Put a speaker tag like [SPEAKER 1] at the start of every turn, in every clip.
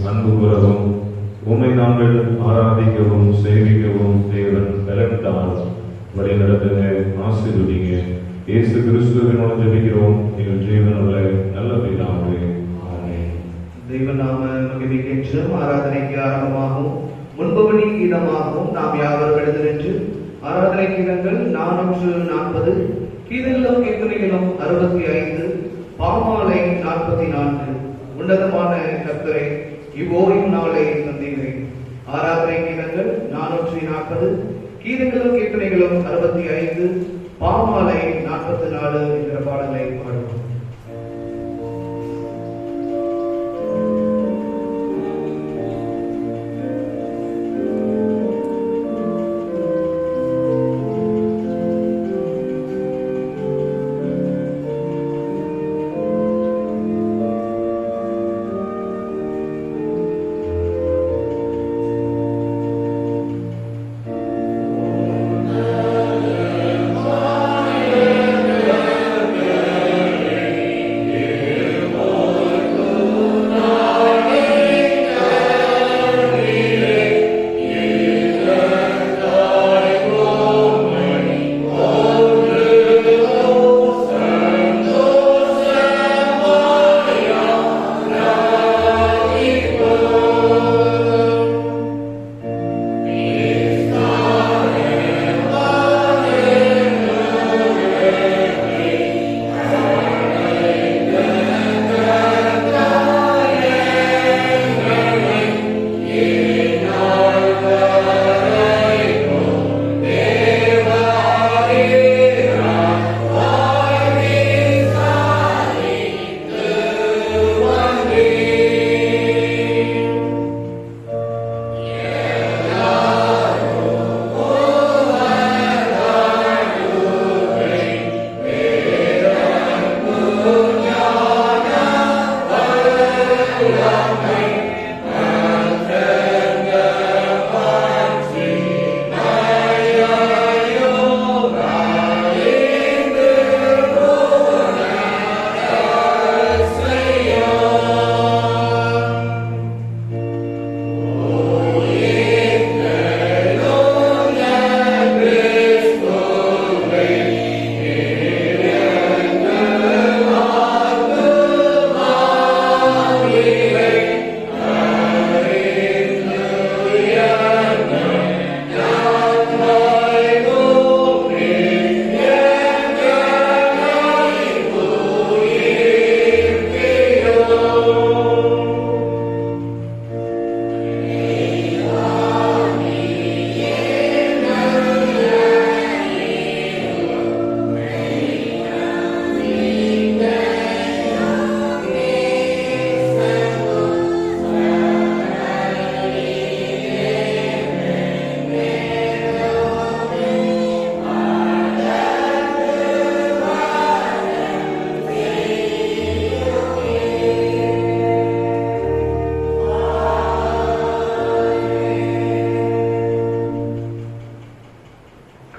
[SPEAKER 1] அன்பு கூறவும் உம்மை நாங்கள் ஆராதிக்கவும் சேவிக்கவும் தேவன் பலத்தால் வழி நடத்துங்க, ஆசீர்வதிங்க. இயேசு கிறிஸ்துவின் மூலம் ஜெபிக்கிறோம் எங்கள் ஜீவனுள்ள நல்ல பிதாவே, ஆமென்.
[SPEAKER 2] தெய்வ நாம மகிமைக்கென்றும் ஆராதனைக்கு ஆரம்பமாகவும் முன்பவனி கீதமாகவும் நாம் யாவரும் எழுந்திருந்து ஆராதனை கீதங்கள் 440, கீதங்களும் கீர்த்தனைகளும் 65, பாமாலை 44. உன்னதமான கர்த்தரை இவ்வோரின் நாளை சந்திக்கிறேன். ஆராதனை கீதங்கள் 440, கீதங்களும் கீர்த்தனைகளும் 65, பாமாலை 44 என்ற பாடலை பாடுவோம்.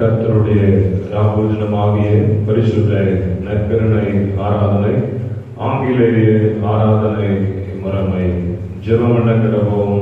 [SPEAKER 1] கர்த்தருடைய ராபோஜனமாகிய பரிசுத்த நற்கருணை ஆராதனை, ஆங்கிலேய ஆராதனை முறைமை. ஜெபம் பண்ண கிடவோம்.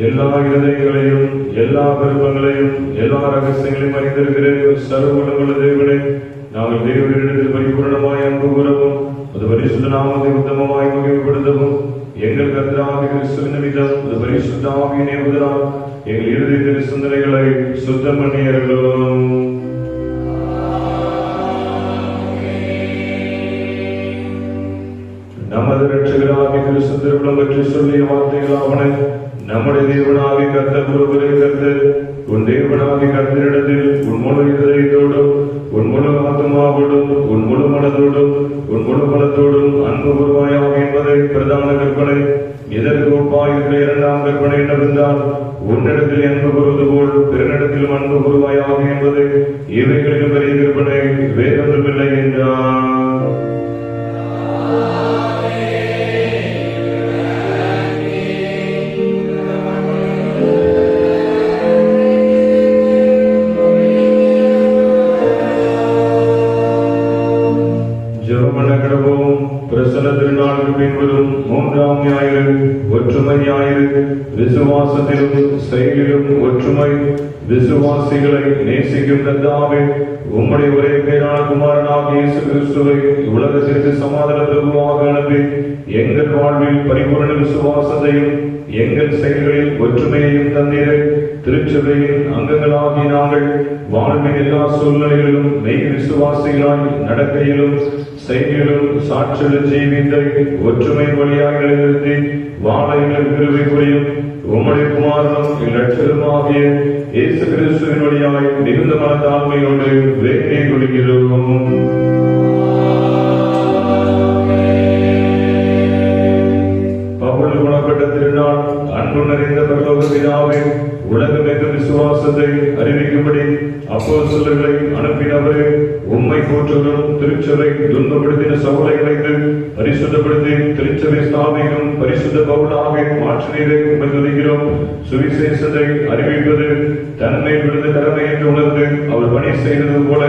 [SPEAKER 1] எல்லா இருதயங்களையும் எல்லா விருப்பங்களையும் எல்லா ரகசியங்களையும் அறிந்திருக்கிற சர்வகுணமுள்ள தேவனே, நாங்கள் தேவனிடத்தில் பரிபூரணமாய் அன்பு கூறவும் அது பரிசுத்த நாமத்தை உத்தமமாய் மகிமைப்படுத்தவும் எங்கள் கர்த்தராகிய கிறிஸ்துவின் நிமித்தம் அது பரிசுத்த ஆவியின் ஏவுதலால் எங்கள் இருதயத்தின் சிந்தனைகளை சுத்தம் பண்ணி அருளும். நமது இரட்சகராகிய கிறிஸ்து திருவிழம் பற்றி சொல்லிய வார்த்தைகளாவன: நம்முடைய தேவனாகிய கர்த்தர் ஒருவரே கர்த்தர். உன் தேவனாகிய கர்த்தரிடத்தில் உன் முழு இதயத்தோடும் உன் முழு ஆத்மாவோடும் உன் முழு மனதோடும் உன் முழு பலத்தோடும் அன்பு கூர்வாயாக என்பதை பிரதான கற்பனை. இதற்கு ஒப்பாயிருக்கிற இரண்டாம் கற்பனை என்னவென்றால், உன்னிடத்தில் அன்பு கூறுவது போல் பிறனிடத்திலும் அன்பு கூர்வாயாக என்பது. இவைகளிலும் பெரிய கற்பனை வேறொன்றுமில்லை என்றார். ஜெபமண்ண கடவோம். பிரசன்ன திருநாளுக்கு பின்வரும் 3ஆம் ஞாயிறு ஒற்றுமை ஞாயிறு. விசுவாசத்திலும் செயலிலும் ஒற்றுமை. விசுவாசிகளை நேசிக்கும் கர்த்தாவே, உம்முடைய ஒரே பேரான குமாரனாகிய இயேசு கிறிஸ்துவை உலகத்திற்கு சமாதான பிரபுவாக அனுப்பி எங்கள் வாழ்வில் பரிபூரண விசுவாசத்தையும் எங்கள் செயல்களில் ஒற்றுமையையும் தந்தீரே. திருச்சபையின் அங்கங்களாகி நாங்கள் வாழ்வின் எல்லா சூழ்நிலைகளிலும் மெய் விசுவாசிகளாய் நடக்கையிலும் செயலிலும் சாட்சியுள்ள ஜீவித்தை ஒற்றுமை வழியாக நிலைநிறுத்தி வாழ எங்கள் கிருபை புரியும். உம்முடைய குமாரனும் இரட்சகருமாகிய இயேசு கிறிஸ்துவின் வழியாய் மிகுந்த மனத்தாழ்மையோடு வேண்டிக் கொள்கிறோம். பவுல் குணப்பட்ட திருநாள். அன்பு நிறைந்த பரலோக பிதாவே, உலகமெங்கும் விசுவாசத்தை அறிவிக்கும்படி அப்போஸ்தலர்களை அனுப்பினவரே, உம்மை போற்றுகிறோம். திருச்சபை துன்பப்படுத்தின சவுலை வைத்து பரிசுத்தப்படுத்தி திருச்சபை ஸ்தாபிக்கும் பரிசுத்த பவுலாக மாற்றினீரை உம்மை துதிக்கிறோம். சுவிசேஷத்தை அறிவிப்பது தன்மை விழுந்த கடமை என்று உணர்ந்து அவர் பணி செய்தது போல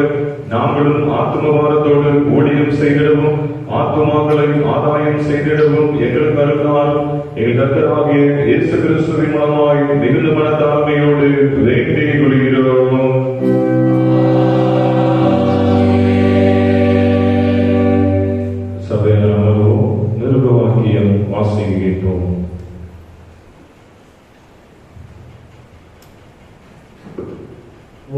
[SPEAKER 1] நாங்களும் ஆத்மபாரத்தோடு ஊழியம் செய்திடவும் ஆத்மாக்களை ஆதாயம் செய்திடவும் எங்களுக்கு அருளாலும் எங்கள் கர்த்தராகிய இயேசு கிறிஸ்துவின் மூலமாய் மிகுந்த மனத்தாழ்மையோடு வேண்டிக் கொள்கிறோம். சபையில் அமர்வோம். நிருப வாக்கியம் வாசிக்கிறோம்.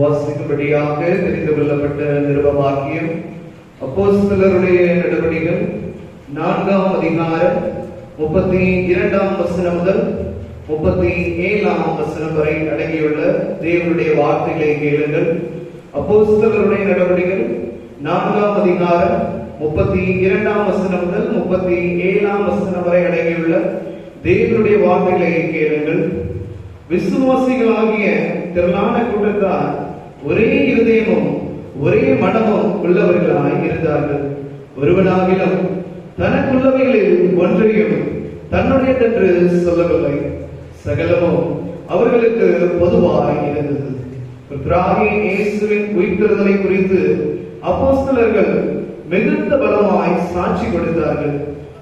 [SPEAKER 2] வாசிக்கும்படியாக தெரிந்து கொள்ளப்பட்ட நிருப வாக்கியம் அப்போஸ்தலருடைய நடவடிக்கைகள் 4ஆம் அதிகாரம் 32ஆம் வசனம் முதல் 37ஆம் வசனம் வரை அடங்கியுள்ள தேவனுடைய வார்த்தைகளை கேளுங்கள். அப்போஸ்தலருடைய நடவடிக்கைகள் 4ஆம் அதிகாரம் 32ஆம் வசனம் முதல் 37ஆம் வசனம் வரை அடங்கியுள்ள தேவனுடைய வார்த்தைகளை கேளுங்கள். விசுவாசிகளாகிய திரளான கூட்டத்தார் ஒரே இருதயமும் ஒரே மனமும் உள்ளவர்களாய் இருந்தார்கள். ஒருவனாகிலும் தனக்குள்ளவைகளில் ஒன்றையும் தன்னுடையதென்று சொல்லவில்லை. சகலமும் அவர்களுக்கு பொதுவாய் இருந்தது. கர்த்தராகிய இயேசுவின் உயிர்த்தெழுதலை குறித்து அப்போஸ்தலர்கள் மிகுந்த பலமாய் சாட்சி கொடுத்தார்கள்.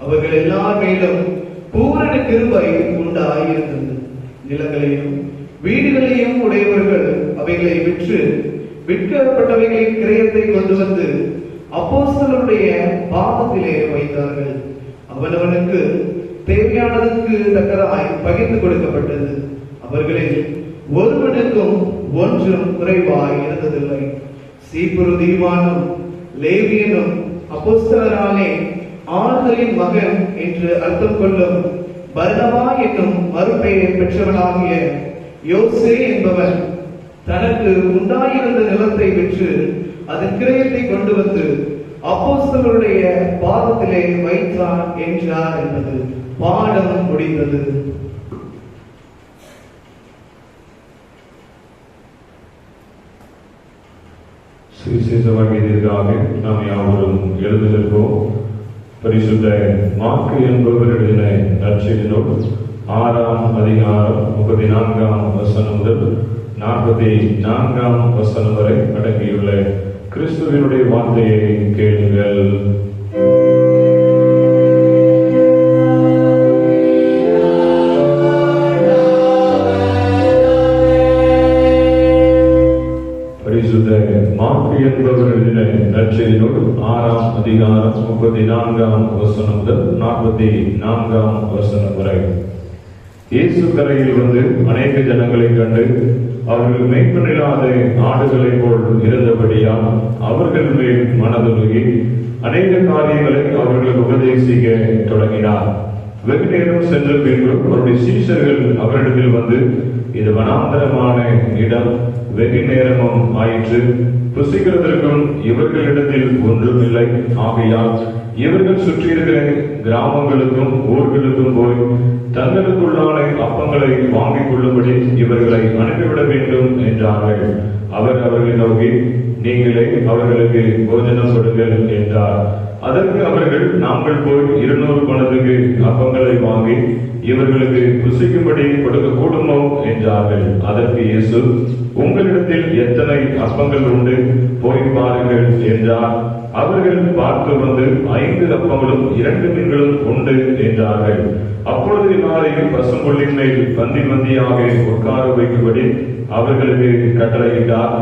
[SPEAKER 2] அவர்கள் எல்லார் மேலும் பூரண கிருபை உண்டாயிருந்தது. நிலங்களையும் வீடுகளையும் உடையவர்கள் அவைகளை விற்று விற்கப்பட்டவைகளின் கிரயத்தை கொண்டு வந்து அப்போஸ்தலருடைய பாதத்திலே வைத்தார்கள். அவனவனுக்கு தேவையானதற்கு தக்கதாய் பகிர்ந்து கொடுக்கப்பட்டது. அவர்களில் ஒருவனுக்கும் ஒன்றும் குறைவாய் இருந்ததில்லை. சீப்புரு தீவானும் லேவியனும் அப்போஸ்தலராலே ஆறுதலின் மகன் என்று அர்த்தம் கொள்ளும் பர்னபா என்னும் மறுபெயர் பெற்றவனாகிய யோசே என்பவன் தனக்கு உண்டாயிருந்த நிலத்தை விற்று அதன் கிரயத்தை கொண்டு வந்து அப்போஸ்தலருடைய பாதத்திலே வைத்தான் என்றார் என்பது பாடம் முடிந்தது.
[SPEAKER 1] சுவிசேஷ வாக்கியத்திற்காக நாம் யாவரும் எழுந்திருப்போம். பரிசுத்த மாற்கு என்பவர் எழுதின நற்செய்தி நூல் 6ஆம் அதிகாரம் 34ஆம் வசனம் முதல் 44ஆம் வசனம் வரை அடங்கியுள்ள கிறிஸ்துவினுடைய வார்த்தையை கேளுங்கள். பரிசுத்த மாற்கு என்பவர் எழுதின நற்செய்தி நூல் 6ஆம் அதிகாரம் 34ஆம் வசனம் முதல் 44ஆம் வசனம் வரை. இயேசு கரையில் வந்து அநேக ஜனங்களை கண்டு அவர்கள் மேய்ப்பனில்லாத ஆடுகளை போல் இருந்தபடியால் அவர்கள் மேல் மனதுருகி அநேக காரியங்களை அவர்களுக்கு உபதேசிக்க தொடங்கினார். வெகு நேரம் சென்ற பின்பு அவருடைய சீஷர்கள் அவரிடத்தில் வந்து, இது வனாந்தரமான இடம், வெகு நேரமும் ஆயிற்று, புசிக்கிறதற்கும் இவர்களிடத்தில் ஒன்றும் இல்லை. ஆகையால் இவர்கள் சுற்றியிருக்கிற கிராமங்களுக்கும் ஊர்களுக்கும் போய் தங்களுக்குள்ளான அப்பங்களை வாங்கிக் கொள்ளும்படி இவர்களை அனுப்பிவிட வேண்டும் என்றார்கள். அவர் அவர்களை நோக்கி, நீங்களே அவர்களுக்கு போஜனம் கொடுங்கள் என்றார். அதற்கு அவர்கள், நாங்கள் போய் 200 பணத்துக்கு அப்பங்களை வாங்கி இவர்களுக்கு புசிக்கும்படி கொடுக்க கூடுமோ என்றார்கள். அதற்கு இயேசு, உங்களிடத்தில் எத்தனை அப்பங்கள் உண்டு, போய் பாருங்கள் என்றார். அவர்கள் பார்த்து வந்து 5 அப்பங்களும் 2 மீன்களும் உண்டு என்றார்கள். அப்பொழுது எல்லாரையும் பசும்புல்லின் மேல் பந்தி பந்தியாக உட்கார வைக்கும்படி அவர்களுக்கு கட்டளையிட்டார்.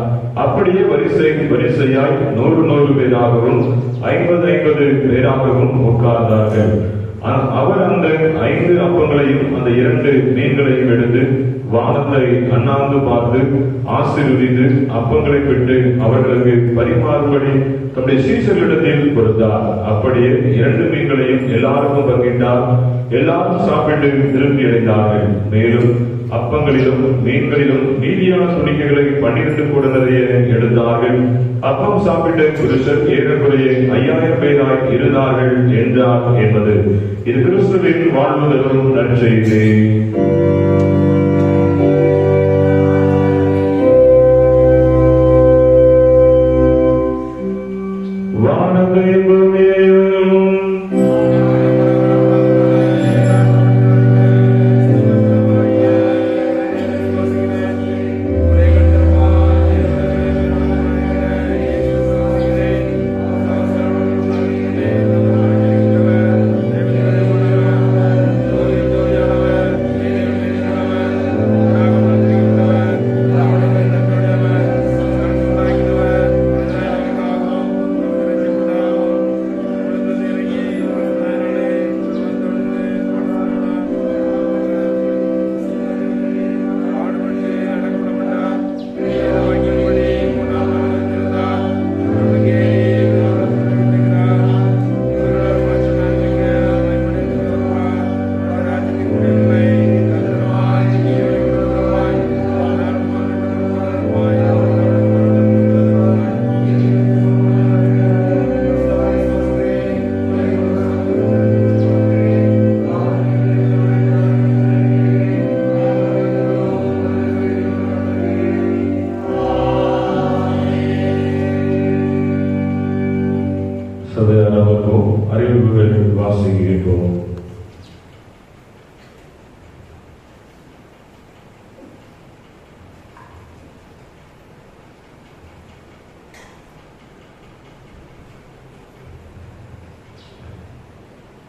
[SPEAKER 1] அப்படியே வரிசை வரிசையாய் 100 பேராகவும் 50 பேராகவும் உட்கார்ந்தார்கள். அவர் அந்த 5 அப்பங்களையும் அந்த 2 மீன்களையும் எடுத்து வானத்தை அண்ணாந்து பார்த்து ஆசீர்வதித்து அப்பங்களை பெற்று அவர்களுக்கு பரிமாறும்படி தம்முடைய சீஷர்களிடத்தில் கொடுத்தார். அப்படியே 2 மீன்களையும் எல்லாருக்கும் பங்கிட்டார். எல்லாரும் சாப்பிட்டு திருப்தி அடைந்தார்கள். மேலும் அப்பங்களிலும் மீன்களிலும் மீதியான துணிக்கைகளை 12 கூட நிறைய எடுத்தார்கள். அப்பம் சாப்பிட்ட புருஷர் ஏறக்குறைய 5000 பேராய் இருந்தார்கள் என்றார் என்பது இது கிறிஸ்துவின் வாழ்வு தரும் நற்செய்தி. வானத்தையும் பூமியையும் அறிவுகள் வாசிக்கிறோம்.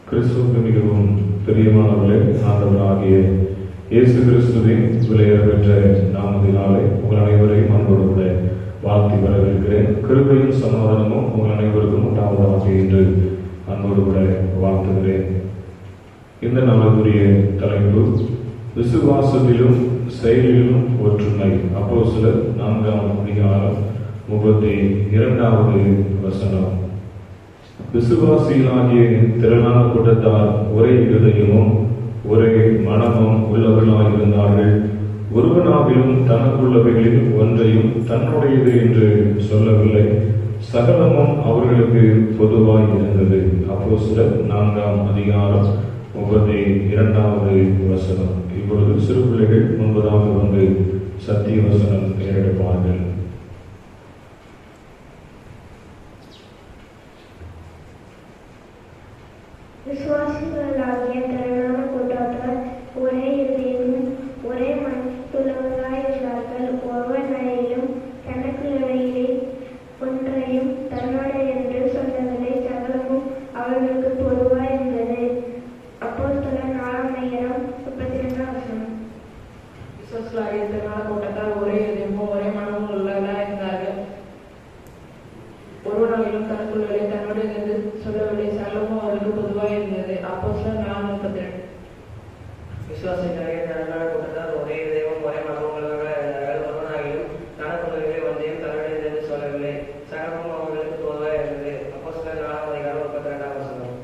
[SPEAKER 1] கிறிஸ்துவுக்கு மிகவும் பிரியமானவர்களே, ஆண்டவராகிய இயேசு கிறிஸ்துவின் விலையேறப்பெற்ற நாமத்தினாலே உங்கள் அனைவரையும் அன்போடு வாழ்த்தி வரவேற்கிறேன். கிருபையும் சமாதானமும் உங்கள் அனைவருக்கும் உண்டாவதாக என்று அன்போடு கூட வாழ்த்துகிறேன். இந்த நாளுக்குரிய தலைப்பு விசுவாசத்திலும் செயலிலும் ஒற்றுமை. அப்போஸ்தலர் 4ஆம் அதிகாரம் 32வது வசனம். விசுவாசிகளாகிய திரளான கூட்டத்தார் ஒரே இருதயமும் ஒரே மனமும் உள்ளவர்களாக இருந்தார்கள். ஒருவனாகிலும் தனக்குள்ளவைகளில் ஒன்றையும் தன்னுடையது என்று சொல்லவில்லை. சகலமும் அவர்களுக்கு பொதுவாய் இருந்தது. அப்போஸ்தலர் 4ஆம் அதிகாரம் 32வது வசனம். இப்பொழுது சிறு பிள்ளைகள் முன்பதாக வந்து சத்திய வசனம் ஏறெடுப்பார்கள்.
[SPEAKER 3] விசுவாசிகளாகிய திரளான கூட்டத்தார் ஒரே இதயமும் ஒரே மனத்துள்ளவர்களாய் இருந்தார்கள். ஒருவனாயிலும் தனக்குள்ளவைகளிலே ஒன்றையும் தன்னுடைய என்று சொல்லவில்லை. சகலமும் அவர்களுக்கு பொதுவாய் இருந்தது. அப்போஸ்தலர் 4ஆம் அதிகாரம் 32ஆம் வசனம்.
[SPEAKER 4] விசுவாசிகளாகிய திரளான கூட்டத்தார் ஒரே இதயமும் ஒரே மனமும் உள்ளவர்களாய் இருந்தார்கள். ஒருவனாயிலும் தனக்குள்ளே தன்னுடைய என்று சொல்லவில்லை. சகலமும் அவர்களுக்கு பொதுவாக இருந்தது. அப்போஸ்தலர் 4:32.
[SPEAKER 5] விசுவாசிகளாகிய திரளான கூட்டத்தார் ஒரே இதயமும் ஒரே மனமும் உள்ளவர்களாய் இருந்தார்கள். ஒருவனாகிலும் தனக்குள்ளவைகளை ஒன்றையும் தன்னுடையது என்று சொல்லவில்லை. சகலமும் அவர்களுக்கு பொதுவாக இருந்தது. அப்போஸ்தலர் 4ஆம் அதிகாரம் 32ஆம் வசனம்.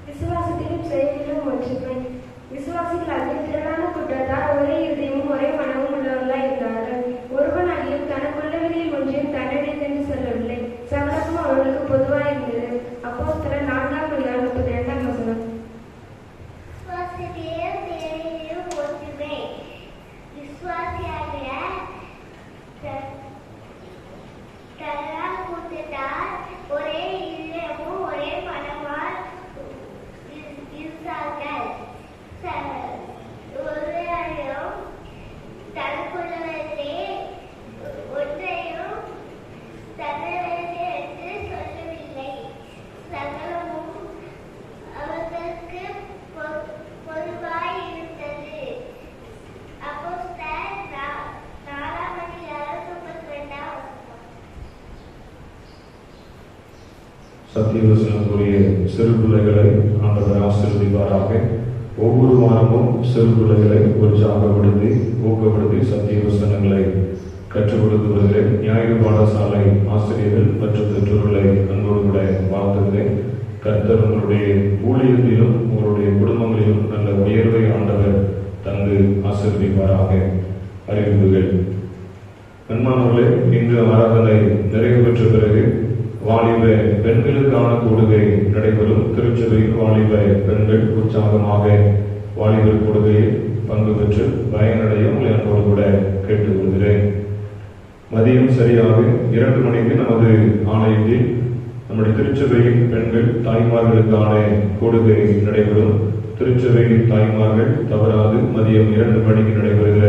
[SPEAKER 3] விசுவாசத்திலும் செயலிலும் ஒற்றுமை. விசுவாசிகளாகிய திரளான கூட்டத்தார் ஒரே இதயமும் ஒரே மனமும் உள்ளவர்களாய் இருந்தார்கள். ஒருவனாகிலும் தனக்குள்ளவைகளில்
[SPEAKER 1] சத்தியவசனத்துடைய சிறு பிள்ளைகளை ஆண்டவர் ஆசீர்வதிப்பாராக. ஒவ்வொரு வாரமும் சிறு பிள்ளைகளை உற்சாகப்படுத்தி ஊக்கப்படுத்தி சத்தியவசனங்களை கற்றுக் கொடுத்து வருகிறேன். ஞாயிறு பாடசாலை ஆசிரியர்கள் மற்றும் பெற்றோர்களை அன்போடு கூட வாழ்த்துகிறேன். கர்த்தர் உங்களுடைய ஊழியத்திலும் உங்களுடைய குடும்பங்களிலும் நல்ல உயர்வை ஆண்டவர் தந்து ஆசீர்வதிப்பாராக. அறிவிப்புகள். அன்பானவர்களே, இன்று ஆராதனை நிறைவு பெற்ற பிறகு வாலிப பெண்களுக்கான கூடுகை நடைபெறும். திருச்சபையில் வாலிப பெண்கள் உற்சாகமாக வாலிபர் கூடுகையில் பங்கு பெற்று பயனடைய உங்களை அன்போடு கூட கேட்டுக்கொள்கிறேன். மதியம் சரியாக 2 மணிக்கு நமது ஆலயத்தில் நம்முடைய திருச்சபையின் பெண்கள் தாய்மார்களுக்கான கூடுகை நடைபெறும். திருச்சபையின் தாய்மார்கள் தவறாது மதியம் 2 மணிக்கு நடைபெறுகிற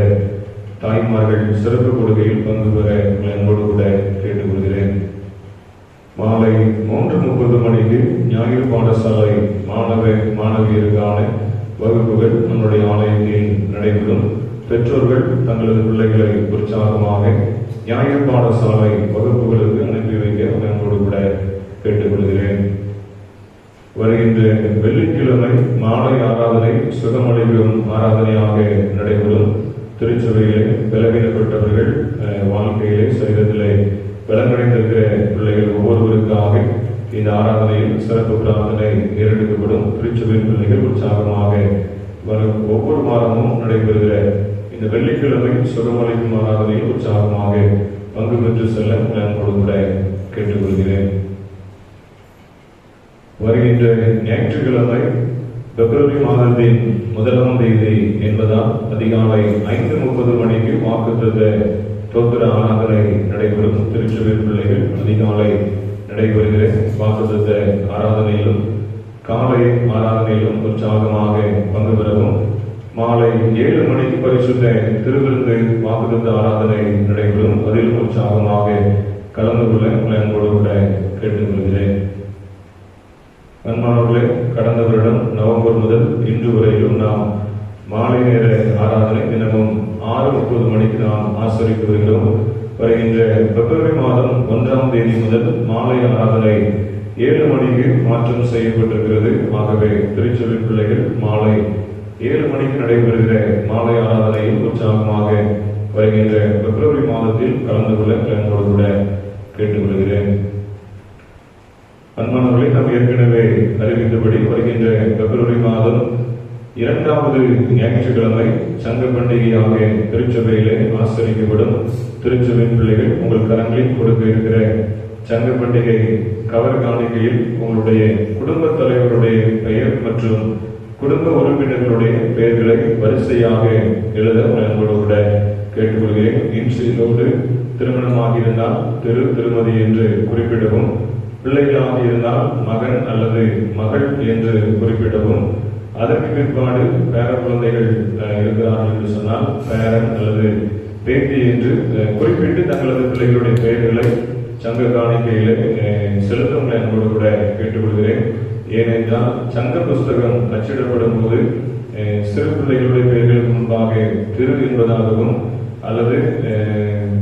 [SPEAKER 1] தாய்மார்கள் சிறப்பு கொடுகையில் பங்கு பெற அன்போடு கூட கேட்டுக்கொள்கிறேன். மாலை 3:30 மணிக்கு ஞாயிறு பாடசாலை மாணவியருக்கான வகுப்புகள் நம்முடைய ஆலயத்தில் நடைபெறும். பெற்றோர்கள் தங்களது பிள்ளைகளை உற்சாகமாக ஞாயிறு பாடசாலை வகுப்புகளுக்கு அனுப்பி வைக்க அன்போடு கூட கேட்டுக்கொள்கிறேன். வருகின்ற வெள்ளிக்கிழமை மாலை ஆராதனை சுகமளிக்கும் ஆராதனையாக நடைபெறும். திருச்சபையிலே பலவீனப்பட்டவர்கள், வாழ்க்கையிலே சரீரத்திலே பலனடைந்திருக்கிற பிள்ளைகள் ஒவ்வொருவருக்காக இந்த ஆராதனையில் சிறப்பு பிரார்த்தனை ஏறெடுக்கப்படும். திருச்சபை பிள்ளைகள் உற்சாகமாக வரும் ஒவ்வொரு வாரமும் நடைபெறுகிற இந்த வெள்ளிக்கிழமை சுகமளிக்கும் ஆராதனையில் உற்சாகமாக பங்கு பெற்று செல்ல அன்போடு கூட கேட்டுக்கொள்கிறேன். வருகின்ற ஞாயிற்றுக்கிழமை பிப்ரவரி மாதத்தின் 1ஆம் தேதி என்பதால் அதிகாலை 5:30 மணிக்கு வாக்குத்தத்த தோத்திர ஆராதனை நடைபெறும். திருச்சபை பிள்ளைகள் அதிகாலை நடைபெறுகிற வாக்குத்தத்த ஆராதனையிலும் காலை ஆராதனையிலும் உற்சாகமாக பங்கு பெறவும், மாலை 7 மணிக்கு பரிசுத்த திருவிருந்து வாக்குத்தத்த ஆராதனை நடைபெறும். அதிலும் உற்சாகமாக கலந்து கொள்ள அன்போடு கூட கேட்டுக்கொள்கிறேன். அன்பானவர்களே, கடந்த வருடம் நவம்பர் முதல் இன்று வரையிலும் நாம் மாலை நேர ஆராதனை தினமும் 6:30 மணிக்கு நாம் ஆசரித்து வருகிறோம். வருகின்ற பிப்ரவரி மாதம் 1ஆம் தேதி முதல் மாலை ஆராதனை 7 மணிக்கு மாற்றம் செய்யப்பட்டிருக்கிறது. ஆகவே திருச்சபை பிள்ளைகள் மாலை 7 மணிக்கு நடைபெறுகிற மாலை ஆராதனையில் உற்சாகமாக வருகின்ற பிப்ரவரி மாதத்தில் கலந்து கொள்ள அன்போடு கூட கேட்டுக்கொள்கிறேன். அன்பானவர்களை, நாம் ஏற்கனவே அறிவித்தபடி வருகின்ற பிப்ரவரி மாதம் 2வது ஞாயிற்றுக்கிழமை சங்க பண்டிகையாக திருச்சபையிலே ஆசரிக்கப்படும். திருச்சபை பிள்ளைகள் உங்கள் கரங்களில் கொடுக்க இருக்கிற சங்க பண்டிகை கவர் காணிக்கையில் உங்களுடைய குடும்ப தலைவருடைய பெயர் மற்றும் குடும்ப உறுப்பினர்களுடைய பெயர்களை வரிசையாக எழுத அன்போடு கூட கேட்டுக்கொள்கிறேன். இன்றையோடு திருமணமாகியிருந்தால் திருமதி என்று குறிப்பிடவும், பிள்ளைகளாக இருந்தால் மகன் அல்லது மகள் என்று குறிப்பிடவும், அதற்கு பிற்பாடு பேர குழந்தைகள் இருக்கிறார்கள் என்று சொன்னால் பேரன் அல்லது பேத்தி என்று குறிப்பிட்டு தங்களது பிள்ளைகளுடைய பெயர்களை சங்க காணிக்கையில செலுத்தும் அன்போடு கூட கேட்டுக்கொள்கிறேன். ஏனென்றால் சங்க புஸ்தகம் அச்சிடப்படும் போது சிறு பிள்ளைகளுடைய பெயர்களுக்கு முன்பாக திரு என்பதாகவும் அல்லது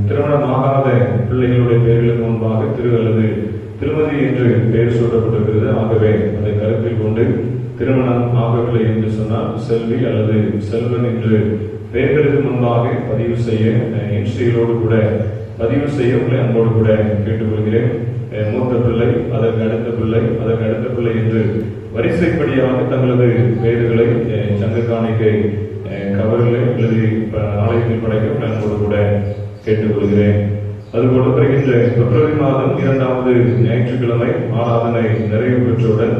[SPEAKER 1] திருமணமாகாத பிள்ளைகளுடைய பெயர்களுக்கு முன்பாக திரு அல்லது திருமதி என்று பெயர் சூட்டப்பட்டிருக்கிறது. ஆகவே அதை கருத்தில் கொண்டு திருமணம் ஆகவில்லை என்று சொன்னால் செல்வி அல்லது செல்வன் என்று பெயர்களுக்கு முன்பாக பதிவு செய்ய இன்ஸ்டிகளோடு கூட பதிவு செய்ய உங்களை அன்போடு கூட கேட்டுக்கொள்கிறேன். மூத்த பிள்ளை, அதற்கு அடுத்த பிள்ளை, அதற்கு அடுத்த பிள்ளை என்று வரிசைப்படியாக தங்களது பெயர்களை சங்க காணிக்கை கவர்களை எழுதி ஆலயத்தில் படைக்க அன்போடு கூட கேட்டுக்கொள்கிறேன். அதுபோல வருகின்ற பிப்ரவரி மாதம் 2வது ஞாயிற்றுக்கிழமை ஆராதனை நிறைவு பெற்றவுடன்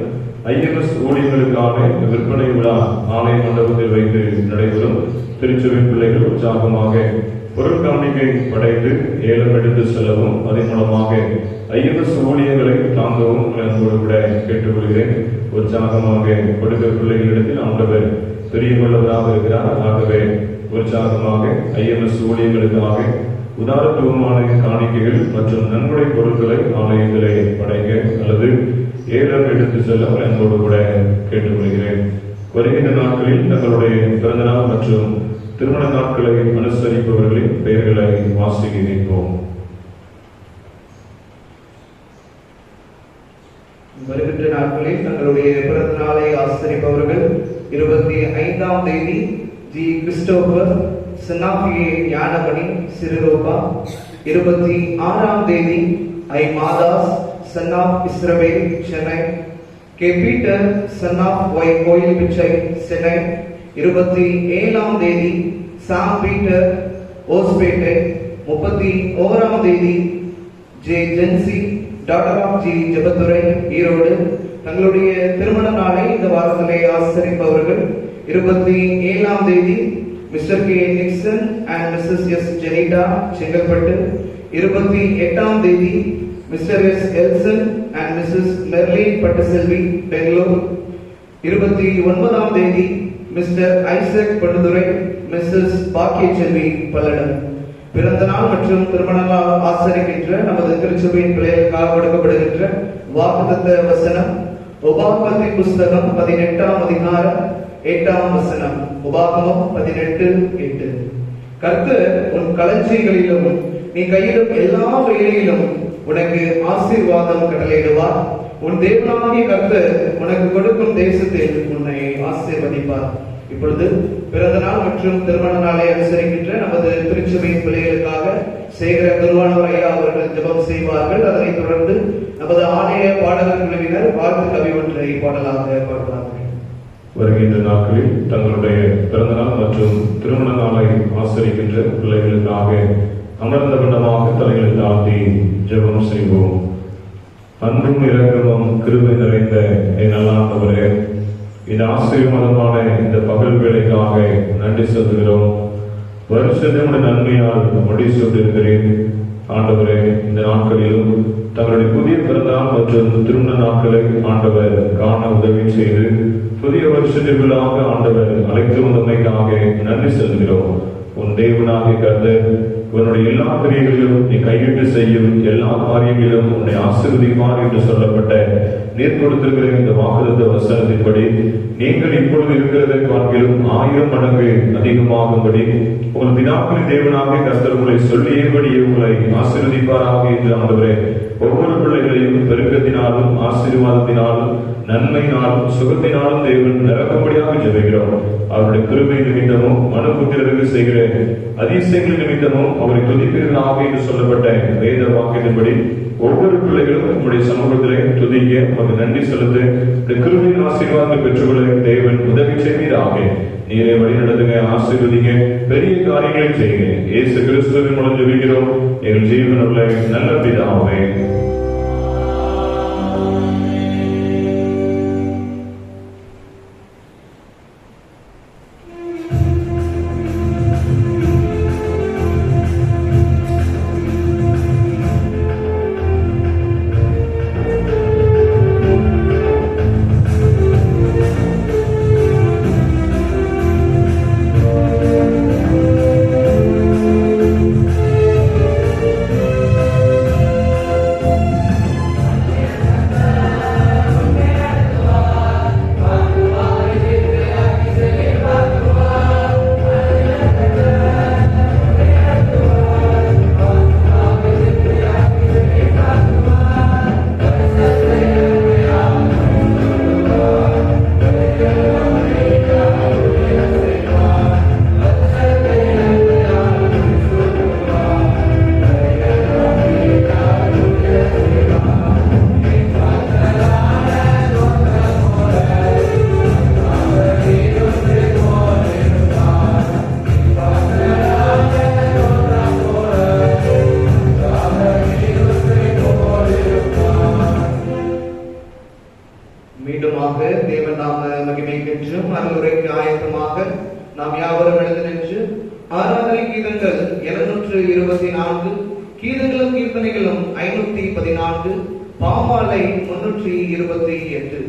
[SPEAKER 1] IMS ஊழியர்களுக்கான விற்பனை விழா ஆலய மண்டபத்தில் வைத்து நடைபெறும். திருச்சபை பிள்ளைகள் உற்சாகமாக பொருள் காணிக்கை படைத்து ஏலம் எடுத்து செல்லவும், அதன் மூலமாக IMS ஊழியர்களை தாங்கவும் அன்போடு கூட கேட்டுக்கொள்கிறேன். உற்சாகமாக கொடுக்க பிள்ளைகளிடத்தில் ஆண்டவர் பிரியமுள்ளவராக இருக்கிறார். ஆகவே உற்சாகமாக IMS ஊழியர்களுக்காக உதாரத்துவமான காணிக்கைகள் மற்றும் நன்கொடை பொருட்களை ஆலயத்திலே படைக்க அல்லது ஏலம் எடுத்து செல்ல அன்போடு கூட கேட்டுக்கொள்கிறேன். வருகின்ற நாட்களில் தங்களுடைய பிறந்தநாள் மற்றும் திருமண நாட்களை அனுசரிப்பவர்களின் பெயர்களை வாசிக்கிறோம்.
[SPEAKER 2] வருகின்ற நாட்களில் தங்களுடைய பிறந்த நாளை ஆசரிப்பவர்கள் 25ஆம் தேதி ஜி கிறிஸ்டோபர் சன்னாபியே ஞானமணி சிறுரோபா, 26ஆம் தேதி I Mathas son of Israel Chennai, K Peter son of Y Koil Pichai Chennai, 27ஆம் தேதி சாம் பீட்டர் ஓஸ்பேட்டை, 31ஆம் தேதி J Jency doctor of G Jebathurai Erode. தங்களுடைய திருமண நாளை இந்த வாரத்திலே ஆசரிப்பவர்கள் 27ஆம் தேதி Mr K Nixon and Mrs S Jenita Chengalpattu, 28ஆம் தேதி Mr S Elson and Mrs Merlin Pattuselvi Bangalore, 29ஆம் தேதி Mr Isaac Panduthurai Mrs Bakkiyaselvi Palladam. பிறந்த நாள் மற்றும் திருமண நாள் ஆசரிக்கின்ற நமது திருச்சபையின் பிள்ளைகளுக்காக கொடுக்கப்படுகின்ற வாக்குத்தத்த வசனம் உபாகமத்தின் புஸ்தகம் 18ஆம் அதிகாரம் 8ஆம் வசனம். உபாகமம் 18:8. கர்த்தர் உன் களஞ்சியங்களிலும் நீ கையிடும் எல்லா வேலையிலும் உனக்கு ஆசீர்வாதம் கட்டளையிடுவார். உன் தேவனாகிய கர்த்தர் உனக்கு கொடுக்கும் தேசத்தில் உன்னை ஆசீர்வதிப்பார். இப்பொழுது பிறந்த நாள் மற்றும் திருமண நாளை அனுசரிக்கின்ற நமது திருச்சபையின் பிள்ளைகளுக்காக சேகர குருவானவர் ஐயா அவர்கள் ஜெபம் செய்வார்கள். அதனைத் தொடர்ந்து நமது ஆலய பாடகர் குழுவினர் வாழ்த்து கவி ஒன்றை பாடலாக பாடுவார்கள்.
[SPEAKER 1] வருகின்ற நாட்களில் தங்களுடைய பிறந்த நாள் மற்றும் திருமண நாளை ஆசரிக்கின்ற பிள்ளைகளுக்காக அமர்ந்த வண்ணமாக தலைகளை தாழ்த்தி ஜெபம் செய்வோம். அன்பும் இரக்கமும் கிருபை நிறைந்த என் நல்லாண்டவரே, இந்த ஆசீர்வாதமான இந்த பகல் வேளைக்காக நன்றி செலுத்துகிறோம். வருஷத்தினுடைய நன்மையால் முடி சொல்லிருக்கிறேன் ஆண்டவரே. இந்த நாட்களிலும் தங்களுடைய புதிய பிறந்தநாள் மற்றும் திருமண நாட்களை ஆண்டவர் காண உதவி செய்து புதிய வருஷத்திற்குள்ளாக ஆண்டவர் அழைத்து வந்தமைக்காக நன்றி செலுத்துகிறோம். உன் தேவனாகிய கர்த்தர் உன்னுடைய எல்லா கிரியைகளிலும் நீ கையிட்டு செய்யும் எல்லா காரியங்களிலும் உன்னை ஆசீர்வதிப்பார் என்று சொல்லப்பட்ட நீர் கொடுத்திருக்கிற இந்த வாக்குத்தத்த வசனத்தின்படி நீங்கள் இப்பொழுது இருக்கிறதை காண்கிலும் 1000 மடங்கு அதிகமாகும்படி உங்கள் பிதாக்களின் தேவனாகிய கர்த்தர் உங்களை சொல்லியபடியே உங்களை ஆசீர்வதிப்பாராக என்று ஆண்டவரே, ஒவ்வொரு பிள்ளைகளையும் பெருக்கத்தினாலும் ஆசீர்வாதத்தினாலும் நன்மையினாலும் சுகத்தினாலும் தேவன் நிரப்பும்படியாக ஜெபிக்கிறோம். அவருடைய கிருபை நிமித்தமும் மனுபுத்திரருக்கு செய்கிற அதிசயங்கள் நிமித்தமும் அவரை துதிப்பீர்களாக என்று சொல்லப்பட்ட வேத வாக்கியத்தின்படி ஒவ்வொரு பிள்ளைகளும் உங்களுடைய சமூகத்திலே துதிக்க உமக்கு நன்றி செலுத்த இந்த கிருபையின் ஆசீர்வாதத்தை பெற்றுக்கொள்ள தேவன் உதவி செய்வீராக. நீரை வழி நடத்துங்க, ஆசீர்வதிங்க, பெரிய காரியங்களை செய்யுங்க. இயேசு கிறிஸ்துவின் மூலம் ஜெபிக்கிறோம் எங்கள் ஜீவனுள்ள நல்ல பிதாவே. கீதங்களும் கீர்த்தனைகளும் 514, பாமாலை 328.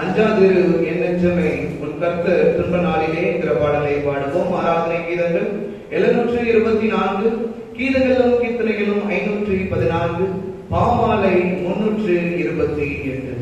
[SPEAKER 1] அஞ்சாதிரு என் நெஞ்சமே உன் கர்த்தர் திரும்ப நாளிலே என்கிற பாடலை பாடுவோம். ஆராதனை கீதங்கள் 724, கீதங்களும் கீர்த்தனைகளும் 514, பாமாலை 328.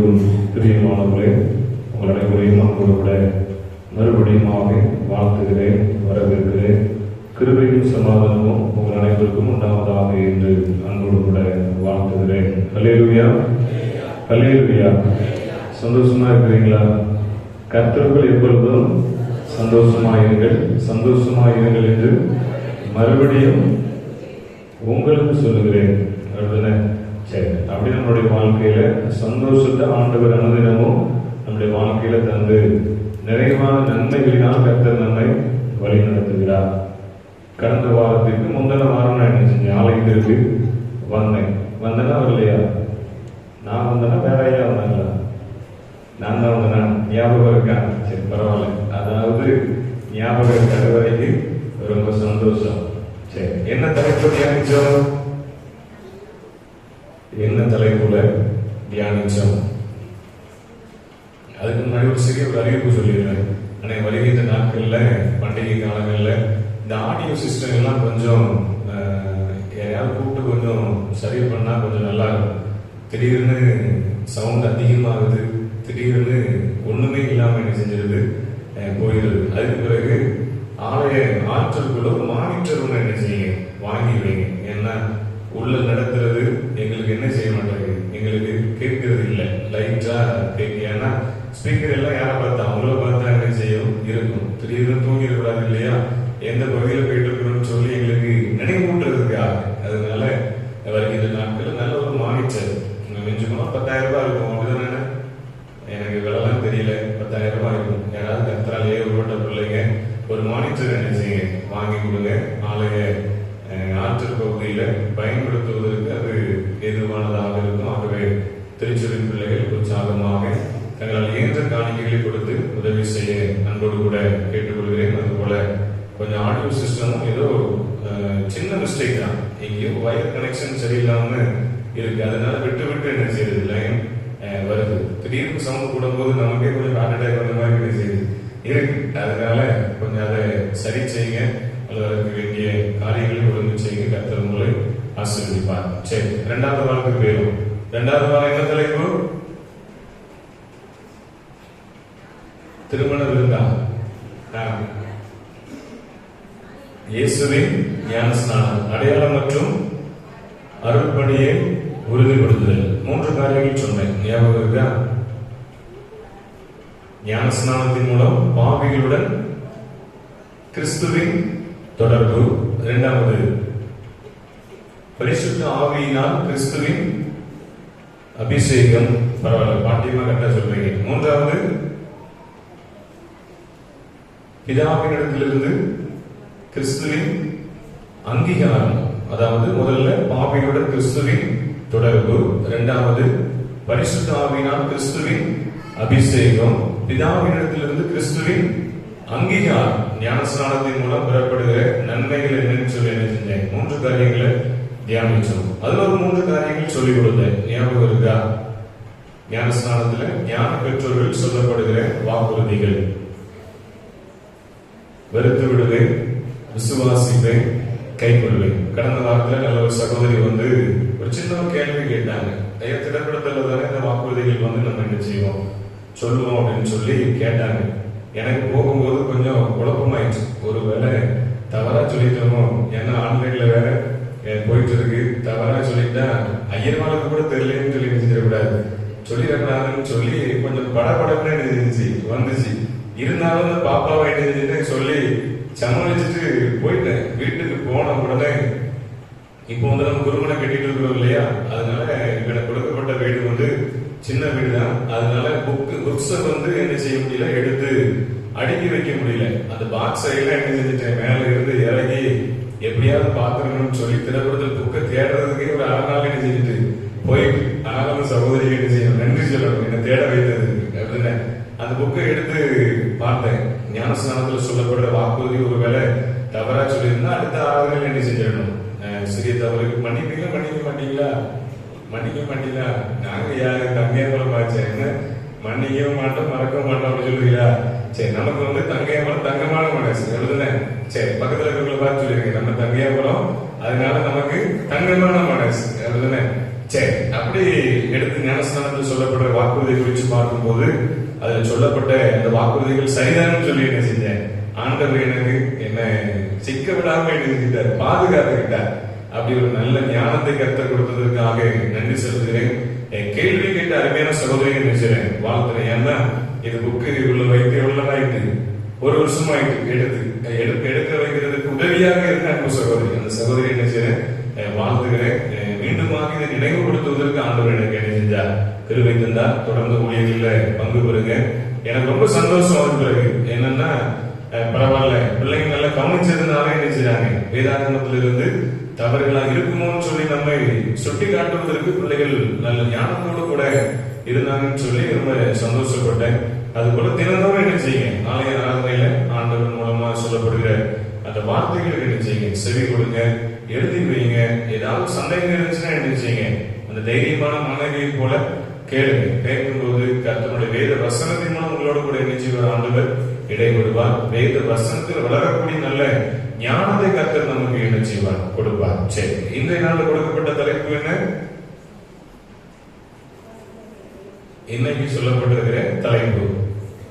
[SPEAKER 1] கிறிஸ்துவுக்குள் பிரியமானவர்களே, உங்கள் அனைவரையும் அன்போடு கூட மறுபடியும் வாழ்த்துகிறேன், வரவேற்கிறேன். கிருபையும் சமாதானமும் உங்கள் அனைவருக்கும் உண்டாவதாக என்று அன்போடு கூட வாழ்த்துகிறேன். ஹல்லேலூயா, ஹல்லேலூயா. சந்தோஷமா இருக்கிறீங்களா? கர்த்தருக்குள் எப்பொழுதும் சந்தோஷமாயிருங்கள், சந்தோஷமாயிருங்கள் என்று மறுபடியும் உங்களுக்கு சொல்லுகிறேன். சரி, அப்படி நம்மளுடைய வாழ்க்கையில சந்தோஷத்தை ஆண்டவர் அனுதினமும் நம்முடைய வாழ்க்கையில தந்து நிறைவான நன்மைகளினால் கர்த்தர் நம்மை வழி நடத்துகிறார். கடந்த வாரத்திற்கு முந்தின வாரம் நான் என்ன செஞ்சேன்? ஆலயத்திற்கு வந்தேன்னா வரலையா? நான் வந்தேன்னா வேற ஐயா வந்தாங்களா? நான் தான் வந்தேனா? ஞாபகம் இருக்கா? சரி, பரவாயில்ல. அதாவது ஞாபகம் இருக்கிற வரைக்கும் ரொம்ப சந்தோஷம். சரி, என்ன தலைப்பு தியானிச்சோம்? என்ன தலைப்புல தியானிச்சோம்? அதுக்கு முன்னாடி ஒரு சிறிய ஒரு அறிவிப்பு சொல்லிடுறேன். ஆனால் வருகின்ற நாட்கள்ல, பண்டிகை காலங்கள்ல இந்த ஆடியோ சிஸ்டம் எல்லாம் கொஞ்சம் யாராவது கூப்பிட்டு கொஞ்சம் சரி பண்ணா கொஞ்சம் நல்லா இருக்கும். திடீர்னு சவுண்ட் அதிகமாகுது, திடீர்னு ஒண்ணுமே இல்லாம என்ன செஞ்சிருது, போயிடுது. அதுக்கு பிறகு ஆலய ஆற்றலுக்குள்ள ஒரு மானிட்டர் ஒன்று என்ன செய்யுங்க, வாங்கி வைங்க. ஏன்னா உள்ள நடத்துறது எங்களுக்கு என்ன செய்ய மாட்டேங்குது, எங்களுக்கு கேட்கறது இல்லை, லைட்டா கேட்க. ஏன்னா ஸ்பீக்கர் எல்லாம் யாரை பார்த்தா, அவங்கள பார்த்தா என்ன செய்யும் இருக்கும். திடீர்னு தூங்கிடக்கூடாது இல்லையா, எந்த பகுதியில் போயிட்டு இருக்கணும்னு சொல்லி எங்களுக்கு நினைவூட்டுறதுக்காக. அதனால வருகின்ற நாட்கள் நல்ல ஒரு மானிட்டர் மிஞ்சுமா 10,000 ரூபாய் இருக்கும். அப்படிதானே? எனக்கு விலைலாம் தெரியல, 10,000 ரூபாய் இருக்கும். யாராவது கத்திராலேயே உருவட்ட பிள்ளைங்க ஒரு மானிட்டர் என்ன செய்யுங்க, வாங்கி கொடுங்க. ஆலய ஆற்றல் பகுதியில பயன்படுத்துவதற்கு அது ஏதுவானதாக இருக்கும். ஆகவே திருச்சபையின் பிள்ளைகள் உற்சாகமாக தங்களால் இயன்ற காணிக்கைகளை கொடுத்து உதவி செய்ய அன்போடு கூட கேட்டுக்கொள்கிறேன். அதுபோல கொஞ்சம் ஆடியோ சிஸ்டமும் ஏதோ சின்ன மிஸ்டேக் தான், எங்கேயோ வயர் கனெக்ஷன் சரியில்லாம இருக்கு. அதனால விட்டு விட்டு என்ன செய்யுது, லைன் வருது. திடீர்னு சவுண்ட் கூடும்போது நமக்கே கொஞ்சம் ஹார்ட் அட்டாக் வந்த மாதிரி என்ன செய்யுது இருக்கு. அதனால கொஞ்சம் அதை சரி செய்யுங்க. அதற்கு வேண்டிய காரியங்களை ஒழுங்கு செய்யுங்க. கர்த்தர் உங்களை ஆசீர்வதிப்பார். சரி, 2வது வாரத்துக்கு போயிடும். 2வது வாரம் என்ன தலைப்பு? திருமண விருந்தா? இயேசுவின் ஞானஸ்நானம், அடையாளம் மற்றும் அருள்பணியை உறுதிப்படுத்துதல். 3 காரியங்கள் சொன்னேன், ஞாபகம் இருக்கா? ஞானஸ்நானத்தின் மூலம் பாவிகளுடன் கிறிஸ்துவின் தொடர்பு. 2வது பரிசுத்த ஆவியினால் கிறிஸ்துவின் அபிஷேகம். பரவாயில்ல, பாட்டியமா கரெக்டா சொல்றீங்க. 3வது பிதாவினிடத்திலிருந்து கிறிஸ்துவின் அங்கீகாரம். அதாவது முதல்ல பாவிகளுடன் கிறிஸ்துவின் தொடர்பு, 2வது பரிசுத்த ஆவியினால் கிறிஸ்துவின் அபிஷேகம், பிதாவினிடத்திலிருந்து கிறிஸ்துவின் அங்கீகாரம். ஞானஸ்நானத்தின் மூலம் பெறப்படுகிற நன்மைகள் என்னன்னு சொல்லி என்ன செஞ்சேன்? 3 காரியங்களை தியானிச்சோம். அதுல ஒரு 3 காரியங்கள் சொல்லிக் கொடுத்தேன், ஞாபகம் இருக்கா? ஞானஸ்நானத்துல ஞான பெற்றோர்கள் சொல்லப்படுகிற வாக்குறுதிகள்: வெறுத்து விடுவேன், விசுவாசிப்பேன், கைக்கொள்வேன். கடந்த வாரத்துல நல்ல ஒரு சகோதரி வந்து ஒரு சின்ன கேள்வி கேட்டாங்க. திடப்படுத்தல தானே இந்த வாக்குறுதிகள் வந்து நம்ம என்ன செய்வோம், சொல்லுவோம் அப்படின்னு சொல்லி கேட்டாங்க. எனக்கு போகும்போது கொஞ்சம் குழப்பமாயிடுச்சு, ஒருவேளை தவறா சொல்லிட்டோமோ. ஏன்னா ஆன்லைன்ல வேற போயிட்டு இருக்கு, தவறா சொல்லிட்டா ஐயர்வாளுக்கு கூட தெரியலன்னு சொல்லி செஞ்சிடக்கூடாது, சொல்லிடக்கூடாதுன்னு சொல்லி கொஞ்சம் படபடன்னு இருந்துச்சு வந்துச்சு. இருந்தாலும் அந்த பாப்பாவை என்ன சொல்லி சமாளிச்சுட்டு போயிட்டேன். வீட்டுக்கு போன உடனே இப்போ வந்து நம்ம குருமனை கட்டிட்டு இருக்கிறோம் இல்லையா, அதனால எனக்கு கொடுக்கப்பட்ட வீடு வந்து சின்ன வீடு தான். அதனால புக்ஸை வந்து என்ன செய்ய முடியல, எடுத்து அடுக்கி வைக்க முடியல. அந்த பாக்ஸ் எல்லாம் என்ன செஞ்சுட்டேன், மேல இருந்து இறங்கி எப்படியாவது பாத்துக்கணும்னு சொல்லி திரைப்படத்தில் புக்கை தேடுறதுக்கே ஒரு 6 நாள் என்ன செஞ்சுட்டு போயிட்டு. ஆனாலும் சகோதரி என்ன செய்யணும், நன்றி சொல்லணும், என்ன தேட வைத்தது அப்படின்னு. அந்த புக்கை எடுத்து பார்த்தேன். ஞானஸ்நானத்துல சொல்லப்படுற வாக்குறுதி ஒருவேளை தவறா சொல்லியிருந்தா அடுத்த ஆறுதல் என்ன செஞ்சிடணும், சிறிய தவறுக்கு மன்னிக்க மாட்டீங்களா, மன்னிக்க மாட்டீங்களா? நாங்க யாரு தங்கையம்பலம் ஆச்சேன், என்ன மன்னிக்க மாட்டோம் மறக்க மாட்டோம் அப்படின்னு சொல்லுவீங்களா? சரி, நமக்கு வந்து தங்கையம்பலம் தங்கமான மனசு எழுதுனேன். சரி, பக்கத்துல இருக்கிறவங்களை பார்த்து சொல்லிருக்கேன், நம்ம தங்கையம்பலம், அதனால நமக்கு தங்கமான மனசு எழுதுனேன். சரி, அப்படி எடுத்து ஞானஸ்தானத்தில் சொல்லப்படுற வாக்குறுதி குறித்து பார்க்கும்போது அதுல சொல்லப்பட்ட அந்த வாக்குறுதிகள் சரிதான் சொல்லி என்ன செஞ்சேன், ஆண்டவர் எனக்கு என்ன சிக்க விடாம என்ன செஞ்சிட்டார், பாதுகாத்துக்கிட்டார். அப்படி ஒரு நல்ல ஞானத்தை கற்றுக் கொடுத்ததற்காக நன்றி செலுத்துகிறேன். கேள்வி கேட்ட அருமையான சகோதரி நினைச்சிறேன், வாழ்த்துறேன். ஏன்னா இது புக்கு உள்ள வைத்து எவ்வளவு ஆயிட்டு, ஒரு வருஷம் ஆயிட்டு எடுக்க வைக்கிறதுக்கு உதவியாக இருக்க அன்பு சகோதரி, அந்த சகோதரி நினைச்சிறேன், வாழ்த்துகிறேன். மீண்டுமாக இதை நினைவுபடுத்துவதற்கு ஆண்டவர் எனக்கு என்ன செஞ்சார், கிருபை தந்தார். தொடர்ந்து ஊழியர்களில் பங்கு பெறுங்க. எனக்கு ரொம்ப சந்தோஷம் அது பிறகு என்னன்னா, பரவாயில்ல பிள்ளைங்க நல்லா கவனிச்சதுனால என்ன செய்றாங்க, வேதாகமத்திலிருந்து தவறுகளா இருக்குமோன்னு சொல்லி நம்மை சுட்டி காட்டுவதற்கு பிள்ளைகள் நல்ல ஞானத்தோடு கூட இருந்தாங்கன்னு சொல்லி ரொம்ப சந்தோஷப்பட்டேன். அது போல தினந்தோறும் என்ன செய்யுங்க, ஆலய ஆராதனையில ஆண்டவர் மூலமா சொல்லப்படுகிற அந்த வார்த்தைகளுக்கு என்ன செய்யுங்க, செவி கொடுங்க, எழுதி வைங்க. ஏதாவது சந்தேகம் இருந்துச்சுன்னா என்ன செய்யுங்க, அந்த தைரியமான மனைவியை போல கேளுங்க. கேட்கும்போது கர்த்தருடைய வேத வசனத்தின் மூலம் உங்களோட கூட என்ன செய்வார், ஆண்டவர் இடைவிடுவார். வேத வசனத்தில் வளரக்கூடிய நல்ல ஞானத்தை கர்த்தர் நமக்கு என்ன செய்வார், கொடுப்பார். சரி, இன்றைய நாளில் கொடுக்கப்பட்ட தலைப்பு என்ன, இன்னைக்கு சொல்லப்பட்டிருக்கிற தலைப்பு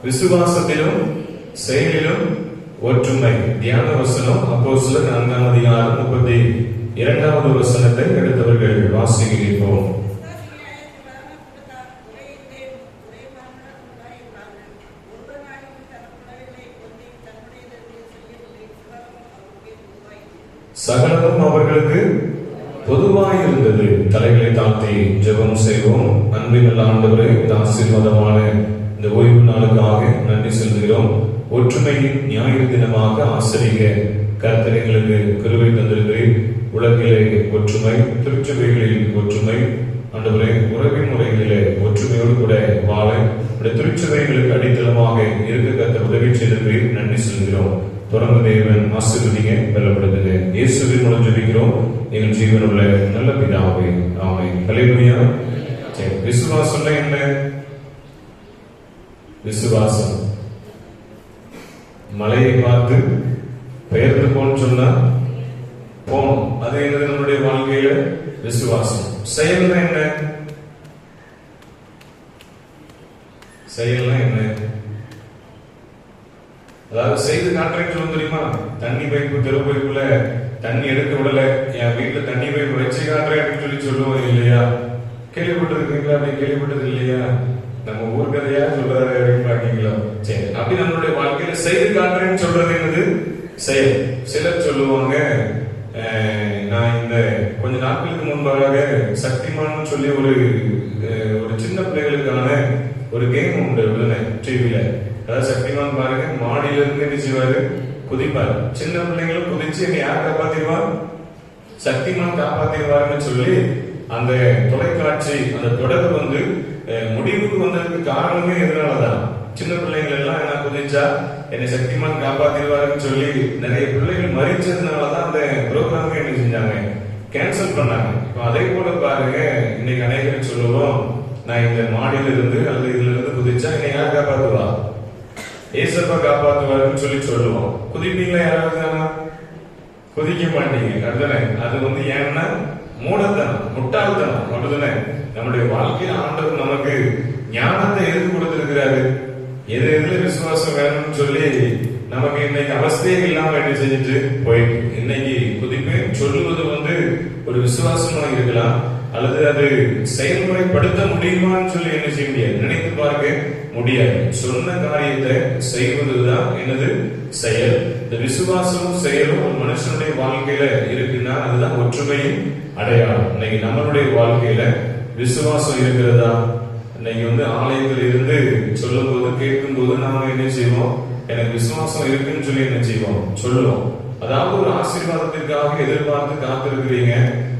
[SPEAKER 1] விசுவாசத்திலும் செயலிலும் ஒற்றுமை. தியான வசனம் அப்போஸ்தலர் 4ஆம் அதிகாரம் 32வது வசனத்தை எடுத்தவர்கள் வாசிக்கிறோம். சகலமும் அவர்களுக்கு பொதுவாய் இருந்தது. தலைகளை தாழ்த்தி ஜெபம் செய்வோம். அன்பின் நல்ல ஆண்டவரே, இந்த ஆசீர்வாதமான இந்த ஓய்வு நாளுக்காக நன்றி செலுத்துகிறோம். ஒற்றுமையின் ஞாயிறு தினமாக ஆசிரிய கர்த்தர் எங்களுக்கு கிருபை தந்திருக்கிறேன். உலகிலே ஒற்றுமை, திருச்சபைகளில் ஒற்றுமை, ஆண்டவரே உறவின் முறைகளிலே ஒற்றுமையோடு கூட வாழ திருச்சபைகளுக்கு அடித்தளமாக இருக்க கர்த்தர் உதவி செய்திருக்கிறேன். நன்றி செலுத்துகிறோம். தொடர்ந்து தேவன் ஆசீர்வதிங்க, பலப்படுத்துங்க. இயேசுவின் மூலம் ஜெபிக்கிறோம் எங்கள் ஜீவனுள்ள நல்ல பிதாவே, ஆமென். ஹல்லேலூயா. சரி, விசுவாசம்னா என்ன? விசுவாசம் மலையை பார்த்து பெயர்ந்து போன்னு சொன்னா போனோம், அது என்னது நம்முடைய வாழ்க்கையில விசுவாசம். செயல்னா என்ன? செயல்னா என்ன? அதாவது செய்து காட்டுறேன்னு சொல்ல தெரியுமா? தண்ணி பைப்பு தெரு பைப்புல தண்ணி எடுக்க விடல, என் வீட்டுல தண்ணி பைப்பு வச்சு காட்டுறேன் அப்படின்னு சொல்லி சொல்லுவோம் இல்லையா? கேள்விப்பட்டிருக்கீங்களா? அப்படி கேள்விப்பட்டது இல்லையா? நம்ம ஊர் கதையா சொல்றாரு அப்படின்னு பாக்கீங்களா? சரி, அப்படி நம்மளுடைய வாழ்க்கையில செய்து காட்டுறேன்னு சொல்றது என்னது? செயல். சிலர் சொல்லுவாங்க, நான் இந்த கொஞ்ச நாட்களுக்கு முன்பாக சக்திமான் சொல்லி ஒரு சின்ன பிள்ளைகளுக்கான ஒரு கேம் உண்டு டிவில. அதாவது சக்திமான் பாருங்க, மாடியில இருந்து என்ன செய்வாரு, குதிப்பாரு. சின்ன பிள்ளைங்களும் குதிச்சு என்னை யார் காப்பாத்திடுவா, சக்திமான் காப்பாத்திடுவாருன்னு சொல்லி அந்த தொலைக்காட்சி அந்த தொடர் வந்து முடிவுக்கு வந்ததுக்கு காரணமே எதனாலதான், சின்ன பிள்ளைகள் எல்லாம் என்ன குதிச்சா என்னை சக்திமான் காப்பாத்திடுவாருன்னு சொல்லி நிறைய பிள்ளைகள் மறிச்சதுனாலதான் அந்த ப்ரோக்ராம் என்ன செஞ்சாங்க, கேன்சல் பண்ணாங்க. இப்போ அதே போல பாருங்க, இன்னைக்கு அநேகர் சொல்லுவோம், நான் இந்த மாடியில இருந்து அல்லது இதுல இருந்து குதிச்சா என்னை யார் காப்பாத்துவா, ஏசப்பா காப்பாத்துவாருன்னு சொல்லி சொல்லுவோம். குதிப்பீங்களா? யாராவது குதிக்க மாட்டீங்க. அதுதானே, அது வந்து ஏன்னா மூடத்தனம், முட்டாள்தனம். அப்படிதானே, நம்முடைய வாழ்க்கையில ஆண்டவர் நமக்கு ஞானத்தை எதுக்கு கொடுத்திருக்கிறாரு, எது எதுல விசுவாசம் வேணும்னு சொல்லி நமக்கு இன்னைக்கு அவஸ்தையே இல்லாம என்ன செஞ்சுட்டு போயிட்டு, இன்னைக்கு குதிப்பேன் சொல்லுவது வந்து ஒரு விசுவாசமா இருக்கலாம், அல்லது அது செயல்முறைப்படுத்த முடியுமான்னு சொல்லி என்ன செய்ய முடியாது, நினைத்து பார்க்க முடியாது. சொன்ன காரியத்தை செய்வதுதான் என்னது, செயல். இந்த விசுவாசமும் செயலும் ஒரு மனுஷனுடைய வாழ்க்கையில இருக்குன்னா அதுதான் ஒற்றுமையின் அடையாளம். இன்னைக்கு நம்மளுடைய வாழ்க்கையில விசுவாசம் இருக்கிறதா? இன்னைக்கு வந்து ஆலயத்தில் இருந்து சொல்லும் போது கேட்கும் போது நாம என்ன செய்வோம், எனக்கு விசுவாசம் இருக்குன்னு சொல்லி என்ன செய்வோம், சொல்லுவோம். அதாவது ஒரு ஆசீர்வாதத்திற்காக எதிர்பார்த்து காத்திருக்கிறீங்க,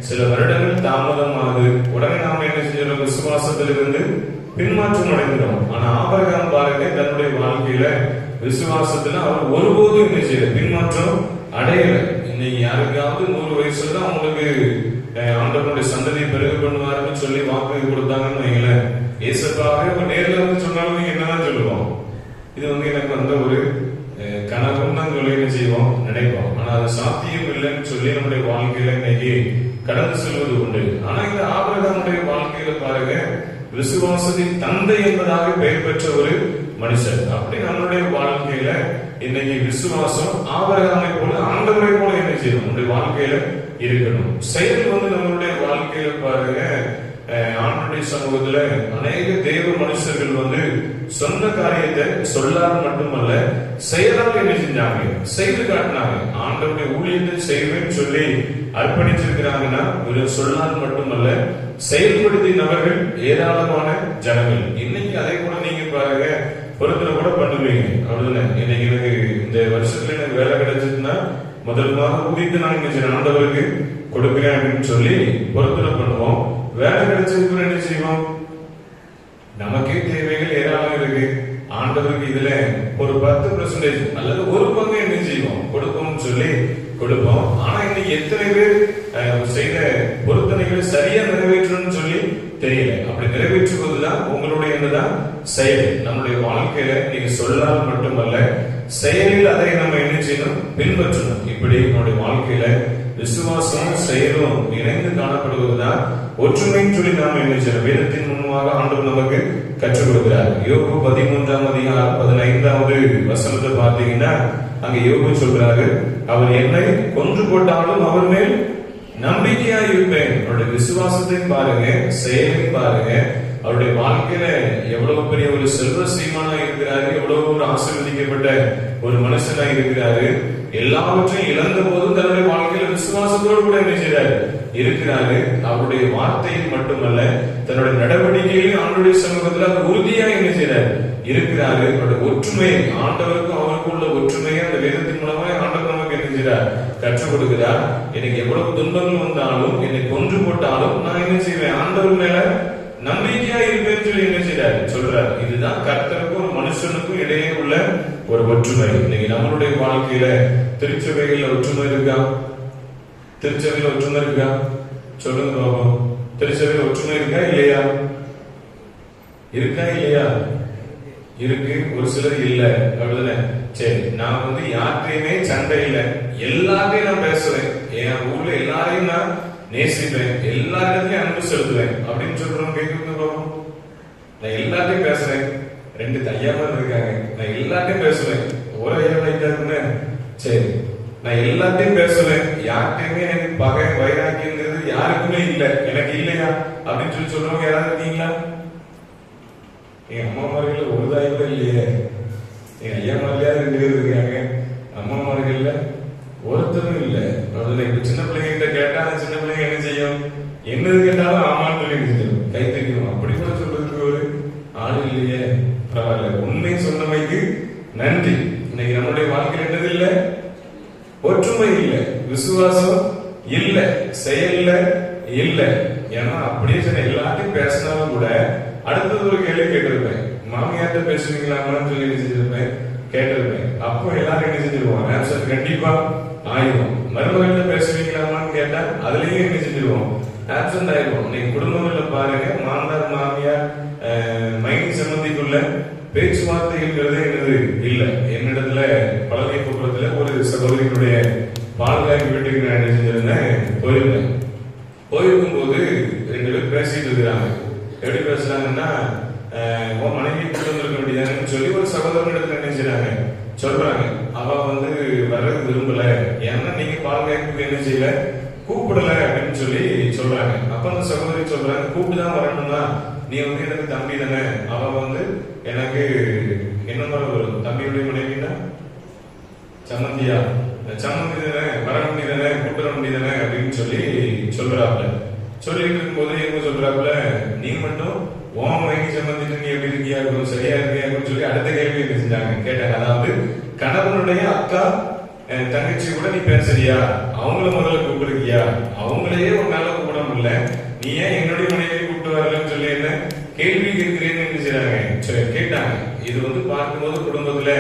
[SPEAKER 1] சில வருடங்கள் தாமதமாகுது, உடனே நாம என்ன செய்யறோம், விசுவாசத்திலிருந்து பின்மாற்றம் அடைந்துடும். ஆனா ஆபிரகாம் பாருங்க, தன்னுடைய வாழ்க்கையில விசுவாசத்துல அவர் ஒருபோதும் என்ன செய்யல, பின்மாற்றம் அடையல. இன்னைக்கு யாருக்காவது 100 வயசுல தான் அவங்களுக்கு ஆண்டவனுடைய சந்ததியை பெருக பண்ணுவாருன்னு சொல்லி வாக்கு கொடுத்தாங்கன்னு வைங்களேன், ஏசப்பாக நேரில் வந்து சொன்னாலும் நீங்க என்னதான் சொல்லுவோம், இது வந்து எனக்கு வந்த ஒரு கனவும் தான் சொல்லி என்ன செய்வோம், நினைப்போம். ஆனா அது சாத்தியம் இல்லைன்னு சொல்லி நம்முடைய வாழ்க்கையில இன்னைக்கு கடந்து செல்வது உண்டு. ஆனா இந்த ஆபிரகாமுடைய விசுவாசத்தின் தந்தை என்பதாக பெயர் பெற்ற ஒரு மனுஷன். அப்படி நம்மளுடைய வாழ்க்கையில இன்னைக்கு விசுவாசம் ஆபிரகாமை போல ஆண்டவரை போல என்ன செய்யணும், நம்முடைய வாழ்க்கையில இருக்கணும். செயல் நம்மளுடைய வாழ்க்கையில பாருங்க, ஆண்டுடைய சமூகத்துல அநேக தேவ மனுஷர்கள் சொந்த காரியத்தை சொல்லால் மட்டுமல்ல செயலால் என்ன செஞ்சாங்க, செய்து காட்டினாங்க. ஆண்டவருடைய ஊழியத்தை செய்வேன்னு சொல்லி அர்ப்பணிச்சிருக்கிறாங்கன்னா ஒரு சொல்லால் மட்டுமல்ல செயல்படுத்தி நபர்கள் ஏராளமான ஜனங்கள். இன்னைக்கு அதே கூட நீங்க பாருங்க, பொறுத்தல கூட பண்ணுவீங்க. அவ்வளவுதானே. இன்னைக்கு எனக்கு இந்த வருஷத்துல எனக்கு வேலை கிடைச்சதுன்னா முதல் மாதம் ஊதியத்தை நான் இங்க ஆண்டவருக்கு கொடுக்கிறேன் அப்படின்னு சொல்லி பொறுத்தல பண்ணுவோம். வேலை கிடைச்சதுக்கு என்ன செய்வோம், நமக்கே தேவைகள் ஏராளம் இருக்கு. ஆண்டவருக்கு இதுல ஒரு 10% அல்லது ஒரு பங்கு என்ன செய்வோம், கொடுப்போம்னு சொல்லி கொடுப்போம். ஆனா இன்னைக்கு எத்தனை பேர் செய்த பொருத்தனைகளை சரியா நிறைவேற்றணும்னு சொல்லி தெரியல. அப்படி நிறைவேற்றுவதுதான் உங்களுடைய என்னதான் செயல். நம்முடைய வாழ்க்கையில நீங்க சொல்லால் மட்டுமல்ல செயலில் அதை நம்ம என்ன செய்யணும், பின்பற்றணும். இப்படி நம்முடைய வாழ்க்கையில விசுவாசமும் செயலும் இணைந்து காணப்படுவதுதான் ஒற்றுமைன்னு சொல்லி நாம் என்ன செய்யணும், வேதத்தின் முன்பாக ஆண்டவர் நமக்கு கற்றுக் கொடுக்கிறார். யோபு 13ஆம் அதிகாரம் 15வது வசனத்தை பார்த்தீங்கன்னா அங்க யோபு சொல்றாரு, அவர் என்னை கொன்று போட்டாலும் அவர் மேல் நம்பிக்கையா இருப்பேன். அவருடைய விசுவாசத்தை பாருங்க, செயலை பாருங்க. அவருடைய வாழ்க்கையில எவ்வளவு பெரிய ஒரு செல்வ சீமானா இருக்கிறாரு, எவ்வளவு ஒரு ஆசீர்வதிக்கப்பட்ட ஒரு மனுஷனா இருக்கிறாரு. எல்லாவற்றையும் இழந்த போதும் தன்னுடைய வாழ்க்கையில விசுவாசத்தோடு கூட என்ன செய்றாரு, இருக்கிறாரு. அவருடைய வார்த்தையில் மட்டுமல்ல தன்னுடைய நடவடிக்கையிலும் ஆண்டவருடைய சமூகத்துல அவர் உறுதியா என்ன செய்றாரு, இருக்கிறாரு. அவருடைய ஒற்றுமை, ஆண்டவருக்கும் அவருக்கும் உள்ள ஒற்றுமையை அந்த வேதத்தின் மூலமா ஆண்டவர் நமக்கு என்ன செய்றார், கற்றுக் கொடுக்கிறார். எனக்கு எவ்வளவு துன்பங்கள் வந்தாலும் என்னை கொன்று போட்டாலும் நான் என்ன செய்வேன், ஆண்டவர் மேல நம்பிக்கையா இருப்பேன்னு சொல்லி என்ன செய்றாரு, சொல்றாரு. இதுதான் கர்த்தருக்கும் ஒரு மனுஷனுக்கும் இடையே உள்ள ஒரு ஒற்றுமை. இன்னைக்கு நம்மளுடைய வாழ்க்கையில திருச்சபைகள்ல ஒற்றுமை இருக்கா? திருச்சபையில ஒற்றுமை இருக்கா? சொல்லுங்க பாபம். திருச்சபையில ஒற்றுமை இருக்கா இல்லையா? இருக்கா இல்லையா? இருக்கு. ஒரு சிலர் இல்ல. அப்படிதானே? சரி, நான் யார்கிட்டயுமே சண்டை இல்லை, எல்லாத்தையும் நான் பேசுவேன், என் ஊர்ல எல்லாரையும் நான் நேசிப்பேன், எல்லாருக்கும் அன்பு செலுத்துவேன் அப்படின்னு சொல்றோம். கேட்குறது பாபம். நான் எல்லாத்தையும் பேசுறேன். 2 ஐயாம இருக்காங்க, நான் எல்லாத்தையும் பேசுவேன். ஒரு ஐயா இருக்காருன்னு சரி, நான் எல்லாத்தையும் பேசுவேன், யார்கிட்டயுமே எனக்கு பகை வைராக்கியங்கிறது யாருக்குமே இல்லை, எனக்கு இல்லையா அப்படின்னு சொல்லி சொல்றவங்க யாராவது இருக்கீங்களா? என் அம்மா மார்கள் ஒரு தாய் கூட இல்லையே, என் ஐயா மாரியா 2 பேர் இருக்காங்க, அம்மா மார்கள்ல ஒருத்தரும் இல்லை. அதுல இப்ப சின்ன பிள்ளைங்கிட்ட கேட்டா அந்த சின்ன பிள்ளைங்க என்ன செய்யும், என்னது கேட்டாலும் ஆமான்னு சொல்லி செஞ்சிடும், கை தட்டிடும். அப்படி கூட சொல்றதுக்கு ஒரு ஆள் இல்லையே. பரவாயில்ல, உண்மை சொன்னமைக்கு நன்றி. இன்னைக்கு நம்மளுடைய வாழ்க்கையில் என்னது இல்லை, ஒற்றுமை இல்லை, விசுவாசம் இல்ல, செயல்ல இல்ல. ஏன்னா அப்படியே சொன்ன எல்லாத்தையும் பேசினாலும் கூட அடுத்தது ஒரு கேள்வி கேட்டிருப்பேன், மாமியார்ட்ட பேசுவீங்களாமான்னு சொல்லி செஞ்சிருப்பேன், கேட்டிருப்பேன். அப்போ எல்லாரும் என்ன செஞ்சிருவோம், ஆன்சர் கண்டிப்பா ஆயிடும். மருமகள்கிட்ட பேசுவீங்களாமான்னு கேட்டா அதுலயும் என்ன செஞ்சிருவோம், ஆப்சன்ட் ஆயிடுவோம். நீங்க குடும்பங்கள்ல பாருங்க, மாமனார் மாமியார் மைனி சம்பந்திக்குள்ள பேச்சுவார்த்தைங்கிறதே என்னது இல்ல. என்னிடத்துல பழனி குப்பத்துல ஒரு சகோதரிகளுடைய பாதுகாப்பு வீட்டுக்கு நான் என்ன செஞ்சிருந்தேன், போயிருந்தேன். போயிருக்கும் போது 2 பேர் பேசிட்டு இருக்கிறாங்க. எப்படி பேசுறாங்கன்னா, உன் மனைவி கூட்டு வந்திருக்க வேண்டியதானு சொல்லி ஒரு சகோதரனிடத்துல என்ன செய்யறாங்க, சொல்றாங்க. அவ வர்றது விரும்பல, ஏன்னா நீங்க பாதுகாப்புக்கு என்ன செய்யல, கூப்பிடல அப்படின்னு சொல்லி சொல்றாங்க. அப்ப அந்த சகோதரி சொல்றாங்க, கூப்பிட்டுதான் வரணும்னா நீ எனக்கு தம்பி தானே, அவ எனக்கு என்ன மாதிரி வரும், தம்பியுடைய மனைவினா சம்மந்தியா, சம்மந்தி தானே, வர வேண்டியதானே, கூப்பிட வேண்டியதானே அப்படின்னு சொல்லி சொல்றாப்ல. சொல்லிட்டு இருக்கும்போது என்ன சொல்றாப்ல, நீ மட்டும் உன் மைனி சம்பந்திட்டு நீ எப்படி இருக்கியா இருக்கும், சரியா இருக்கியா அப்படின்னு சொல்லி அடுத்த கேள்வி என்ன செஞ்சாங்க, கேட்டாங்க. அதாவது கணவனுடைய அக்கா தங்கச்சி கூட நீ பேசுறியா, அவங்கள முதல்ல கூப்பிடுறியா, அவங்களையே உன்னால கூப்பிட முடியல, நீ ஏன் என்னுடைய மனைவியை கூப்பிட்டு வரலன்னு சொல்லி என்ன கேள்வி கேட்கிறேன்னு என்ன செய்றாங்க, கேட்டாங்க. இது பார்க்கும்போது குடும்பத்துல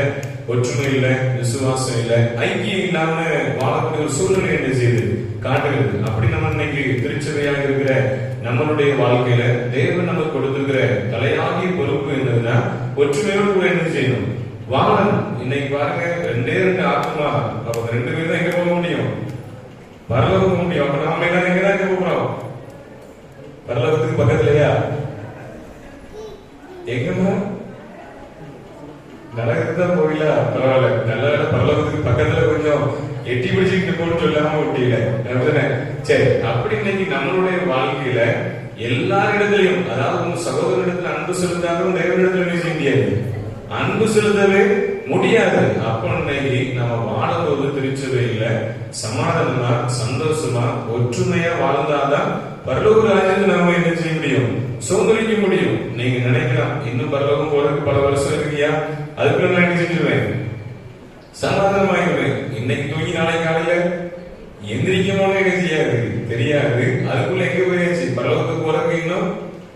[SPEAKER 1] ஒற்றுமை இல்ல, விசுவாசம் இல்ல, ஐக்கியம் இல்லாம வாழக்கூடிய ஒரு சூழ்நிலை என்ன செய்யுது, காட்டுகிறது. அப்படி நம்ம இன்னைக்கு திருச்சபையாக இருக்கிற நம்மளுடைய வாழ்க்கையில தேவன் நமக்கு கொடுத்திருக்கிற தலையாகிய பொறுப்பு என்னதுன்னா, ஒற்றுமையோடு கூட என்ன செய்யணும், வாழணும். இன்னைக்கு பாருங்க, 2 ஆத்மா, அப்ப 2 பேரும் தான் எங்க போக முடியும், பரலோகம் போக முடியும். அப்ப நாம எங்கதான் எங்க போகிறோம், பரலோகத்துக்கு பக்கத்துலயா?
[SPEAKER 6] எங்கம்மா நரகத்துக்கு தான் போகல, பரவாயில்ல, நல்ல பரலோகத்துக்கு பக்கத்துல கொஞ்சம் எட்டி பிடிச்சிட்டு போன்னு சொல்லாம விட்டீங்க. சரி, அப்படி இன்னைக்கு நம்மளுடைய வாழ்க்கையில எல்லாரிடத்திலையும், அதாவது உங்க சகோதரனிடத்துல அன்பு செலுத்தாலும் தேவனிடத்துல என்ன செய்ய முடியாது, அன்பு செலுத்தவே முடியாது. அப்ப இன்னைக்கு நம்ம வாழும்போது திருச்சபையில சமாதானமா சந்தோஷமா ஒற்றுமையா வாழ்ந்தாதான் பரலோக ராஜ்யத்தை நாம என்ன செய்ய முடியும், சுதந்திரிக்க முடியும். நீங்க நினைக்கலாம் இன்னும் பரலோகம் போறதுக்கு பல வருஷம் இருக்கியா, அதுக்குள்ள நான் என்ன செஞ்சிருவேன், சமாதானமாயிருவேன். இன்னைக்கு தூங்கி நாளை காலையில எந்திரிக்கமான என்ன செய்யாது தெரியாது, அதுக்குள்ள எங்க போயாச்சு, பரலோகத்துக்கு போறதுக்கு இன்னும்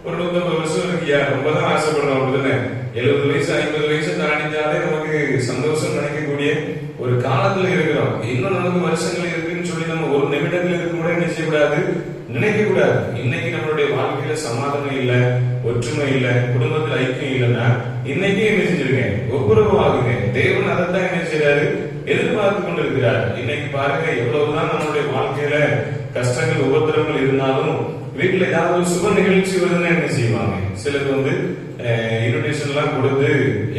[SPEAKER 6] ஒரு 150 வருஷம் இருக்கியா, ரொம்பதான் ஆசைப்படுறோம். அப்படிதானே 70 வயசு 50 வயசு தாண்டிச்சாலே நமக்கு சந்தோஷம் நினைக்கக்கூடிய ஒரு காலத்துல இருக்கிறோம். இன்னும் நமக்கு வருஷங்கள் இருக்குன்னு சொல்லி நம்ம ஒரு நிமிடங்கள் இருக்கு கூட என்ன செய்யக்கூடாது, நினைக்க கூடாது. இன்னைக்கு நம்மளுடைய வாழ்க்கையில சமாதானம் இல்ல, ஒற்றுமை இல்ல, குடும்பத்துல ஐக்கியம் இல்லைன்னா இன்னைக்கு என்ன செஞ்சிருக்கேன், ஒப்புரவு ஆகுங்க. தேவன் அதைத்தான் என்ன செய்யறாரு, எதிர்பார்த்து கொண்டிருக்கிறார். இன்னைக்கு பாருங்க, எவ்வளவுதான் நம்மளுடைய வாழ்க்கையில கஷ்டங்கள் உபத்திரங்கள் இருந்தாலும் வீட்டுல ஏதாவது ஒரு சுப நிகழ்ச்சி வருதுன்னா என்ன செய்வாங்க, சிலருக்கு வந்து இன்விடேஷன் எல்லாம் கொடுத்து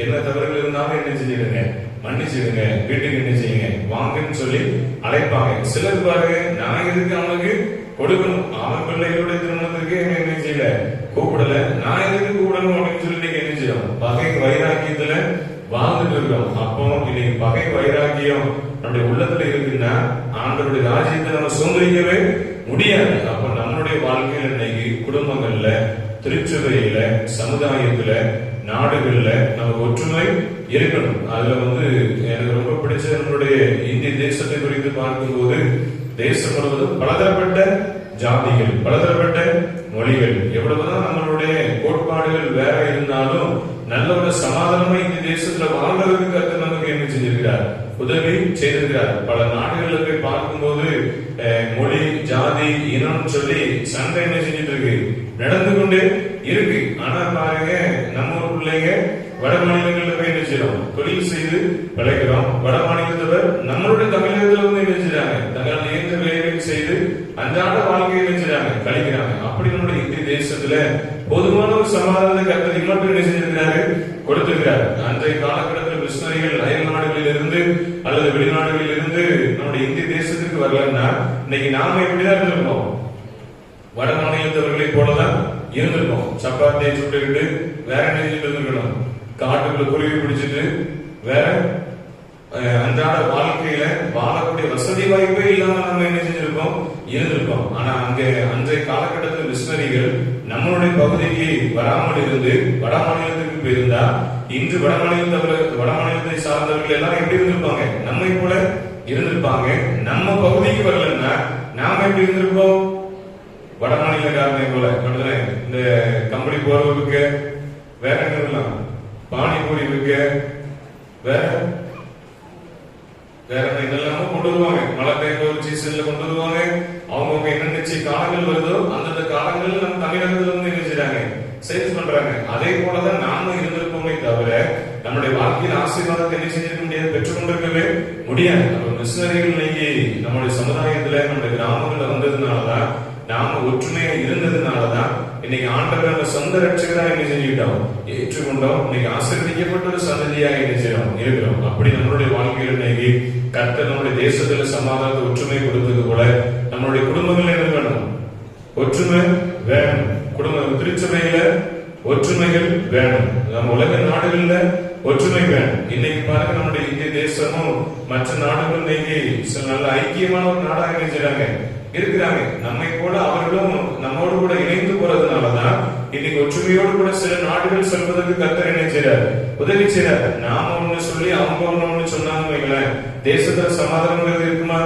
[SPEAKER 6] என்ன தவறுகள் இருந்தாலும் என்ன செஞ்சிடுங்க, மன்னிச்சிடுங்க, வீட்டுக்கு என்ன செய்யுங்க, வாங்கன்னு சொல்லி அழைப்பாங்க. சிலர் பாருங்க, நான் எதுக்கு அவனுக்கு கொடுக்கணும், அவன் பிள்ளைகளுடைய திருமணத்திற்கு என்ன செய்யல, கூப்பிடல, நான் எதுக்கு கூப்பிடணும் அப்படின்னு சொல்லி நீங்க என்ன செய்யணும், பகை வைராக்கியத்துல வாழ்ந்துட்டு இருக்கோம். அப்போ இன்னைக்கு பகை வைராக்கியம் நம்முடைய உள்ளத்துல இருக்குன்னா ஆண்டவருடைய ராஜ்யத்தை நம்ம சுதந்திரிக்கவே முடியாது. அப்ப நம்மளுடைய வாழ்க்கையில இன்னைக்கு குடும்பங்கள்ல, திருச்சபையில, சமுதாயத்துல, நாடுகள்ல நமக்கு ஒற்றுமை இருக்கணும். அதுல வந்து எனக்கு ரொம்ப பிடிச்ச நம்மளுடைய இந்திய தேசத்தை குறித்து பார்க்கும்போது, தேசம் முழுவதும் பலதரப்பட்ட ஜாதிகள், பலதரப்பட்ட மொழிகள், எவ்வளவுதான் நம்மளுடைய கோட்பாடுகள் வேற இருந்தாலும் நல்ல ஒரு சமாதானமா இந்த தேசத்துல வாழ்றதுக்கு கருத்து நமக்கு என்ன செஞ்சிருக்கிறார், உதவி செய்திருக்கிறார். பல நாடுகள்ல போய் பார்க்கும்போது மொழி, ஜாதி, இனம் சொல்லி சண்டை என்ன செஞ்சுட்டு இருக்கு, நடந்து கொண்டே இருக்கு. ஆனா பாருங்க, நம்ம ஊர் பிள்ளைங்க வட மாநிலங்கள்ல போய் என்ன செய்யறோம், தொழில் செய்து பிழைக்கிறோம். வட மாநிலத்தவர் நம்மளுடைய தமிழகத்துல வந்து என்ன செய்யறாங்க, தங்கள் இயந்திர வேலைகள் செய்து அன்றாட வாழ்க்கையை என்ன செய்யறாங்க, கழிக்கிறாங்க. அப்படி நம்முடைய இந்திய தேசத்துல பொதுவான ஒரு சமாதான கருத்தை மட்டும் என்ன செஞ்சிருக்கிறாரு, கொடுத்திருக்கிறார். அன்றைய காலகட்டத்தில் மிஷனரிகள் அயல் நாடுகளில் இருந்து அல்லது வெளிநாடுகளில் இருந்து நம்முடைய இந்திய தேசத்திற்கு வரலன்னா இன்னைக்கு நாம எப்படிதான் இருந்திருக்கோம், வட மாநிலத்தவர்களை போலதான் இருந்திருக்கோம். சப்பாத்தியை சுட்டுக்கிட்டு வேற என்ன இருந்திருக்கணும், காட்டுக்குள்ள குருவி பிடிச்சிட்டு வேற அன்றாட வாழ்க்கையில வாழக்கூடிய வசதி வாய்ப்பே இல்லாம நம்ம என்ன செஞ்சிருக்கோம், இருந்திருக்கோம். ஆனா அங்க அன்றைய காலகட்டத்தில் மிஷனரிகள் நம்மளுடைய பகுதிக்கு வராமல் இருந்து வட மாநிலத்துக்கு போயிருந்தா இன்று வட மாநிலத்தை சார்ந்தவர்கள் எல்லாம் எப்படி இருந்திருப்பாங்க, நம்மை போல இருந்திருப்பாங்க. நம்ம பகுதிக்கு வரலன்னா நாம எப்படி இருந்திருப்போம், வட மாநிலக்காரனை போல. இந்த கம்பெனி போறவருக்கு வேற என்ன, பானிபூரி இருக்கு, வேற வேற இதெல்லாம கொண்டு வருவாங்க. மழை டைம்ல ஒரு சீசன்ல கொண்டு வருவாங்க. அவங்க என்னென்ன காலங்கள் வருதோ அந்தந்த காலங்கள் நம்ம தமிழகத்துல வந்து என்ன செய்யறாங்க, சேல்ஸ் பண்றாங்க. அதே போலதான் நாம இருந்திருப்போமே தவிர நம்முடைய வாழ்க்கையில் ஆசீர்வாதத்தை என்ன செஞ்சிருக்க முடியாது, பெற்றுக்கொண்டிருக்கவே முடியாது. நம்ம மிஷனரிகள் இன்னைக்கு நம்முடைய சமுதாயத்துல நம்முடைய கிராமங்கள்ல வந்ததுனாலதான், நாம ஒற்றுமையா இருந்ததுனாலதான் இன்னைக்கு ஆண்டவர் நம்ம சொந்த ரட்சகரா என்ன செஞ்சுக்கிட்டோம், ஏற்றுக்கொண்டோம். இன்னைக்கு ஆசீர்வதிக்கப்பட்ட ஒரு சந்ததியாக என்ன செய்யறோம், இருக்கிறோம். அப்படி நம்மளுடைய வாழ்க்கையில் இன்னைக்கு கர்த்தர் நம்முடைய தேசத்துல சமாதானத்தை ஒற்றுமை கொடுத்தது போல நம்மளுடைய குடும்பங்கள் என்ன வேணும், ஒற்றுமை வேணும். குடும்ப திருச்சபையில ஒற்றுமைகள் வேணும். நம்ம உலக நாடுகள்ல ஒற்றுமை வேணும். இன்னைக்கு பாருங்க, நம்முடைய இந்திய தேசமும் மற்ற நாடுகளும் இன்னைக்கு நல்ல ஐக்கியமான ஒரு நாடாக என்ன செய்றாங்க, இருக்கிறாங்க. நம்மை போல அவர்களும் நம்மோடு கூட இணைந்து போறதுனாலதான் இன்னைக்கு ஒற்றுமையோடு கூட சில நாடுகள் சொல்வதற்கு கர்த்தர் என்ன செய்றார், உதவி செய்றார். நாம ஒண்ணு சொல்லி அவங்க ஒண்ணு சொன்னாங்க வைங்களேன், தேசத்துல சமாதானம் இருக்குமா,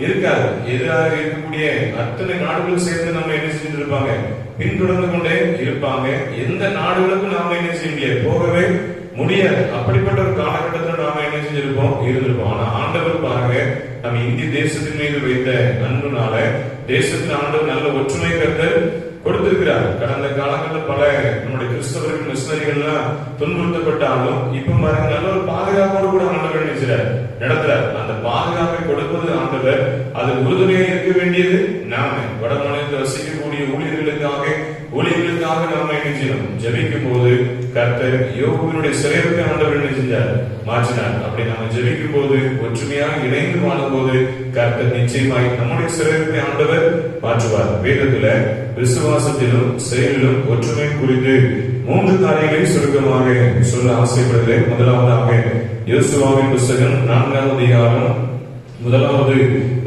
[SPEAKER 6] இருக்காது. எதிராக இருக்கக்கூடிய அத்தனை நாடுகள் சேர்ந்து நம்ம என்ன செஞ்சுட்டு இருப்பாங்க, பின்தொடர்ந்து கொண்டே இருப்பாங்க. எந்த நாடுகளுக்கும் நாம என்ன செய்ய முடியாது, போகவே முடியாது. அப்படிப்பட்ட ஒரு காலகட்டத்தில் நாம என்ன செஞ்சிருப்போம், இருந்திருப்போம். ஆனா ஆண்டவர் பாருங்க, நம்ம இந்திய தேசத்தின் மீது வைத்த அன்புனால தேசத்தில் ஆண்டவர் நல்ல ஒற்றுமை கருத்தர் கொடுத்திருக்கிறார். கடந்த காலங்களில் பல நம்முடைய கிறிஸ்தவர்கள் மிஷனரிகள்லாம் துன்புறுத்தப்பட்டாலும் இப்ப பாருங்க நல்ல ஒரு பாதுகாப்போடு கூட ஆண்டவர் நினைச்சார், நடத்துறார். அந்த பாதுகாப்பை கொடுப்பது ஆண்டவர், அது உறுதுணையாக இருக்க வேண்டியது நாம. வட மாநிலத்தில் வசிக்கக்கூடிய ஊழியர்களுக்காக நாம என்ன செய்யணும், ஜெபிக்கும் போது
[SPEAKER 1] கர்த்தர் யோபுவினுடைய சிறையிருப்பை ஆண்டவர் என்ன செஞ்சார்? மாற்றினார். அப்படி நாம ஜெபிக்கும் போது, ஒற்றுமையாக இணைந்து வாழும் போது கர்த்தர் நிச்சயமாய் நம்முடைய சிறையிருப்பை ஆண்டவர் மாற்றுவார். வேதத்துல விசுவாசத்திலும் செயலிலும் ஒற்றுமை குறித்து 3 காரியங்களை சுருக்கமாக சொல்ல ஆசைப்படுகிறேன். முதலாவதாக யோசுவாவின் புத்தகம் 4ஆம் அதிகாரம் 1வது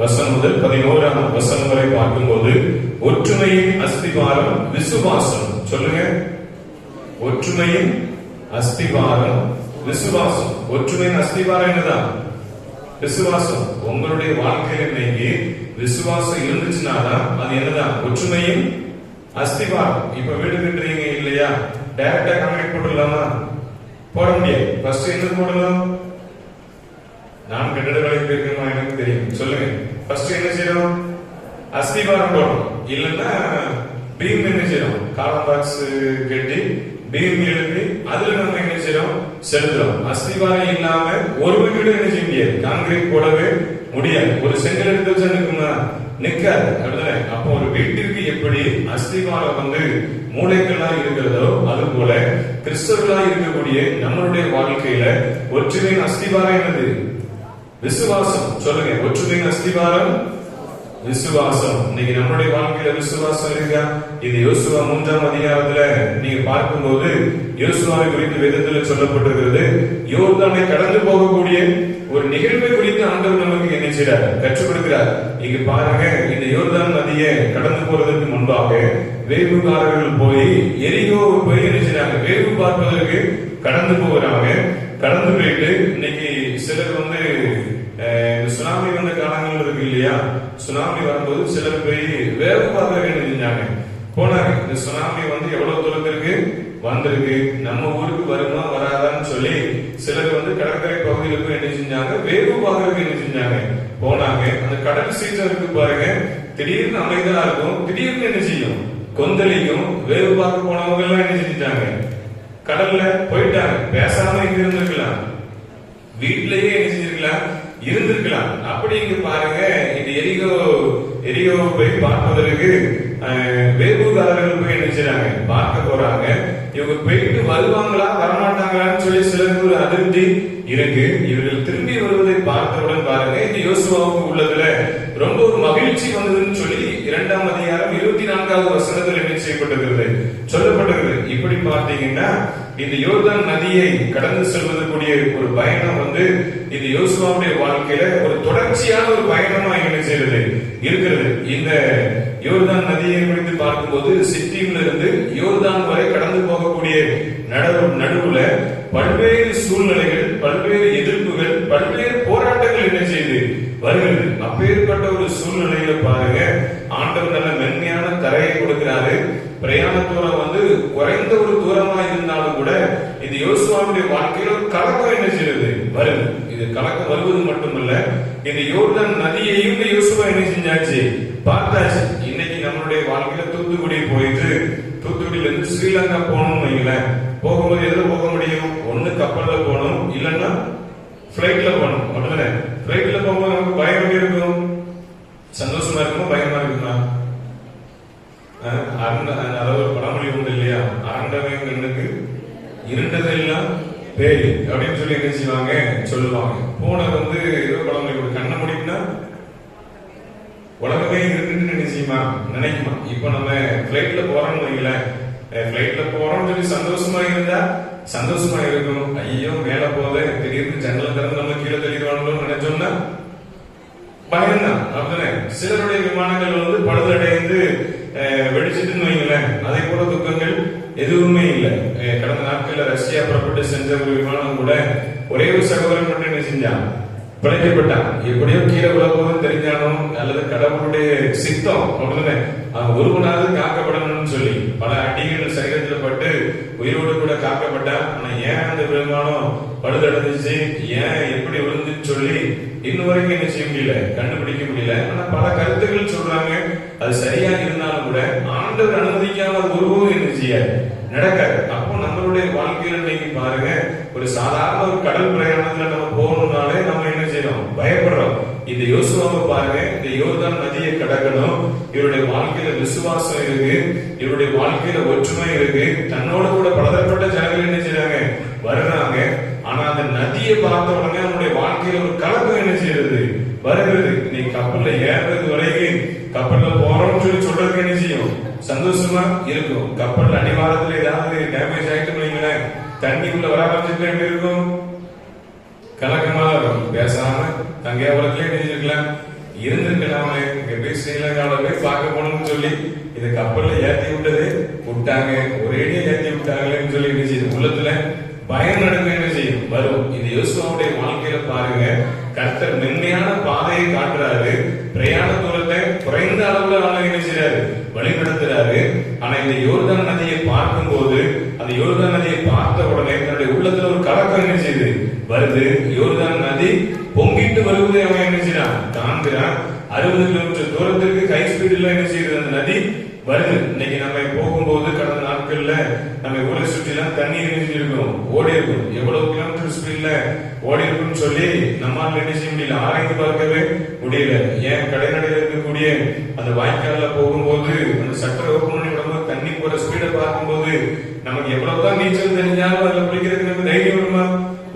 [SPEAKER 1] வசனம் முதல் 11ஆம் வசனம் வரை பார்க்கும்போது, ஒற்றுமையின் அஸ்திவாரம் விசுவாசம். சொல்லுங்க, ஒற்றுமையின் அஸ்திவாரம் விசுவாசம். ஒற்றுமையின் அஸ்திவாரம் என்னதான்? விசுவாசம். உங்களுடைய வாழ்க்கையில இன்னைக்கு விசுவாசம் இருந்துச்சுனாதான் அது என்னதான்? ஒற்றுமையின் அஸ்திவாரம். இப்ப வீடு கட்டுறீங்க இல்லையா? டைரக்டா கான்கிரீட் போட்டுடலாமா? போட முடியாது. ஃபர்ஸ்ட் என்ன போடலாம்? நான் கட்டடக்கலை போயிருக்கேன், எனக்கு தெரியும். சொல்லுங்க, ஃபர்ஸ்ட் என்ன செய்யணும்? அஸ்திவாரம் போடணும். இல்லைன்னா பீம் என்ன செய்யணும்? காலம் பாக்ஸ் கட்டி பீம் எழுப்பி அதுல நம்ம என்ன செய்யறோம்? செலுத்துறோம். அஸ்திவாரம் இல்லாம ஒரு வீடு என்ன செய்ய முடியாது? கான்கிரீட் போடவே முடியாது. ஒரு செங்கல் எடுத்து வச்சா நிற்குமா? நிற்காது. அப்படிதானே? அப்போ ஒரு வீட்டிற்கு எப்படி அஸ்திவாரம் மூளைகளா இருக்கிறதோ, அது போல கிறிஸ்தவர்களா இருக்கக்கூடிய நம்மளுடைய வாழ்க்கையில ஒற்றுமையின் அஸ்திவாரம் என்னது? விசுவாசம். சொல்லுங்க, ஒற்றுமையின் அஸ்திவாரம் விசுவாசம். இன்னைக்கு நம்மளுடைய வாழ்க்கையில விசுவாசம் இருக்கா? இது யோசுவா 3ஆம் அதிகாரத்துல நீங்க பார்க்கும்போது யோசுவாவை குறித்து வேதத்துல சொல்லப்பட்டிருக்கிறது. யோர்தானை கடந்து போகக்கூடிய ஒரு நிகழ்வை குறித்து ஆண்டவர் நமக்கு என்ன செய்றார்? கற்றுக் கொடுக்கிறார். இங்க பாருங்க, இந்த யோர்தான் நதியை கடந்து போறதுக்கு முன்பாக வேவுகாரர்கள் போய் எரிகோ போய் என்ன செய்றாங்க? வேவு பார்ப்பதற்கு கடந்து போகிறாங்க. கடந்து போயிட்டு இன்னைக்கு சிலர் சுனாமி வந்த காலங்கள் இருக்கு இல்லையா? சுனாமி வரும்போது சிலர் போய் வேவு பார்க்க செஞ்சாங்க, போனாங்க. இந்த சுனாமி எவ்வளவு தூரத்திற்கு வந்திருக்கு, நம்ம ஊருக்கு வருமா வராதான்னு சொல்லி சிலர் கடற்கரை பகுதியில் போய் என்ன செஞ்சாங்க? வேவு பார்க்கறதுக்கு என்ன செஞ்சாங்க? போனாங்க. அந்த கடல் சீற்றம் இருக்கு பாருங்க, திடீர்னு அமைதலா இருக்கும், திடீர்னு என்ன செய்யும்? கொந்தளிக்கும். வேவு பார்க்க போனவங்க எல்லாம் என்ன செஞ்சாங்க? கடல்ல போயிட்டாங்க. பேசாம இங்க இருந்திருக்கலாம், வீட்டிலேயே என்ன செஞ்சிருக்கலாம்? இருந்திருக்கலாம். அப்படி இங்க பாருங்க, இந்த எரிகோ போய் பார்ப்பதற்கு வேவுகாரர்கள் போய் என்ன செய்றாங்க? பார்க்க போறாங்க. இவங்க போயிட்டு வருவாங்களா வரமாட்டாங்களான்னு சொல்லி சிலருக்கு ஒரு அதிருப்தி இருக்கு. இவர்கள் திரும்பி வருவதை பார்த்தவுடன் பாருங்க, இந்த யோசுவாவுக்கு உள்ளதுல ரொம்ப ஒரு மகிழ்ச்சி வந்ததுன்னு சொல்லி 2ஆம் அதிகாரம் 24வது வசனத்தில் என்ன செய்யப்பட்டிருக்கிறது? சொல்லப்பட்டிருக்கிறது. இப்படி பார்த்தீங்கன்னா இந்த யோர்தான் நதியை கடந்து செல்வதற்குரிய ஒரு பயணம் இந்த யோசுவாவுடைய வாழ்க்கையில ஒரு தொடர்ச்சியான ஒரு பயணமா என்ன செய்யறது இருக்கிறது. இந்த யோர்தான் நதியை குறித்து பார்க்கும்போது சிட்டியில இருந்து யோர்தான் வரை கடந்து போகக்கூடிய நடுவுல பல்வேறு சூழ்நிலைகள், பல்வேறு எதிர்ப்புகள், பல்வேறு போராட்டங்கள் என்ன செய்யுது வருகிறது. அப்பேற்பட்ட ஒரு சூழ்நிலையில பாருங்க, ஆண்டவர் நல்ல மென்மையான தரையை கொடுக்கிறாரு. பிரயாண தூரம் குறைந்த ஒரு தூரமா இருந்தாலும் கூட இந்த யோசுவாவுடைய வாழ்க்கையில ஒரு கலக்கம் என்ன செய்யுது வருது. இது கலக்கம் வருவது மட்டுமல்ல, இந்த யோர்தான் நதியையும் இந்த யோசுவா என்ன செஞ்சாச்சு? பார்த்தாச்சு. இன்னைக்கு நம்மளுடைய வாழ்க்கையில தூத்துக்குடி போயிட்டு தூத்துக்குடியில இருந்து ஸ்ரீலங்கா போகணும்னு வைங்களேன். போகும்போது எதுல போக முடியும்? ஒண்ணு கப்பல்ல போகணும், இல்லைன்னா பிளைட்ல போகணும். அப்படிதானே? பிளைட்ல போகும்போது நமக்கு பயம் எப்படி இருக்கும்? சந்தோஷமா இருக்குமா பயமா இருக்குமா? அதாவது ஒரு பழமொழி உண்டு இல்லையா? அரண்டவன் கண்ணுக்கு இருண்டதெல்லாம் பேய் அப்படின்னு சொல்லி என்ன செய்வாங்க? சொல்லுவாங்க. போன ஏதோ பழமொழி, கண்ணை முடிக்குன்னா உலகமே இருக்குன்னு நினைச்சுமா நினைக்குமா? இப்ப நம்ம பிளைட்ல போறோம்னு வைங்களேன், பிளைட்ல போறோம்னு சொல்லி சந்தோஷமா இருந்தா சந்தோஷமா இருக்கும். ஐயோ மேல போதே, திடீர்னு ஜன்னல திறந்து நம்ம கீழே தெளிவானோம்னு நினைச்சோம்னா பயம்தான். அப்படின்னா சிலருடைய விமானங்கள் பழுதடைந்து வெடிச்சிட்டுன்னு வைங்களேன், அதே போல துக்கங்கள் எதுவுமே இல்லை. கடந்த நாட்கள்ல ரஷ்யா புறப்பட்டு சென்ற ஒரு விமானம் கூட ஒரே ஒரு சகோதரன் மட்டும் என்ன செஞ்சான்? பிழைக்கப்பட்டான். எப்படியோ கீழே விழப்போதும் தெரிஞ்சானோ அல்லது கடவுளுடைய சித்தம் அப்படின்னு அவன் ஒருவனாவது காக்கப்படணும்னு சொல்லி பல அடிகள் சரீரத்தில் பட்டு உயிரோடு கூட காக்கப்பட்டான். ஆனா ஏன் அந்த விமானம் பழுதடைஞ்சிச்சு, ஏன் எப்படி விழுந்துன்னு சொல்லி இன்னும் வரைக்கும் என்ன செய்ய முடியல, கண்டுபிடிக்க முடியல. ஆனா பல கருத்துக்கள் சொல்றாங்க. அது சரியா இருந்தாலும் கூட ஆண்டவர் அனுமதிக்காம ஒருவரும் என்ன செய்யாது, நடக்காது. அப்போ நம்மளுடைய வாழ்க்கையில இன்னைக்கு பாருங்க, ஒரு சாதாரண ஒரு கடல் பிரயாணத்துல நம்ம போகணும்னாலே நம்ம என்ன செய்யறோம்? பயப்படுறோம்.
[SPEAKER 6] இந்த யோசுவாவை பாருங்க, இந்த யோர்தான் நதியை கடக்கணும். இவருடைய வாழ்க்கையில விசுவாசம் இருக்கு, இவருடைய வாழ்க்கையில ஒற்றுமை இருக்கு. தன்னோட கூட பலதரப்பட்ட ஜனங்கள் என்ன செய்றாங்க, வர்றாங்க. ஆனா அந்த நதியை பார்த்த உடனே அவனுடைய வாழ்க்கையில ஒரு கலக்கம் என்ன செய்யறது, வருகிறது. நீ கப்பல்ல ஏறது வரைக்கும் கப்பல்ல போறோம்னு சொல்லி சொல்றதுக்கு என்ன செய்யும், சந்தோஷமா இருக்கும். கப்பல் அடிவாரத்துல ஏதாவது டேமேஜ் ஆயிட்டு வைங்களேன், தண்ணி உள்ள வர ஆரம்பிச்சுட்டு எப்படி இருக்கும், கலக்கமா இருக்கும். பேசாம தங்கையாவரத்துல எழுதிருக்கலாம், இருந்திருக்கலாம். இங்க போய் ஸ்ரீலங்காவில போய் பார்க்க போகணும்னு சொல்லி இந்த கப்பல்ல ஏத்தி விட்டது விட்டாங்க, ஒரேடியா ஏத்தி விட்டாங்களேன்னு சொல்லி என்ன செய்யும், உள்ளத்துல பயம் நடக்க என்ன செய்யும், வரும். இந்த யோசுவாவுடைய வாழ்க்கையில பாருங்க, கர்த்தர் மென்மையான பாதையை காட்டுறாரு, பிரயாண தூரத்தை குறைந்த அளவுல அவங்க என்ன செய்யறாரு, வழி நடத்துறாரு. ஆனா இந்த யோர்தான் நதியை பார்க்கும் போது, அந்த யோர்தான் நதியை பார்த்த உடனே தன்னுடைய உள்ளத்துல ஒரு கலக்கம் என்ன செய்யுது, வருது. யோர்தான் நதி பொங்கிட்டு வருவதை அவன் என்ன செய்யறான், காண்கிறான். 60 கிலோமீட்டர் தூரத்திற்கு கை ஸ்பீடுல என்ன செய்யுது, அந்த நதி வருது. இன்னைக்கு நம்ம போகும்போது கடந்த நாட்கள்ல நம்ம ஊரை சுற்றிலாம் தண்ணீர் என்ன இருக்கும், ஓடி இருக்கும். எவ்வளவு கிலோமீட்டர் ஸ்பீட்ல ஓடி இருக்குன்னு சொல்லி நம்மால என்ன செய்ய முடியல, ஆராய்ந்து பார்க்கவே முடியல. ஏன் கடைநடையில் இருக்கக்கூடிய அந்த வாய்க்கால போகும்போது அந்த சட்டரை ஓப்பன் பண்ணி விடும்போது தண்ணி போற ஸ்பீடை பார்க்கும்போது நமக்கு எவ்வளவுதான் நீச்சல் தெரிஞ்சாலும் அதுல குளிக்கிறதுக்கு நமக்கு தைரியம் வருமா,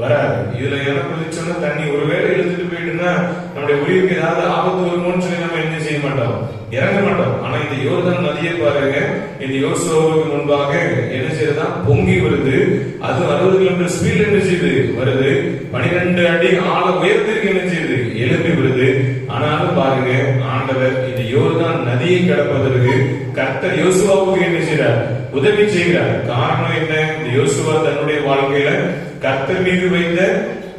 [SPEAKER 6] வராது. இதுல என்ன குளிச்சோம்னா தண்ணி ஒருவேளை எழுதிட்டு போயிட்டுன்னா நம்முடைய உயிருக்கு ஏதாவது ஆபத்து வருமோன்னு சொல்லி நம்ம என்ன செய்ய மாட்டோம், இறங்க மாட்டோம். ஆனா இந்த யோர்தான் நதியை பாருங்க, இந்த யோசுவாவுக்கு முன்பாக என்ன செய்யறதா, பொங்கி வருது. அது 60 கிலோமீட்டர் ஸ்பீட்ல என்ன செய்யுது, வருது. 12 அடி ஆழ உயரத்திற்கு என்ன செய்யுது, எழுப்பி வருது. ஆனாலும் பாருங்க, ஆண்டவர் இந்த யோர்தான் நதியை கடப்பதற்கு கர்த்தர் யோசுவாவுக்கு என்ன செய்யறார், உதவி செய்கிறார். காரணம் என்ன, இந்த யோசுவா தன்னுடைய வாழ்க்கையில கர்த்தர் மீது வைத்த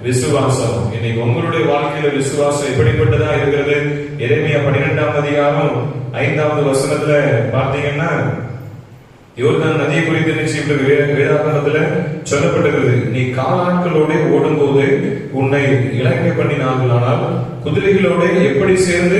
[SPEAKER 6] விசுவாசம். இன்னைக்கு உங்களுடைய வாழ்க்கையில விசுவாசம் எப்படிப்பட்டதா இருக்கிறது? எரேமியா 12ஆம் அதிகாரம் 5வது வசனத்துல பார்த்தீங்கன்னா யோர்தான் நதியை குறித்து நிச்சயம் வேதாகமத்துல சொல்லப்பட்டிருக்கிறது. நீ காலாட்களோட ஓடும் போது உன்னை இலங்கை பண்ணினார்களானால் குதிரைகளோட எப்படி சேர்ந்து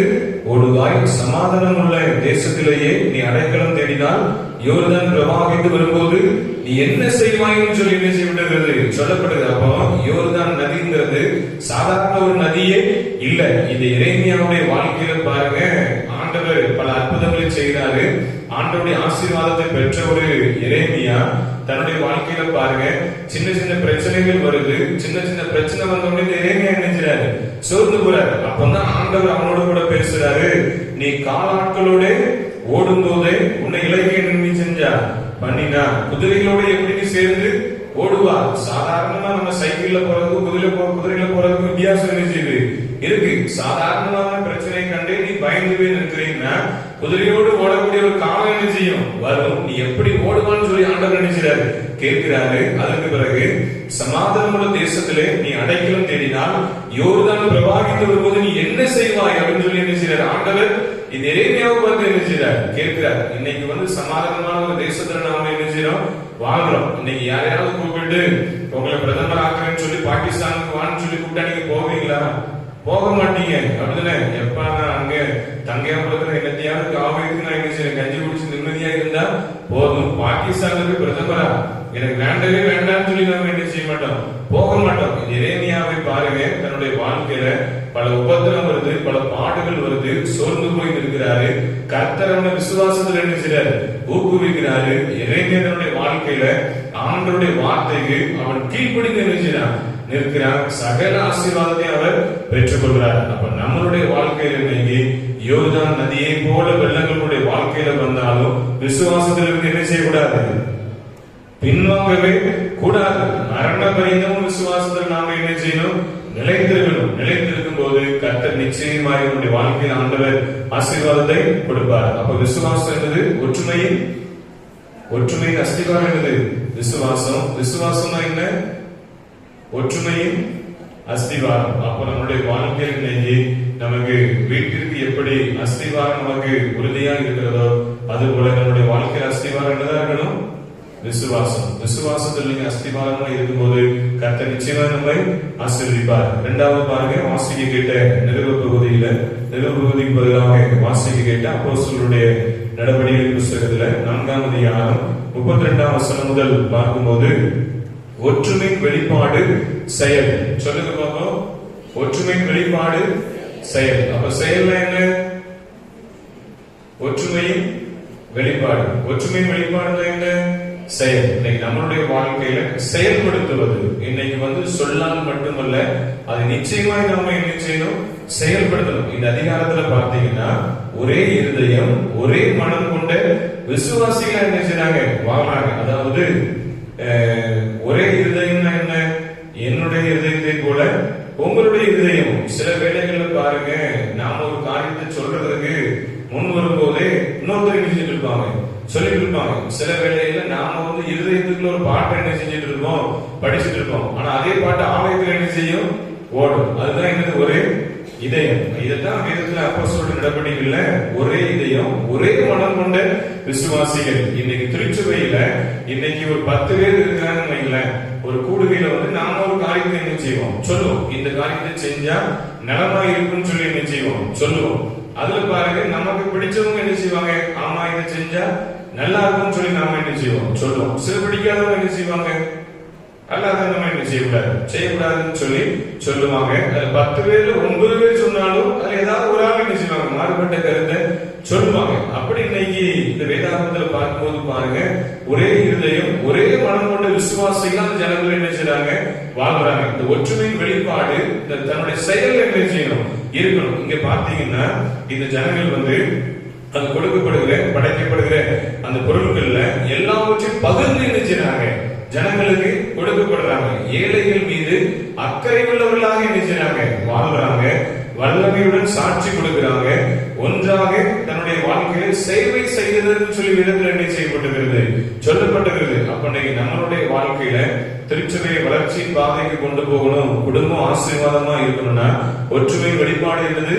[SPEAKER 6] ஓடுவாய்? சமாதானம் உள்ள தேசத்திலேயே நீ அடைக்கலம் தேடினால் யோர்தான் பிரவாகித்து வரும்போது நீ என்ன செய்வாய்ன்னு சொல்லி என்ன செய்யப்பட்டிருக்கிறது, சொல்லப்படுது. அப்போ யோர்தான் நதிங்கிறது சாதாரண ஒரு நதியே இல்ல. இந்த எரேமியாவுடைய வாழ்க்கையில பாருங்க, ஆண்டவர் பல அற்புதங்களை செய்கிறாரு. ஆண்டவருடைய ஆசீர்வாதத்தை பெற்ற ஒரு எரேமியா தன்னுடைய வாழ்க்கையில பாருங்க, சின்ன சின்ன பிரச்சனைகள் வருது. சின்ன சின்ன பிரச்சனை வந்த உடனே எரேமியா நினைச்சாரு, சோர்ந்து போறாரு. அப்பதான் ஆண்டவர் அவனோட கூட பேசுறாரு, நீ காலாட்களோட ஓடும் போதே உன்னை இலக்கை நின்று செஞ்சா பண்ணினா குதிரைகளோட எப்படி நீ சேர்ந்து ஓடுவா? சாதாரணமா நம்ம சைக்கிள்ல போறதுக்கும் குதிரையில போறதுக்கும் வித்தியாசம் என்ன செய்யுது, இருக்கு. சாதாரணமான பிரச்சனை கண்டு நீ பயந்து போய் நிற்கிறீங்கன்னா குதிரையோடு ஓடக்கூடிய ஒரு காலம் என்ன செய்யும், வரும். நீ எப்படி ஓடுவான்னு சொல்லி ஆண்டவர் நினைச்சாரு, கேட்கிறாரு. அதற்கு பிறகு சமாதானமுள்ள தேசத்திலே நீ அடைக்கலம் தேடினால் யோர்தான் பிரவாகித்து வரும்போது நீ என்ன செய்வாய் அப்படின்னு சொல்லி என்ன செய்யறாரு ஆண்டவர் இந்த எரேமியாவை பார்த்து என்ன செய்யறாரு, கேட்கிறார். இன்னைக்கு சமாதானமான ஒரு தேசத்துல நாம என்ன செய்யறோம், வாழ்றோம். இன்னைக்கு யாரையாவது கூப்பிட்டு உங்களை பிரதமர் ஆக்குறேன்னு சொல்லி பாகிஸ்தானுக்கு வான்னு சொல்லி கூப்பிட்டா நீங்க போவீங்களா? போக மாட்டீங்க. அப்படிதானே? எப்ப நான் அங்க தங்கையாபுரத்துல என்னத்தையாவது காவிரிக்கு நான் என்ன செய்யறேன், கஞ்சி குடிச்சு நிம்மதியா இருந்தா போதும். பாகிஸ்தானுக்கு பிரதமரா எனக்கு வேண்டவே வேண்டாம்னு சொல்லி நம்ம என்ன செய்ய மாட்டோம், போக மாட்டோம். எரேமியாவை பாருங்க, தன்னுடைய வாழ்க்கையில பல உபத்திரம் வருது, பல பாடுகள் வருது, சோர்ந்து போய் நிற்கிறாரு. கர்த்தர் அவனை விசுவாசத்துல என்ன செய்யறாரு, ஊக்குவிக்கிறாரு. எரேமியா தன்னுடைய வாழ்க்கையில ஆண்டவருடைய வார்த்தைக்கு அவன் கீழ்ப்படிந்து என்ன செய்யறான், நிற்கிறார். சகல ஆசீர்வாதத்தை அவர் பெற்றுக் கொள்கிறார். அப்ப நம்மளுடைய வாழ்க்கையில இன்னைக்கு யோர்தான் நதியை போல வெள்ளங்களுடைய வாழ்க்கையில வந்தாலும் விசுவாசத்திலிருந்து என்ன செய்யக்கூடாது, பின்வாங்கவே கூடாது. மரண பரியந்தமும் விசுவாசத்தில் நாம என்ன செய்யணும், நிலைத்திருக்கணும். நிலைத்திருக்கும் போது கர்த்தர் நிச்சயமாக நம்முடைய வாழ்க்கையில் ஆண்டவர் ஆசீர்வாதத்தை கொடுப்பார். அப்ப விசுவாசம் என்பது ஒற்றுமையின் அஸ்திவாரம் என்பது விசுவாசம். விசுவாசம் என்ன, ஒற்றுமையின் அஸ்திவாரம். அப்ப நம்முடைய வாழ்க்கையில் இன்னைக்கு நமக்கு வீட்டிற்கு எப்படி அஸ்திவாரம் நமக்கு உறுதியா இருக்கிறதோ அது போல நம்முடைய வாழ்க்கையில் அஸ்திவாரம் என்னதான் இருக்கணும், விசுவாசம். விசுவாசத்தில் நீங்க அஸ்திவாரமா இருக்கும்போது கர்த்தர் நிச்சயமா நம்மை ஆசீர்வதிப்பார். இரண்டாவது பாருங்க, வாசிக்க கேட்ட நிருப பகுதிக்கு பதிலாக வாசிக்க கேட்ட அப்போஸ்தலருடைய நடவடிக்கைகள் புஸ்தகத்துல 4ஆம் அதிகாரம் 32ஆம் வசனம் முதல் பார்க்கும்போது ஒற்றுமையின் வெளிப்பாடு செயல். சொல்லுங்க பாப்போம். ஒற்றுமையின் வெளிப்பாடு செயல். அப்ப செயல்னா என்ன? ஒற்றுமையின் வெளிப்பாடு. ஒற்றுமையின் வெளிப்பாடு என்ன? செயல். இன்னைக்கு நம்மளுடைய வாழ்க்கையில செயல்படுத்துவது இன்னைக்கு சொல்லால் மட்டுமல்ல, அது நிச்சயமாய் நாம என்ன செய்யணும்? செயல்படுத்தணும். இந்த அதிகாரத்துல பார்த்தீங்கன்னா ஒரே இருதயம் ஒரே மனம் கொண்ட விசுவாசிகள் என்ன செய்றாங்க? வாழ்றாங்க. அதாவது ஒரே இருதயம்னா என்ன? என்னுடைய இருதயத்தை போல உங்களுடைய இருதயம். சில வேளைகள்ல பாருங்க, நாம ஒரு காரியத்தை சொல்றதுக்கு முன் வரும்போதே இன்னொருத்தர் என்ன செஞ்சுட்டு இருப்பாங்க? சொல்லிட்டு இருப்பாங்க. சில வேளையில நாம இருதயத்துக்குள்ள ஒரு பாட்டை என்ன செஞ்சுட்டு இருப்போம்? படிச்சுட்டு இருப்போம். ஆனா அதே பாட்டு ஆலயத்துல என்ன செய்யும்? ஓடும். அதுதான் என்னது? ஒரே இதயம். இதைத்தான் வேதத்துல அப்போஸ்தலருடைய நடவடிக்கைகள்ல ஒரே இதயம் ஒரே மனம் கொண்ட விசுவாசிகள். இன்னைக்கு திருச்சபையில இன்னைக்கு ஒரு 10 பேர் இருக்கிறாங்கன்னு வைங்களேன். ஒரு கூடுகையில நாம ஒரு காரியத்தை என்ன செய்வோம்? சொல்லுவோம். இந்த காரியத்தை செஞ்சா நலமா இருக்குன்னு சொல்லி என்ன செய்வோம்? சொல்லுவோம். அதுல பாருங்க, நமக்கு பிடிச்சவங்க என்ன செய்வாங்க? ஆமா, இதை செஞ்சா நல்லா இருக்கும்னு சொல்லி நாம என்ன செய்வோம்? சொல்லுவோம். சில பிடிக்காதவங்க என்ன செய்வாங்க? அல்லாத நம்ம என்ன செய்யக்கூடாதுன்னு சொல்லி சொல்லுவாங்க. 10 பேர்ல 9 பேர் சொன்னாலும் அதுல ஏதாவது ஒரு ஆள் என்ன செய்வாங்க? மாறுபட்ட கருத்தை சொல்லுவாங்க. அப்படி இன்னைக்கு இந்த வேதாகமத்துல பார்க்கும்போது பாருங்க, ஒரே இருதயம் ஒரே மனம் கொண்ட விசுவாசிகள் அந்த ஜனங்கள் என்ன செய்றாங்க? வாழ்றாங்க. இந்த ஒற்றுமையின் வெளிப்பாடு இந்த தன்னுடைய செயல் என்ன செய்யணும்? இருக்கணும். இங்க பாத்தீங்கன்னா இந்த ஜனங்கள் அது கொடுக்கப்படுகிற படைக்கப்படுகிற அந்த பொருட்கள்ல எல்லாவற்றையும் பகிர்ந்து என்ன செய்றாங்க? ஜனங்களுக்கு கொடுக்கப்படுறாங்க. ஏழைகள் மீது அக்கறை உள்ளவர்களாக என்ன செய்றாங்க? வாழ்றாங்க. வல்லமையுடன் சாட்சி கொடுக்கிறாங்க. ஒன்றாக தன்னுடைய வாழ்க்கையில சேவை செய்ததற்கு சொல்லி விதத்தில் என்ன செய்யப்பட்டிருக்கிறது? சொல்லப்பட்டிருக்கிறது. அப்ப நம்மளுடைய வாழ்க்கையில திருச்சபையை வளர்ச்சியின் பாதைக்கு கொண்டு போகணும், குடும்பம் ஆசீர்வாதமா இருக்கணும்னா ஒற்றுமை வெளிப்பாடு என்பது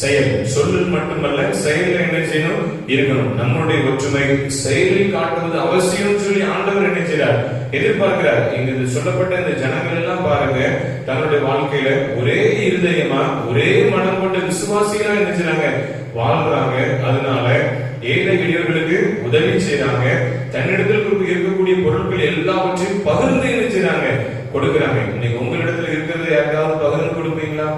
[SPEAKER 6] செயல். சொல்லில் மட்டுமல்ல, செயல்ல என்ன செய்யணும்? இருக்கணும். நம்மளுடைய ஒற்றுமை செயலில் காட்டுவது அவசியம் சொல்லி ஆண்டவர் என்ன செய்றார்? எதிர்பார்க்கிறார். இங்கு சொல்லப்பட்ட இந்த ஜனங்கள் எல்லாம் பாருங்க, தன்னுடைய வாழ்க்கையில ஒரே இருதயமா ஒரே மனம் கொண்ட விசுவாசிகளா என்ன செய்றாங்க? வாழ்றாங்க. அதனால ஏழை எளியவர்களுக்கு உதவி செய்யறாங்க. தன்னிடத்தில் இருக்கக்கூடிய பொருட்கள் எல்லாவற்றையும் பகிர்ந்து என்ன செய்றாங்க? கொடுக்கிறாங்க. இன்னைக்கு உங்களிடத்துல இருக்கிறது யாருக்காவது பகிர்ந்து கொடுப்பீங்களா?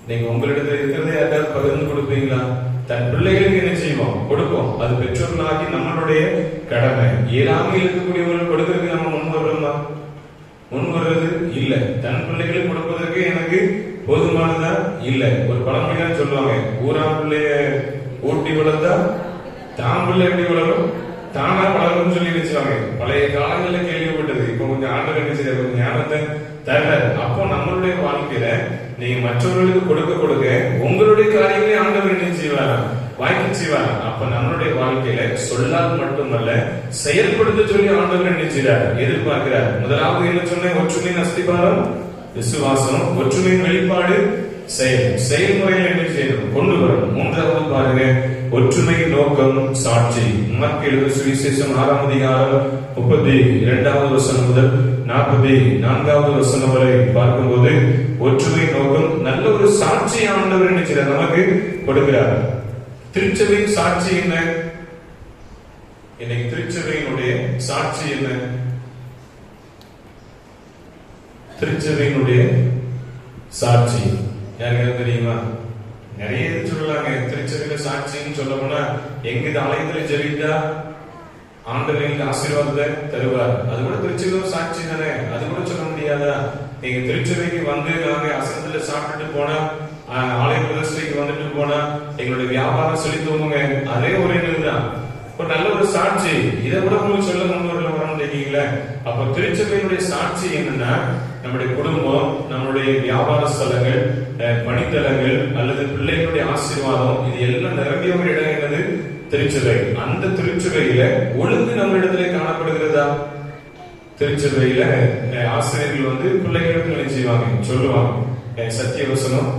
[SPEAKER 6] நீங்க உங்களிடத்துல இருக்கிறது யாருக்காவது பகிர்ந்து கொடுப்பீங்களா? தன் பிள்ளைகளுக்கு என்ன செய்வோம்? கொடுப்போம். அது பெற்றோர்களாகி நம்மளுடைய கடமை. இயலாமல் இருக்கக்கூடியவர்கள் கொடுக்கறதுக்கு நம்ம முன் வர்றோமா? முன் வர்றது இல்ல. தன் பிள்ளைகளுக்கு கொடுப்பதற்கு எனக்கு போதுமானதா இல்ல. ஒரு பழமொழிதான் சொல்லுவாங்க, ஊராம் பிள்ளைய ஊட்டி வளர்த்தா தான் பிள்ளை எப்படி வளரும்? தானா வளரும் சொல்லி வச்சுவாங்க. பழைய காலங்கள்ல கேள்விப்பட்டது. இப்ப கொஞ்சம் ஆண்டவர் என்ன செய்ய கொஞ்சம் ஞானத்தை தரல. அப்போ நம்மளுடைய வாழ்க்கையில நீங்க மற்றவர்களுக்கு கொடுக்க கொடுக்க உங்களுடைய காரியங்களே ஆண்டவர் என்ன செய்வாரா? வாங்கி செய்வாரா? அப்ப நம்மளுடைய வாழ்க்கையில சொல்லால் மட்டுமல்ல, செயல்படுத்த சொல்லி ஆண்டவர் என்ன செய்றார்? எதிர்பார்க்கிறார். முதலாவது என்ன சொன்ன? ஒற்றுமையின் அஸ்திபாரம் விசுவாசம். ஒற்றுமையின் வெளிப்பாடு செயல். செயல்முறையில் என்ன செய்யணும்? கொண்டு வரணும். மூன்றாவது பாருங்க, ஒற்றுமையின் நோக்கம் சாட்சி. மார்க் எழுதின சுவிசேஷம் 6ஆம் அதிகாரம் 32வது வசனம் முதல் 44வது வசனம் வரை பார்க்கும்போது ஒற்றுமை நோக்கம் நல்ல ஒரு சாட்சி ஆண்டவர் என்ன செய்றார்? நமக்கு கொடுக்கிறார். திருச்சபையின் சாட்சி என்ன? இன்னைக்கு திருச்சபையினுடைய சாட்சி என்ன? திருச்சபையினுடைய சாட்சி யாருக்காவது தெரியுமா? நிறைய சொல்லலாங்க. திருச்சபையில சாட்சின்னு சொல்ல போனா, எங்க இது ஆலயத்துல ஜெபித்தா ஆண்டவர் எங்களுக்கு ஆசீர்வாதத்தை தருவார், அது கூட திருச்சபையில சாட்சி தானே. அது கூட சொல்ல முடியாதா? நீங்க திருச்சபைக்கு நாங்க அசனத்துல சாப்பிட்டுட்டு போனா, ஆலய பிரதர்ஷனைக்கு வந்துட்டு போனா, எங்களுடைய வியாபாரம் சொல்லி தோணுங்க, அதே ஒரு இதுதான். ஒரு நல்ல ஒரு சாட்சி. இதை கூட உங்களுக்கு சொல்ல முன்னோர்கள் வரணும் தெரியுங்களா? அப்ப திருச்சபையினுடைய சாட்சி என்னன்னா, நம்முடைய குடும்பம், நம்மளுடைய வியாபார ஸ்தலங்கள், பணித்தலங்கள் அல்லது பிள்ளைகளுடைய ஆசீர்வாதம், இது எல்லாம் நிரம்பிய ஒரு இடம் என்னது? திருச்சபை. அந்த திருச்சபையில ஒழுங்கு நம்ம இடத்துல காணப்படுகிறதா? திருச்சபையில ஆசிரியர்கள் பிள்ளைகளுக்கு என்ன செய்வாங்க? சொல்லுவாங்க. சத்திய வசனம்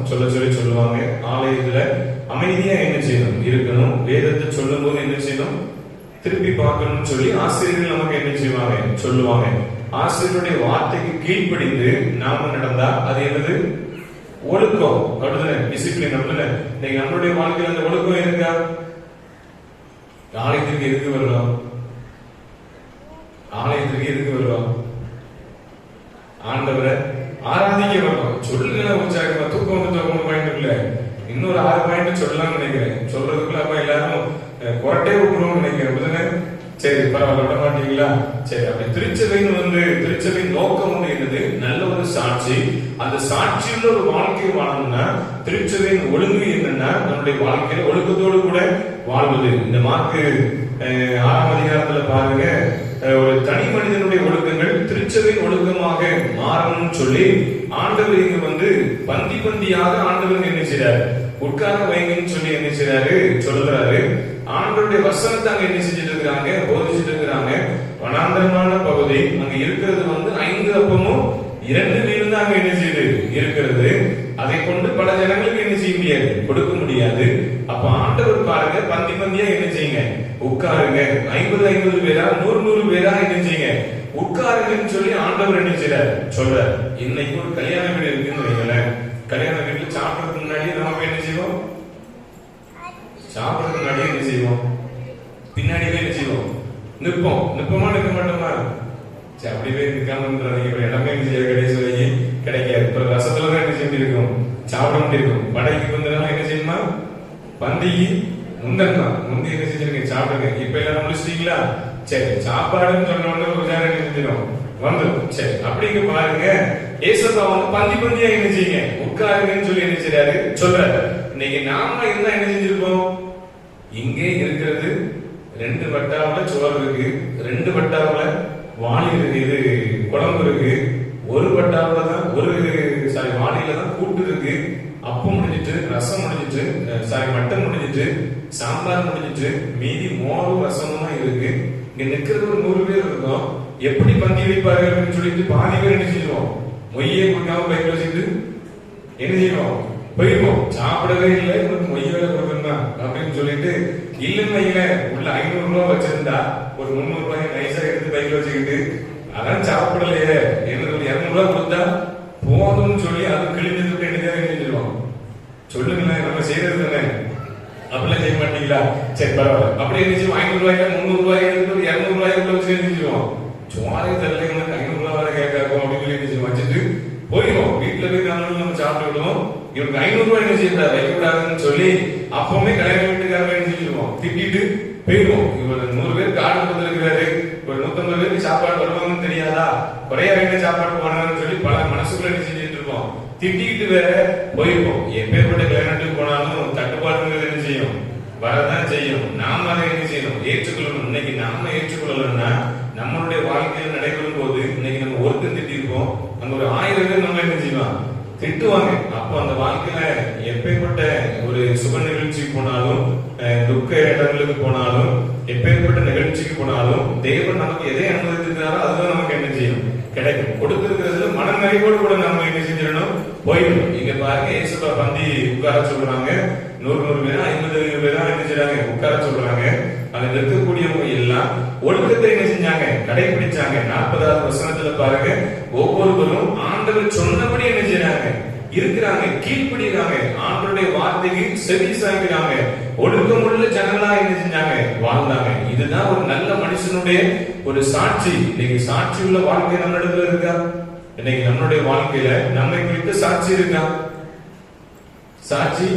[SPEAKER 6] சொல்லுவாங்க. ஆலயத்துல அமைதியா என்ன செய்யணும்? இருக்கணும். வேதத்தை சொல்லும் போது என்ன செய்யணும்? திருப்பி பார்க்கணும்னு சொல்லி ஆசிரியர்கள் நமக்கு என்ன செய்வாங்க? சொல்லுவாங்க. ஆசிரியருடைய வார்த்தைக்கு கீழ்ப்படிந்து நாம நடந்தா அது என்னது? ஒழுக்கம். அப்படிதானே? டிசிப்ளின். அப்படிதானே? நீங்க நம்மளுடைய வாழ்க்கையில் அந்த ஒழுக்கம் இருக்கா? ஆலயத்திற்கு எதுக்கு வருவோம்? ஆலயத்திற்கு எதுக்கு வருவோம்? ஆண்டவரை ஆராதிக்க வரணும். சொல்லுங்க உற்சாகமா. தூக்கம் வந்து பயன்படல. இன்னொரு 6 பாயிண்ட் சொல்லலாம்னு நினைக்கிறேன். சொல்றதுக்குள்ள அப்ப எல்லாரும் கொரட்டே விட்டுருவோம்னு நினைக்கிறேன். சரி, பரவாயில்ல, விட மாட்டீங்களா? சரி, அப்படி திருச்சபையின் நோக்கம் என்னது? நல்ல ஒரு சாட்சி. அந்த சாட்சியுள்ள ஒரு வாழ்க்கையை வாழணும்னா திருச்சபையின் ஒழுங்கு என்னன்னா நம்முடைய வாழ்க்கையில ஒழுக்கத்தோடு கூட வாழ்வது. இந்த மார்க்கு 6ஆம் அதிகாரத்துல பாருங்க, ஒரு தனி மனிதனுடைய ஒழுக்கங்கள் திருச்சபையின் ஒழுக்கமாக மாறணும்னு சொல்லி ஆண்டவர் இங்க பந்தி பந்தியாக ஆண்டவர் என்ன செய்றாரு? உட்கார வைங்கன்னு சொல்லி என்ன செய்றாரு? சொல்றாரு. ஆண்டவருடைய வசனத்தை அங்க என்ன செஞ்சுட்டு இருக்கிறாங்க? போதிச்சுட்டு இருக்கிறாங்க. வனாந்தரமான பகுதி, அங்க இருக்கிறது 5 அப்பமும் 2 மீனும் தான் அங்க என்ன செய்யுது இருக்கிறது. அதை கொண்டு பல ஜனங்களுக்கு என்ன செய்ய முடியாது? கொடுக்க முடியாது. அப்ப ஆண்டவர் பாருங்க, பந்தி பந்தியா என்ன செய்யுங்க? உட்காருங்க. 50 பேரா 100 பேரா என்ன செய்யுங்க? உட்காருங்கன்னு சொல்லி ஆண்டவர் என்ன செய்றாரு? சொல்றாரு. இன்னைக்கு ஒரு கல்யாண வீடு இருக்குன்னு வைங்களேன். கல்யாண வீட்டுல சாப்பிடறதுக்கு முன்னாடியே நம்ம என்ன செய்வோம்? சாப்பிடறதுக்கு முன்னாடியே என்ன செய்வோம்? பின்னாடியே என்ன செய்வோம்? நிற்போம். நிற்போமா நிற்க மாட்டோமா? சரி, அப்படியே நிற்காமன்றீங்க. இடமே என்ன செய்ய கடைசி கிடைக்காது. இப்ப ரசத்துலதான் என்ன செய்ய இருக்கும்? சாப்பிட முடியும். படைக்கு வந்ததுனால என்ன செய்யணுமா? பந்திக்கு முந்தி என்ன செஞ்சிருங்க? சாப்பிடுங்க. இப்ப எல்லாரும் முடிச்சிட்டீங்களா? சரி, சாப்பாடுன்னு சொன்ன உடனே ஒரு நேரம் என்ன செஞ்சிடும்? வந்துடும். சரி, அப்படிங்க பாருங்க, ஏசப்பா பந்தி பந்தியா என்ன செய்யுங்க? உட்காருங்கன்னு சொல்லி என்ன செய்றாரு? சொல்றாரு. இன்னைக்கு நாம என்ன செஞ்சிருக்கோம்? இங்கே இருக்கிறது 2 வட்டாவுல சோறு இருக்கு, 2 வட்டாவுல வாளி இருக்கு, இது குழம்பு இருக்கு, ஒரு வட்டாவுல தான் வாளியில தான் கூட்டு இருக்கு, அப்பம் முடிஞ்சிட்டு, ரசம் முடிஞ்சிட்டு, மட்டன் முடிஞ்சிட்டு, சாம்பார் முடிஞ்சிட்டு, மீதி மோரும் ரசமும் தான் இருக்கு. இங்க நிக்கிறது ஒரு 100 பேர் இருக்கும். எப்படி பந்தி வைப்பாரு அப்படின்னு சொல்லிட்டு பாதி பேர் என்ன செய்வோம்? மொய்யே கொடுக்காம பைக்ல வச்சுட்டு என்ன செய்வோம்? போயிருவோம். சாப்பிடவே இல்லை, மொய் வேலை கொடுக்கணும் அப்படின்னு சொல்லிட்டு இல்லைன்னு உள்ள 500 ரூபாய் வச்சிருந்தா ஒரு 300 ரூபாய் நைஸா எடுத்து பைக்ல வச்சுக்கிட்டு அதான் சாப்பிடலையே என்ன 200 ரூபாய் கொடுத்தா போதும்னு சொல்லி அது கிழிஞ்சதுக்கு என்னதான் செஞ்சிருவோம்? சொல்லுங்களேன், நம்ம செய்யறது தானே. அப்படிலாம் செய்ய மாட்டீங்களா? சரி, பரவாயில்ல. அப்படி என்ன செய்வோம்? 500 ரூபாய்க்கு 300 ரூபாய் எடுத்து 200 ரூபாய்க்குள்ள வச்சு செஞ்சிருவோம். சுமாரே தெரியல, 500 ரூபாய் வரை கேட்காக்கும் அப்படின்னு சொல்லி வச்சுட்டு போயிடுவோம். வீட்டுல போய் நம்ம சாப்பிட்டு விடுவோம். இவருக்கு 500 ரூபாய் என்ன செய்யக்கூடாது, வைக்கக்கூடாதுன்னு சொல்லி அப்பவுமே கல்யாண வீட்டுக்காரங்க என்ன செஞ்சிருவோம்? திட்டிட்டு போயிடுவோம். இவர் 100 பேர் கார்டு கொடுத்துருக்கிறாரு, ஒரு 150 பேருக்கு சாப்பாடு வருவாங்கன்னு தெரியாதா, குறையா என்ன சாப்பாடு போனாங்கன்னு சொல்லி பல மனசுக்குள்ள என்ன செஞ்சுட்டு இருப்போம்? திட்டிக்கிட்டு வேற போயிருப்போம். எப்பேற்பட்ட கல்யாணத்துக்கு போனாலும் தட்டுப்பாடுங்கிறது என்ன செய்யும்? வரதான் செய்யும். நாம அதை என்ன செய்யணும்? ஏற்றுக்கொள்ளணும். இன்னைக்கு நாம ஏற்றுக்கொள்ளலன்னா நம்மளுடைய வாழ்க்கையில் நடைபெறும் போது இன்னைக்கு நம்ம ஒருத்தர் திட்டிருப்போம், அங்க ஒரு 1000 பேர் நம்ம என்ன செய்வோம்? திட்டுவாங்க. அப்போ அந்த வாழ்க்கையில எப்பேற்பட்ட ஒரு சுப நிகழ்ச்சிக்கு போனாலும், துக்க இடங்களுக்கு போனாலும், எப்பேற்பட்ட நிகழ்ச்சிக்கு போனாலும் தேவன் நமக்கு எதை அனுமதித்திருக்கிறாரோ அதுதான் நமக்கு என்ன செய்யும்? கிடைக்கும். கொடுத்திருக்கிறதுல மனநிறைவோடு கூட நம்ம என்ன செஞ்சிடணும்? போயிடணும். இங்க பாருங்க, ஏசப்பா பந்தி உட்கார சொல்றாங்க. 100 பேரா 50 பேரா என்ன செய்றாங்க? உட்கார சொல்றாங்க. அங்க இருக்கக்கூடியவங்க எல்லாம் ஒழுக்கத்தை என்ன செஞ்சாங்க? கடைபிடிச்சாங்க. 40வது வசனத்துல பாருங்க, ஒவ்வொருவரும் ஆண்டவர் சொன்னபடி என்ன செய்றாங்க? இருக்கிறாங்க, கீழ்ப்படிறாங்க, ஆண்டவருடைய வார்த்தைக்கு செவி சாய்க்கிறாங்க, ஒழுக்கமுள்ள ஜனங்களா என்ன செஞ்சாங்க? வாழ்ந்தாங்க. இதுதான் ஒரு நல்ல மனுஷனுடைய ஒரு சாட்சி. இன்னைக்கு சாட்சி உள்ள வாழ்க்கை நம்ம இடத்துல இருக்கா? இன்னைக்கு நம்மளுடைய வாழ்க்கையில நம்மை குறித்து சாட்சி இருக்கா? சாட்சி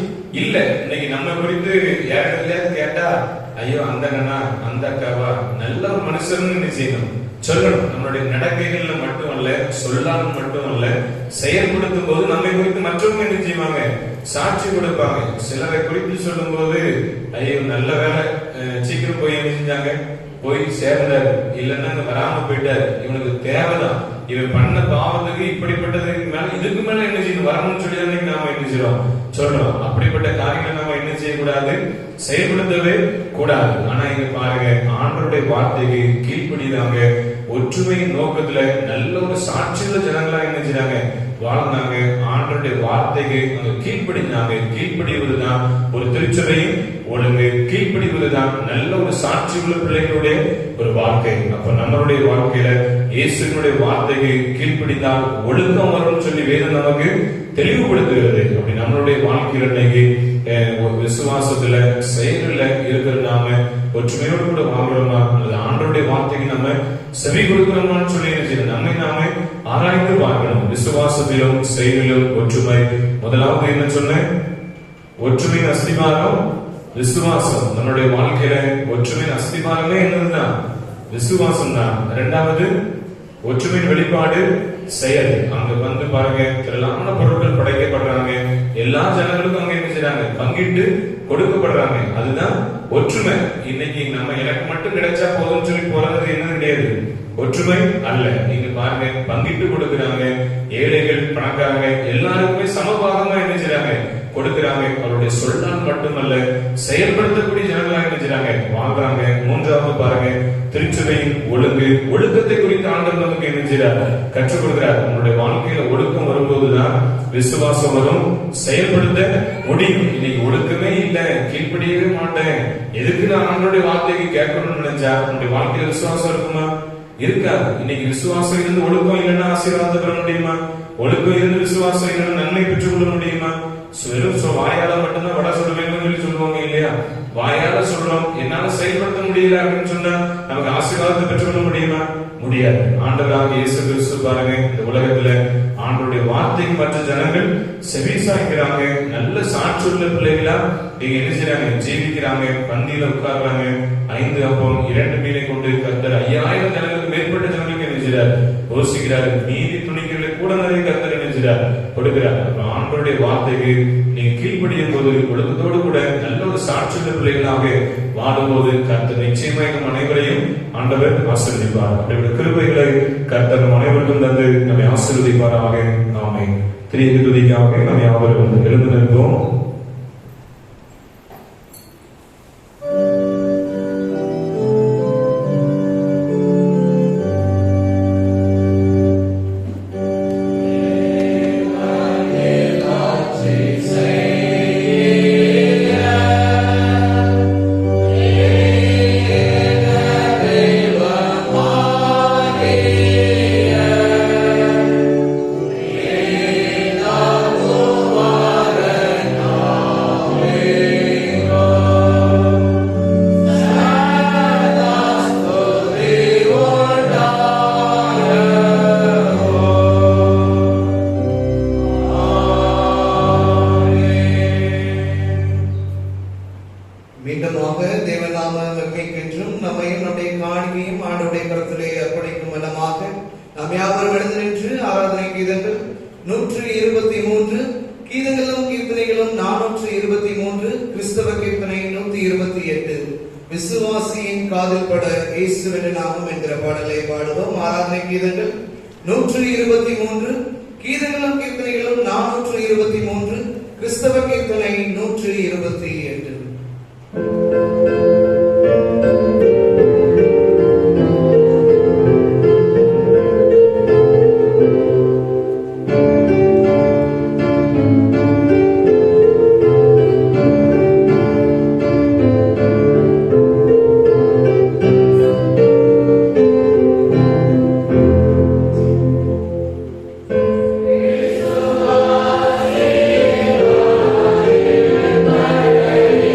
[SPEAKER 6] இல்ல. இன்னைக்கு நம்ம குறித்து யாரிடத்துல கேட்டா, ஐயோ அந்த அண்ணா அந்த அக்காவா நல்ல ஒரு மனுஷன் என்ன செய்யணும்? சொல்லணும். நம்மளுடைய நடக்கைகள்ல மட்டும் அல்ல, சொல்லாமல் மட்டும் அல்ல, செயல்படுத்தும் போது நம்மை குறித்து மற்றவங்க என்ன செய்வாங்க? சாட்சி கொடுப்பாங்க. சிலரை குறித்து சொல்லும் போது, ஐயோ நல்ல வேலை, சீக்கிரம் போய் என்ன செஞ்சாங்க? போய் சேர்ந்தாரு, இல்லன்னா வராம போயிட்டாரு, இவனுக்கு தேவைதான், இவன் பண்ண பாவத்துக்கு இப்படிப்பட்டதுக்கு மேல இதுக்கு மேல என்ன செய்யணும்? வரணும்னு சொல்லி தான் நாம என்ன செய்யறோம்? சொல்றோம். அப்படிப்பட்ட காரியங்களை நம்ம என்ன செய்யக்கூடாது? செயல்படுத்தவே கூடாது. ஆனா இங்க பாருங்க, ஆண்டவருடைய வார்த்தைக்கு கீழ்ப்படிதாங்க, ஒற்றுமையின் நோக்கத்துல நல்ல ஒரு சாட்சியுள்ள ஜனங்களா என்ன செய்றாங்க? வாழ்ந்தாங்க. ஆண்டவருடைய வார்த்தைக்கு அங்க கீழ்ப்படிந்தாங்க. கீழ்ப்படிவதுதான் ஒரு திருச்சபையின் ஒழுங்கு. கீழ்ப்படிவதுதான் நல்ல ஒரு சாட்சியுள்ள பிள்ளைகளுடைய ஒரு வாழ்க்கை. அப்ப நம்மளுடைய வாழ்க்கையில இயேசுவினுடைய வார்த்தைக்கு கீழ்ப்படிந்தால் ஒழுக்கம் வரும்னு சொல்லி வேதம் நமக்கு தெளிவுபடுத்துகிறது. அப்படி நம்மளுடைய வாழ்க்கையில இன்னைக்கு விசுவாசத்துல செயல்ல இருக்கிற நாம ஒற்றுமையோடு கூட வாழ்கிறோமா, அல்லது ஆண்டவருடைய வார்த்தைக்கு நம்ம செவி கொடுக்கிறோமான்னு சொல்லி நம்மை நாமே ஆராய்ந்து பார்க்கணும். விசுவாசத்திலும் செயலிலும் ஒற்றுமை. முதலாவது என்ன சொன்னேன்? ஒற்றுமையின் அஸ்திபாரம் விசுவாசம். நம்மளுடைய வாழ்க்கையில ஒற்றுமையின் அஸ்திபாரமே என்னதுதான்? விசுவாசம் தான். இரண்டாவது ஒற்றுமையின் வெளிப்பாடு செயல். அங்க வந்து பாருங்க, திரளான பொருட்கள் படைக்கப்படுறாங்க, எல்லா ஜனங்களுக்கும் அங்க என்ன செய்றாங்க? பங்கிட்டு கொடுக்கப்படுறாங்க. அதுதான் ஒற்றுமை. இன்னைக்கு நம்ம எனக்கு மட்டும் கிடைச்சா போதும்னு சொல்லி போறது என்ன கிடையாது, ஒற்றுமை அல்ல. நீங்க பாருங்க, பங்கிட்டு கொடுக்கிறாங்க. ஏழைகள் பணக்காரங்க எல்லாருக்குமே சமபாகமா என்ன செய்றாங்க? கொடுக்கிறாங்க. அவருடைய சொல்லால் மட்டுமல்ல, செயல்படுத்தக்கூடிய ஜனங்களாக என்ன செய்றாங்க? வாழ்றாங்க. மூன்றாவது பாருங்க, திருச்சபையின் ஒழுங்கு. ஒழுக்கத்தை குறித்து ஆண்டவர் நமக்கு என்ன செய்றார்? கற்றுக் கொடுக்கிறார். நம்மளுடைய வாழ்க்கையில ஒழுக்கம் வரும்போதுதான் விசுவாசம் வரும், செயல்படுத்த முடியும். இன்னைக்கு ஒழுக்கமே இல்ல, கீழ்ப்படியவே மாட்டேன், எதுக்கு நான் ஆண்டவருடைய வார்த்தைக்கு கேட்கணும்னு நினைச்சா நம்முடைய வாழ்க்கையில விசுவாசம் இருக்குமா? இருக்காது. இன்னைக்கு விசுவாசம் இருந்து ஒழுக்கம் இல்லைன்னா ஆசீர்வாதம் பெற முடியுமா? ஒழுக்கம் இருந்து விசுவாசம் இல்லைன்னா நன்மை பெற்றுக் கொள்ள முடியுமா? வெறும் வாயால மட்டும்தான் வடை சொல்லுவேன்னு சொல்லி சொல்லுவாங்க இல்லையா? வாயால சொல்றோம், என்னால செயல்படுத்த முடியல அப்படின்னு சொன்னா நமக்கு ஆசீர்வாதத்தை பெற்றுக்கொள்ள முடியுமா? முடியாது. ஆண்டவராக இயேசு கிறிஸ்து பாருங்க, இந்த உலகத்துல ஆண்டவருடைய வார்த்தைக்கு மற்ற ஜனங்கள் செவி சாய்க்கிறாங்க. நல்ல சாட்சியுள்ள பிள்ளைகளா நீங்க என்ன செய்றாங்க? ஜீவிக்கிறாங்க. பந்தியில உட்கார்றாங்க. 5 அப்பம் 2 மீனை கொண்டு கர்த்தர் 5000 ஜனங்களுக்கு மேற்பட்ட ஜனங்களுக்கு என்ன செய்றார்? யோசிக்கிறார். மீதி துணிகளை கூட நிறைய கர்த்தர் என்ன செய்றார்? கொடுக்கிறார். ஆண்டவருடைய வார்த்தைக்கு நீங்க கீழ்ப்படியும் போது, ஒழுக்கத்தோடு கூட நல்ல ஒரு சாட்சியுள்ள பிள்ளைகளாக வாழும்போது கர்த்தர் நிச்சயமாக நம் அனைவரையும் ஆண்டவர் ஆசீர்வதிப்பார். அப்படிப்பட்ட கிருபைகளை கர்த்தர் நம் அனைவருக்கும் தந்து நம்மை ஆசீர்வதிப்பாராக. நாமே திரிய துதிக்காக நம்மை யாவரும் எழுந்து நிற்போம்.
[SPEAKER 2] விசுவாசியின் காதில் பட இயேசுவின் நாமம் என்கிற பாடலை பாடுவோம். ஆராதனை கீதங்கள் 123, கீதங்களும் கீர்த்தனைகளும் 423, கிறிஸ்தவ கீர்த்தனை 128.
[SPEAKER 7] Hey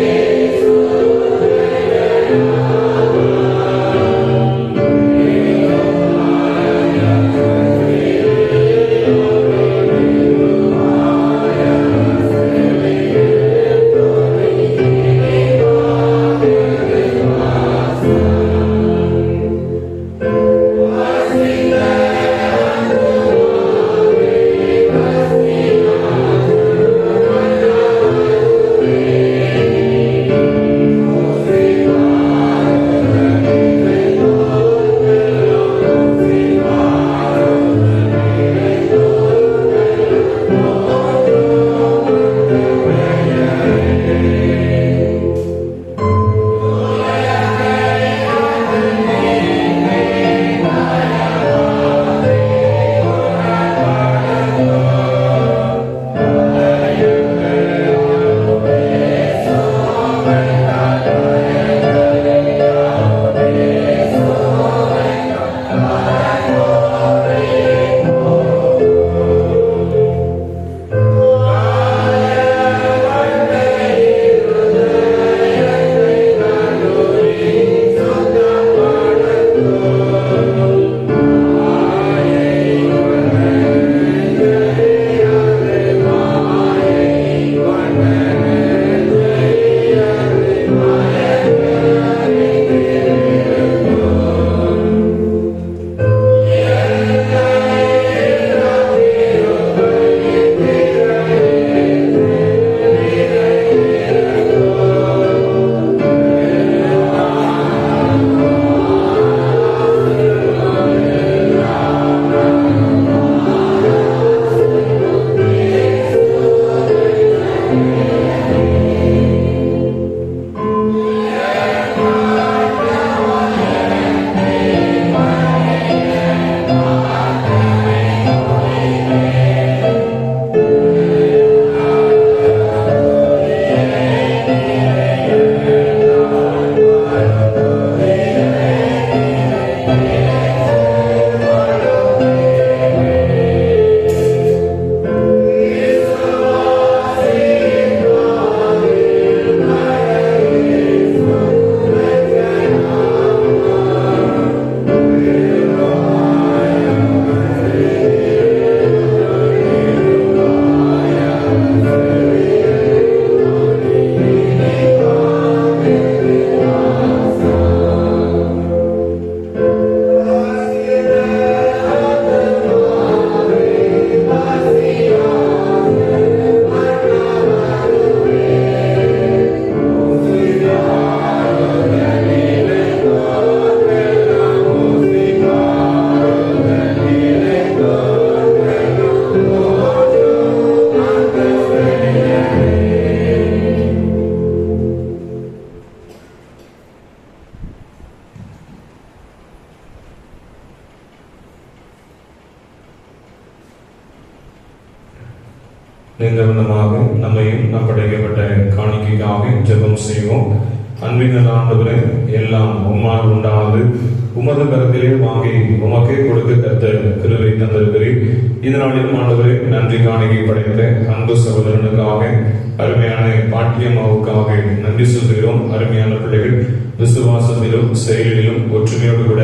[SPEAKER 1] நின்றவனமாக நம்மையும் நம் படைக்கப்பட்ட காணிக்கைக்காக ஜெபம் செய்வோம். அன்பின் ஆண்டவரே, எல்லாம் உம்மால் உண்டானது, உமது கருத்திலே வாங்கி உமக்கே கொடுத்து கர்த்தர் கிருபை தந்திருக்கிறீர். இதனாலும் ஆண்டவரே, நன்றி காணிக்கை படைத்த அன்பு சகோதரனுக்காக, அருமையான பாட்டியம்மாவுக்காக நன்றி சொல்கிறோம். அருமையான பிள்ளைகள் விசுவாசத்திலும் செயலிலும் ஒற்றுமையோடு கூட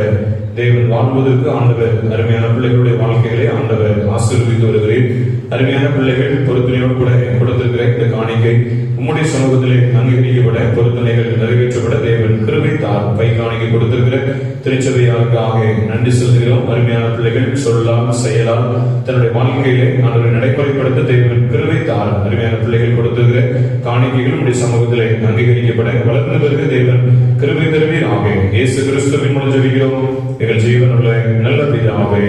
[SPEAKER 1] தேவன் வாழ்வதற்கு ஆண்டவர் அருமையான பிள்ளைகளுடைய வாழ்க்கைகளை ஆண்டவர் ஆசீர்வதித்து வருகிறேன். அருமையான பிள்ளைகள் பொருத்தனையோடு கூட கொடுத்திருக்கிற இந்த காணிக்கை உம்முடைய சமூகத்திலே அங்கீகரிக்கப்பட, பொருத்தனைகள் நிறைவேற்றப்பட தேவன் கிருபை தார். கை காணிக்கை கொடுத்திருக்கிற திருச்சபையாருக்காக நன்றி சொல்கிறோம். அருமையான பிள்ளைகள் சொல்லால் செயலால் தன்னுடைய வாழ்க்கையிலே ஆண்டவரை நடைமுறைப்படுத்த தேவன் கிருபை தார். அருமையான பிள்ளைகள் கொடுத்திருக்கிற காணிக்கைகள் உடைய சமூகத்திலே அங்கீகரிக்கப்பட வளர்ந்து வருகிற தேவன் கிருபை தருவீராக. இயேசு கிறிஸ்துவின் மூலம் ஜெபிக்கிறோம் எங்கள் ஜீவனுள்ள நல்ல பிதாவே.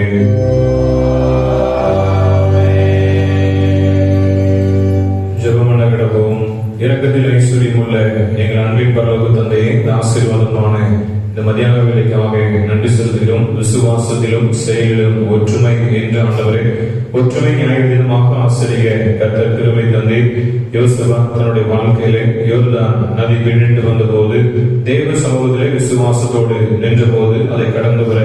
[SPEAKER 1] ஜெபமன கிடப்போம். இரக்கத்தில் ஐஸ்வர்யம் உள்ள எங்கள் அன்பின் பரலோக தந்தையே, இந்த ஆசீர்வாதமான இந்த மத்தியான வேலைக்காக நன்றி செலுத்துகிறோம். விசுவாசத்திலும் செயலிலும் ஒற்றுமை என்று ஆண்டவரே, ஒற்றுமை நியாயமாக ஆசிரிய கர்த்தர் கிருபை தந்தை. யோசேப்பு தன்னுடைய வாழ்க்கையிலே யோர்தான் நதி பின்னிட்டு வந்த போது தேவ சமூகத்திலே விசுவாசத்தோடு நின்ற போது அதை கடந்து வர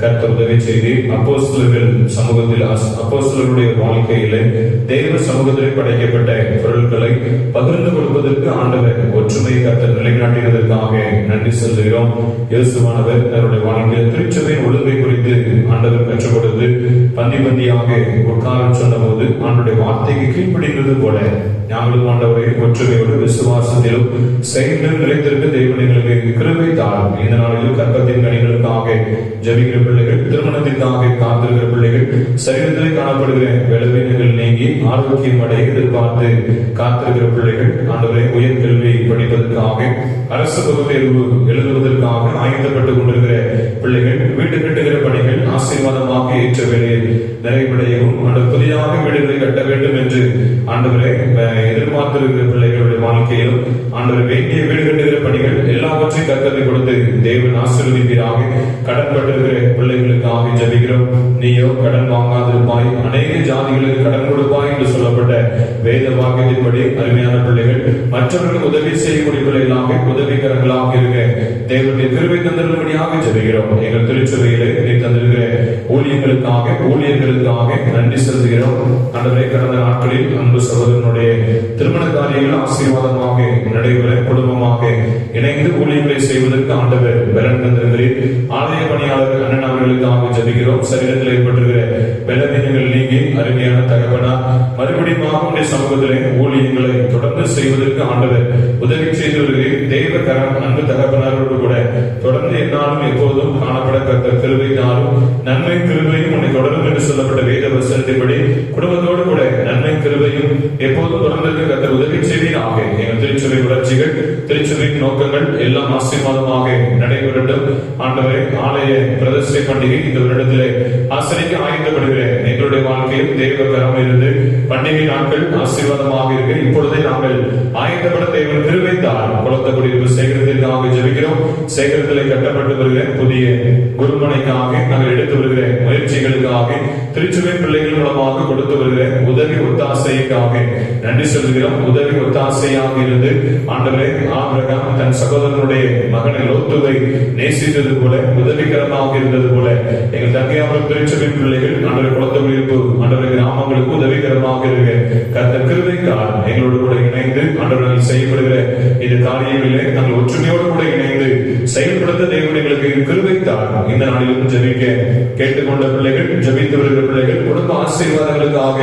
[SPEAKER 1] கர்த்தர் உதவி செய்து அப்போஸ்தலர்கள் சமூகத்தில் அப்போஸ்தலர்களுடைய வாழ்க்கையிலே தேவ சமூகத்திலே படைக்கப்பட்ட பொருட்களை பகிர்ந்து கொடுப்பதற்கு ஆண்டவர் ஒற்றுமை கர்த்தர் நிலைநாட்டினதற்காக நன்றி செலுத்துகிறோம். இயேசுவானவர் தன்னுடைய வாழ்க்கையில் திருச்சபையின் ஒழுங்கை குறித்து ஆண்டவர் கற்றுக் கொடுத்து பந்தி பந்தியாக உட்கார சொன்ன போது ஆண்டுடைய வார்த்தைக்கு கீழ்ப்படிந்தது போல நாங்களும் ஆண்டவரை ஒற்றுமையோடு விசுவாசத்திலும் செயலிலும் நிலைத்திருக்க தேவனைகளுக்கு கிருபை தாரும். இந்த நாளிலும் கற்பத்தின் கனிகளுக்காக ஜெபிக்கிற பிள்ளைகள், திருமணத்திற்காக காத்திருக்கிற பிள்ளைகள், சரீரத்திலே காணப்படுகிற பலவீனங்கள் நீங்கி ஆரோக்கியம் அடைய எதிர்பார்த்து காத்திருக்கிற பிள்ளைகள், ஆண்டவரை உயர்கல்வி படிப்பதற்காக அரசு பொதுத் தேர்வு எழுதுவதற்காக ஆயத்தப்பட்டுக் கொண்டிருக்கிற பிள்ளைகள், வீடு கட்டுகிற பணிகள் ஆசீர்வாதமாக ஏற்ற வேளையில் நிறைவடையவும் ஆண்டவர் புதிதாக வீடுகளை கட்ட வேண்டும் என்று ஆண்டவரை எதிர்பார்த்திருக்கிற பிள்ளைகளுடைய வாழ்க்கையிலும் ஆண்டவர் வேண்டிய வீடு கட்டுகிற பணிகள் எல்லாவற்றையும் கர்த்தரை கொடுத்து தேவன் ஆசீர்வதிப்பீராக. கடன் பட்டிருக்கிற பிள்ளைகளுக்காக ஜெபிக்கிறோம். நீயோ கடன் வாங்காதிருப்பாய், அநேக ஜாதிகளுக்கு கடன் கொடுப்பாய் என்று சொல்லப்பட்ட வேத வாக்கியத்தின்படி அருமையான பிள்ளைகள் மற்றவர்களுக்கு உதவி செய்யக்கூடிய பிள்ளைகளாக உதவிகரங்களாக இருக்க தேவனுடைய கிருபை தந்திரும்படியாக ஜெபிக்கிறோம். எங்கள் திருச்சபையிலே நீ தந்திருக்கிற ஊழியர்களுக்காக ஊழியர்களுக்காக நன்றி செலுத்துகிறோம். ஆண்டவரே, கடந்த நாட்களில் அன்பு சகோதரனுடைய திருமண காரியங்கள் ஆசீர்வாதமாக நடைபெற குடும்பமாக இணைந்து ஊழியர்களை செய்வதற்கு ஆண்டவர் பலன் தந்திருக்கிறேன். ஆலய பணியாளர் அண்ணன் அவர்களுக்காக ஜெபிக்கிறோம். சரீரத்தில் ஏற்பட்டிருக்கிற பலவீனங்கள் நீங்கி அருமையான தகவனா மறுபடியும் சமூகத்திலே ஊழியங்களை தொடர்ந்து செய்வதற்கு ஆண்டவர் உதவி செய்து வருகிறேன். தெய்வ கரம் அன்பு தகப்பனாரோடு கூட தொடர்ந்து என்னாலும் எப்போதும் காணப்பட கர்த்தர் கிருபை தாரும். நன்மை கிருபையும் உன்னை தொடரும் என்று சொல்லப்பட்ட வேத வசனத்தின்படி குடும்பத்தோடு கூட நன்மை கிருபையும் எப்போதும் தொடர்ந்து கர்த்தர் உதவி செய்வீராக. எங்கள் திருச்சபை வளர்ச்சிகள், திருச்சபையின் நோக்கங்கள் எல்லாம் ஆசீர்வாதமாக நடைபெறட்டும். ஆண்டவரை, ஆலய பிரதிஷ்டை பண்டிகை இந்த வருடத்திலே ஆசிரிக்க ஆயத்தப்படுகிற எங்களுடைய வாழ்க்கையில் தேவ கரம் இருந்து பண்டிகை நாட்கள் ஆசீர்வாதமாக இருக்கு. இப்பொழுதே நாங்கள் ஆயத்தப்பட தேவன் கிருபை தாரும். குளத்த குடியிருப்பு சேகரத்திற்காக ஜெபிக்கிறோம். சேகரத்திலே கட்டப்பட்டு வருகிற புதிய குருமனைக்காக நாங்கள் எடுத்து வருகிற முயற்சிகளுக்காக திருச்சபை பிள்ளைகள் மூலமாக கொடுத்து வருகிற உதவி ஒத்தாசைக்காக நன்றி சொல்கிறோம். உதவி ஒத்தாசையாக இருந்து ஆண்டவரே, ஆபிரகாம் தன் சகோதரனுடைய மகனை லோத்துவை நேசித்தது போல உதவிகரமாக இருந்தது போல எங்கள் தங்கையாமல் திருச்சபை பிள்ளைகள் ஆண்டவரை குளத்த குடியிருப்பு ஆண்டவரை கிராமங்களுக்கு உதவிகரமாக இருக்க கர்த்தர் கிருபை தாரும். எங்களோடு கூட இணைந்து ஆண்டவர்கள் செய்யப்படுகிற இந்த காரியங்களிலே நாங்கள் ஒற்றுமையோடு கூட இணைந்து செயல்படுத்த தேவன் எங்களுக்கு கிருபை தாரும். இந்த நாளிலும் ஜெபிக்க கேட்டுக்கொண்ட பிள்ளைகள், ஜெபித்து வருகிற பிள்ளைகள், குடும்ப ஆசீர்வாதங்களுக்காக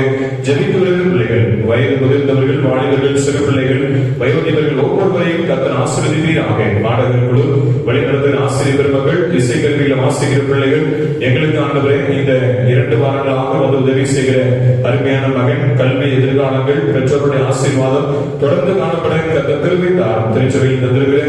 [SPEAKER 1] ஜெபித்து வருகிற பிள்ளைகள், வயது முதிர்ந்தவர்கள், வாலிபர்கள், சிறு பிள்ளைகள், வயோதிபர்கள் ஒவ்வொருவரையும் கர்த்தர் ஆசீர்வதிப்பீராக. பாடகர் குழு, வழிநடத்துகிற ஆசிரியர் பெருமக்கள், இசை கல்வியில வாசிக்கிற பிள்ளைகள், எங்களுக்கு ஆண்டவரே இந்த 2 வாரங்களாக வந்து உதவி செய்கிற அருமையான மகன், கல்வி எதிர்காலங்கள், பெற்றோருடைய ஆசீர்வாதம் தொடர்ந்து காணப்பட கர்த்தர் கிருபை தாரும். திருச்சபையில் தந்திருக்கிற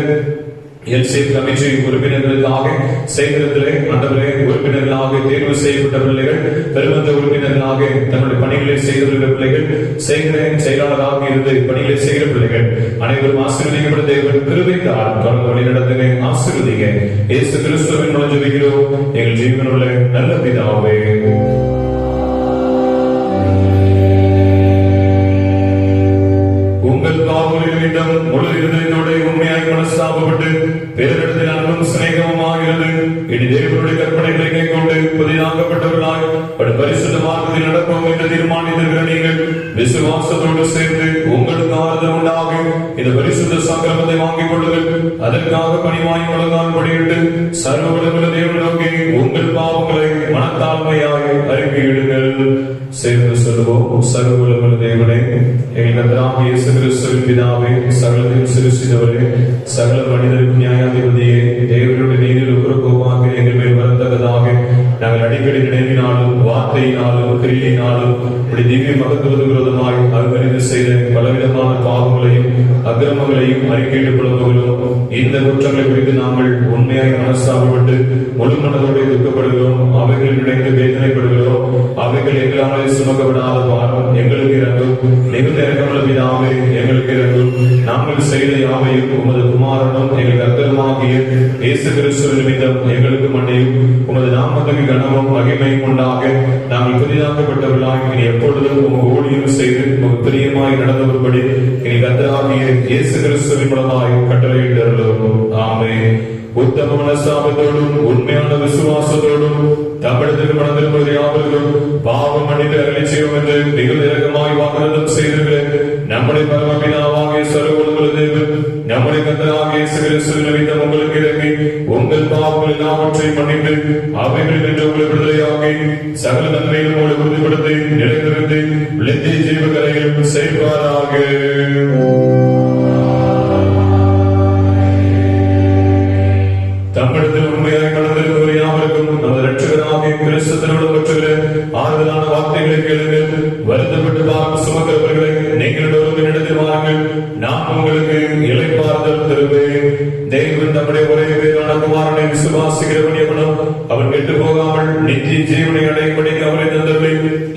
[SPEAKER 1] எல்சேப் கமிட்டி உறுப்பினர்களுக்காக சேகரத்திலே ஆண்டவரே உறுப்பினர்களாக தேர்வு செய்யப்பட்ட பிள்ளைகள், பெருமந்த உறுப்பினர்களாக தன்னுடைய பணிகளை செய்துள்ள பிள்ளைகள், சேகர செயலாளராக இருந்து பணிகளை செய்கிற பிள்ளைகள் அனைவரும் ஆசீர்வதிக்கப்பட்ட தேவன் கிருபை தாரும். தொடர்ந்து வழி நடத்துங்க, ஆசீர்வதிங்க. இயேசு கிறிஸ்துவின் மூலம் ஜெபிக்கிறோம் எங்கள் ஜீவனுள்ள நல்ல பிதாவே. தீர்மானித்திருக்கிற நீங்கள் விசுவாசத்தோடு சேர்ந்து உங்களுக்கு ஆறுதல் உண்டாக இந்த பரிசுத்த சங்கரமத்தை வாங்கிக் கொள்ளுங்கள். அதற்காக பணிவாய் முழங்கால் படியிட்டு சர்வ வல்லமையுள்ள தேவனை நோக்கி உங்கள் பாவங்களை மனத்தாழ்மையாய் அறிக்கையிடுங்கள். சேர்ந்து சொல்லுவோம். சர்வ வல்லமையுள்ள தேவனே, எங்கள் கர்த்தராகிய இயேசு கிறிஸ்துவின் பிதாவே, சகலத்தையும் சிருஷ்டித்தவரே, சகல மனிதருக்கு நியாயாதிபதியே, தேவனுடைய நீதியில் உருவாக்கி எங்கள் மேல் வரத்தக்கதாக நாங்கள் அடிக்கடி நினைவினாலும் வார்த்தையினாலும் கிரியினாலும் இப்படி திவ்ய மகத்துவ விரோதமாய் அருகறிந்து செய்த பலவிதமான பாவங்களையும் அக்கிரமங்களையும் அறிக்கையிட்டு புலம்புகிறோம். இந்த குற்றங்களை குறித்து நாங்கள் உண்மையாய் மனஸ்தாபப்பட்டு முழு மனதோடு துக்கப்படுகிறோம். அவைகளில் நினைத்து வேதனைப்படுகிறோம். அவைகள் எங்களாலே சுமக்கப்படாத பாரம் எங்களுக்கு இறங்கும். மிகுந்த இறக்கமுள்ள பிதாவே, எங்களுக்கு இறங்கும். நாங்கள் செய்த யாவையும் உமது குமாரனும் எங்கள் கர்த்தருமாகிய இயேசு கிறிஸ்துவின் நிமித்தம் எங்களுக்கு மன்னியும். உமது நாமத்துக்கு கனமும் மகிமையும் உண்டாக நாங்கள் புதிதாக்கப்பட்டவர்களாய் இனி எப்பொழுதும் உமது ஊழியம் செய்து உமது பிரியமாய் நடந்தவர்படி எங்கள் கர்த்தராகிய இயேசு கிறிஸ்துவின் மூலமாய் கட்டளையிட்டருளும். ஆமென். உத்தம மனஸ்தாபத்தோடும் உண்மையான விசுவாசத்தோடும் தமிழகத்தில் மனதில் யாவர்களும் பாவம் மன்னித்து அருளி செய்வோம் என்று மிகுந்த இரக்கமாய் வாக்குறுதம் செய்திருக்கிறேன். நம்முடைய பரமபிதாவாகிய சர்வவல்லமையுள்ள தேவன் நம்முடைய கர்த்தராகிய இயேசு கிறிஸ்துவின் நிமித்தம் உங்களுக்கு இறங்கி உங்கள் பாவங்கள் எல்லாவற்றையும் மன்னித்து அவைகளில் நின்று உங்களை விடுதலையாக்கி சகல நன்மையிலும் உங்களை உறுதிப்படுத்தி நிலைநிறுத்தி நித்திய ஜீவ கரையில் செய்வாராக. தமிழத்தில் உண்மையாக நடந்திருக்கிற யாவருக்கும் நமது இரட்சகராகிய கிறிஸ்து திருவிழம் பெற்றுகிற ஆறுதலான வார்த்தைகளை கேளுங்கள். வருத்தப்பட்டு பாவம் சுமக்கிறவர்களை நீங்கள் ஒருவரிடத்தில் வாருங்கள், நான் உங்களுக்கு இளைப்பாறுதல் தருவேன். தேவன் நம்முடைய ஒரே பேரான குமாரனை விசுவாசிக்கிறவன் எவனும் அவன் கெட்டு போகாமல் நித்திய ஜீவனை அடையும்படிக்கு அவரை தந்தவரை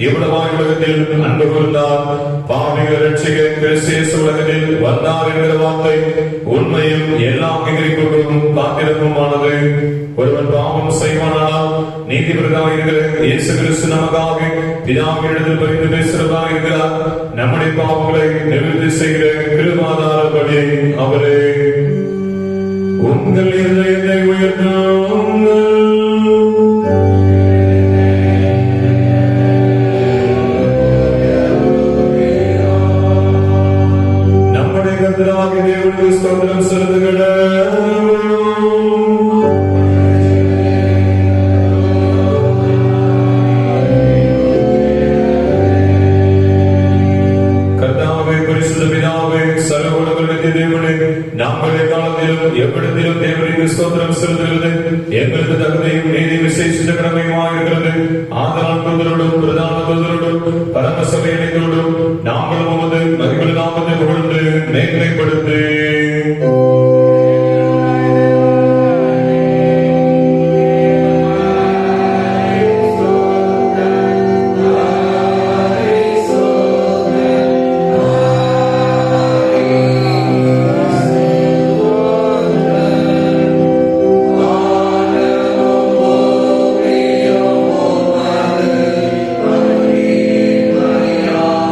[SPEAKER 1] இவ்வளவாய் உலகத்தில் அன்பு கூர்ந்தார். பாவிகளை ரட்சிக்க கிறிஸ்து உலகத்தில் வந்தார் என்கிற வார்த்தை உண்மையும் எல்லா அங்கீகரிப்புக்கும் பாத்திரமுமானது. ஒருவன் பாவம் செய்வானால் நீதிபதியாக இருக்கிற இயேசு கிறிஸ்து நமக்காக பிதாவினிடத்தில் பரிந்து பேசுகிறவராக இருக்கிறார். நம்முடைய பாவங்களை நிவர்த்தி செய்கிற கிருபாதாரப்படி அவரே. உங்கள் இதயத்தை உயர்த்துங்கள். நம்முடைய கர்த்தராகிய தேவனுக்கு ஸ்தோத்திரம் செலுத்துங்கள். நாங்கள் காலத்திலும் எவ்விடத்திலும் தேவனுக்கு ஸ்தோத்திரம் செலுத்துகிறது எங்களுக்கு தகுதியும் நீதி விசேஷ கடமையுமாக இருக்கிறது. ஆதலால் தூதரோடும் பிரதான தூதரோடும் பரம சபையினரோடும் நாங்கள் உமது மகிமை நாமத்தை புகழ்ந்து மேன்மைப்படுத்து.
[SPEAKER 2] Hallelujah.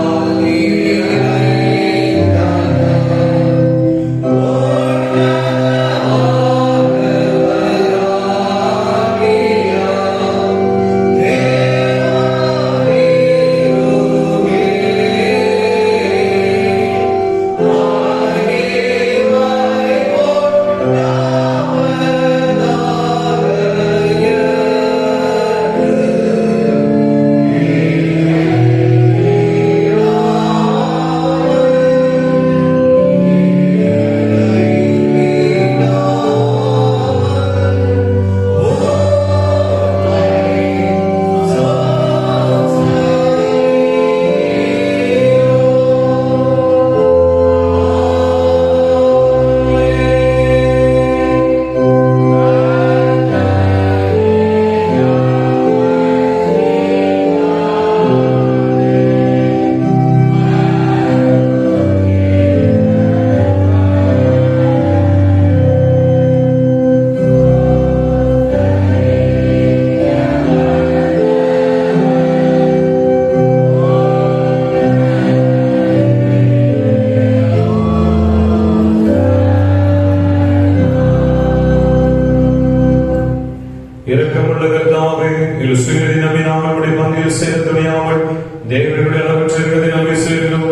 [SPEAKER 1] எங்களுடைய அளவற்ற நாங்கள் சேர்ந்தோம்.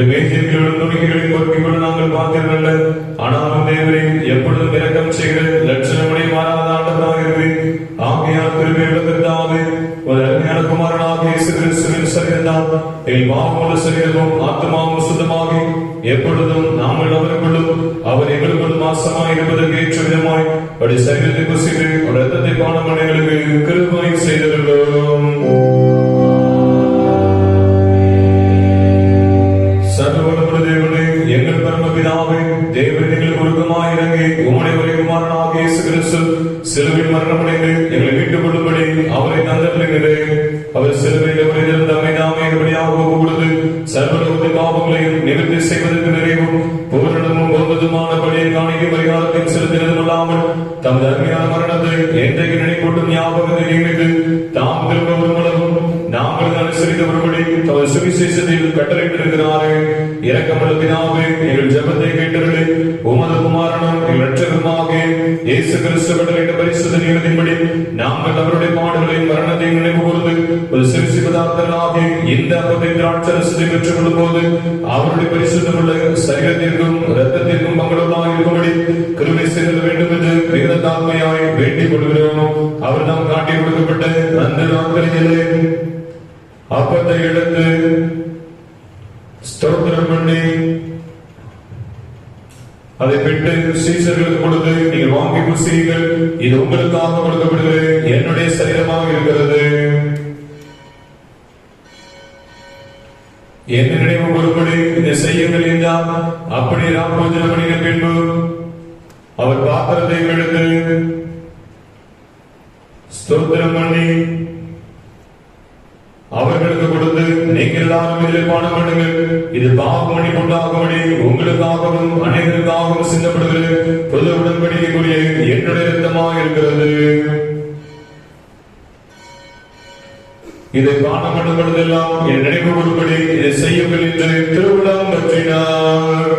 [SPEAKER 1] மேஜைகளிலும் நுணுக்கிகளின் பொறுப்பில் நாங்கள் பார்த்தீர்கள். ஆனாலும் தேவரை எப்பொழுதும் இரக்கம் செய்கிற லட்சணமுடைய மாறாத ஆண்டவராக இருக்கிறேன். ஆகையால் திருமையுள்ளதற்காக ஒரு அருமையான குமாரனாகிய இயேசு கிறிஸ்துவின் சரீரத்தால் எங்கள் பாவமுள்ள சரீரமும் ஆத்மாவும் சுத்தமாகி எப்பொழுதும் நாங்கள் அவருக்குள்ளும் அவர் எங்களுக்குள் மாசமாய் இருப்பதற்கு ஏற்ற விதமாய் அவருடைய சரீரத்தை புசித்து அவருடைய ரத்தத்தை பானம் பண்ண எங்களுக்கு கிருபை செய்திருக்கிறோம். சர்வவல்லமையுள்ள தேவனே, எங்கள் பரமபிதாவே, தேவன் எங்களுக்கு உருக்கமாய் இறங்கி உம்முடைய ஒரே குமாரனாகிய இயேசு கிறிஸ்து சிலுவையில் மரணமடைந்து எங்களை மீட்டுக் கொள்ளும்படி அவரை தந்தருளுகிறேன். அவர் சிலுவையில் உரையிலிருந்து தம்மை தாமே எப்படியாக ஒப்புக்கொடுத்து சர்வலோகத்தின் பாவங்களையும் நிவர்த்தி செய்வதற்கு நிறைவும் பூரணமும் போதுமான பணியை காணிக்க பரிகாரத்தையும் செலுத்தினதும் அல்லாமல் தமது அருமையான மரணத்தை என்றைக்கு நினைப்பூட்டும் ஞாபகத்தை நியமித்து தாம் திரும்ப வருமளவும் நாங்கள் அனுசரித்த ஒருபடி தமது சுவிசேஷத்தில் கட்டளையிட்டிருக்கிறாரே. இரக்கமுள்ள பிதாவே, எங்கள் ஜெபத்தை கேட்டருளி உமது குமாரனும் எங்கள் இரட்சகருமாக இயேசு கிறிஸ்து கட்டளையிட்ட பரிசுத்த நியமத்தின்படி நாங்கள் அவருடைய பாடுகளையும் மரணத்தையும் நினைவு கூர்ந்து ஒரு சிறுசி பதார்த்தங்களாக இந்த அப்பத்தை திராட்சரசத்தை பெற்றுக் கொள்ளும் போது அவருடைய பரிசுத்தமுள்ள சரீரத்திற்கும் இரத்தத்திற்கும் பங்களுள்ளாக இருக்கும்படி கிருபை செய்தல் வேண்டும் என்று மிகுந்த தாழ்மையாய் வேண்டிக் கொள்கிறோம். அவர் நாம் காட்டி கொடுக்கப்பட்ட அந்த நாட்களிலே அப்பத்தை எடுத்து ஸ்தோத்திரம் பண்ணி அதை பெற்று சீசர்களுக்கு கொடுத்து நீங்கள் வாங்கி புசியுங்கள், இது உங்களுக்காக கொடுக்கப்படுகிறது என்னுடைய சரீரமாக இருக்கிறது. என்ன நினைவு கூறும்படி இதை செய்யுங்கள் என்றால் அப்படி ராமோஜனம் பண்ணின பின்பு அவர் பாத்திரத்தை எடுத்து ஸ்தோத்திரம் பண்ணி அவர்களுக்கு கொடுத்து நீங்கள் எல்லாரும் இதில் பானம் பண்ணுங்கள், இது பாவமணி கொண்டாகும்படி உங்களுக்காகவும் அனைவருக்காகவும் சிந்தப்படுகிற பொது உடன்படிக்கைக்குரிய என்னுடைய இரத்தமாக இருக்கிறது. இதை பானம் பண்ணும் பொழுதெல்லாம் என் நினைவு கூறும்படி இதை செய்யுங்கள் என்று திருவிழாவும் பற்றினார்.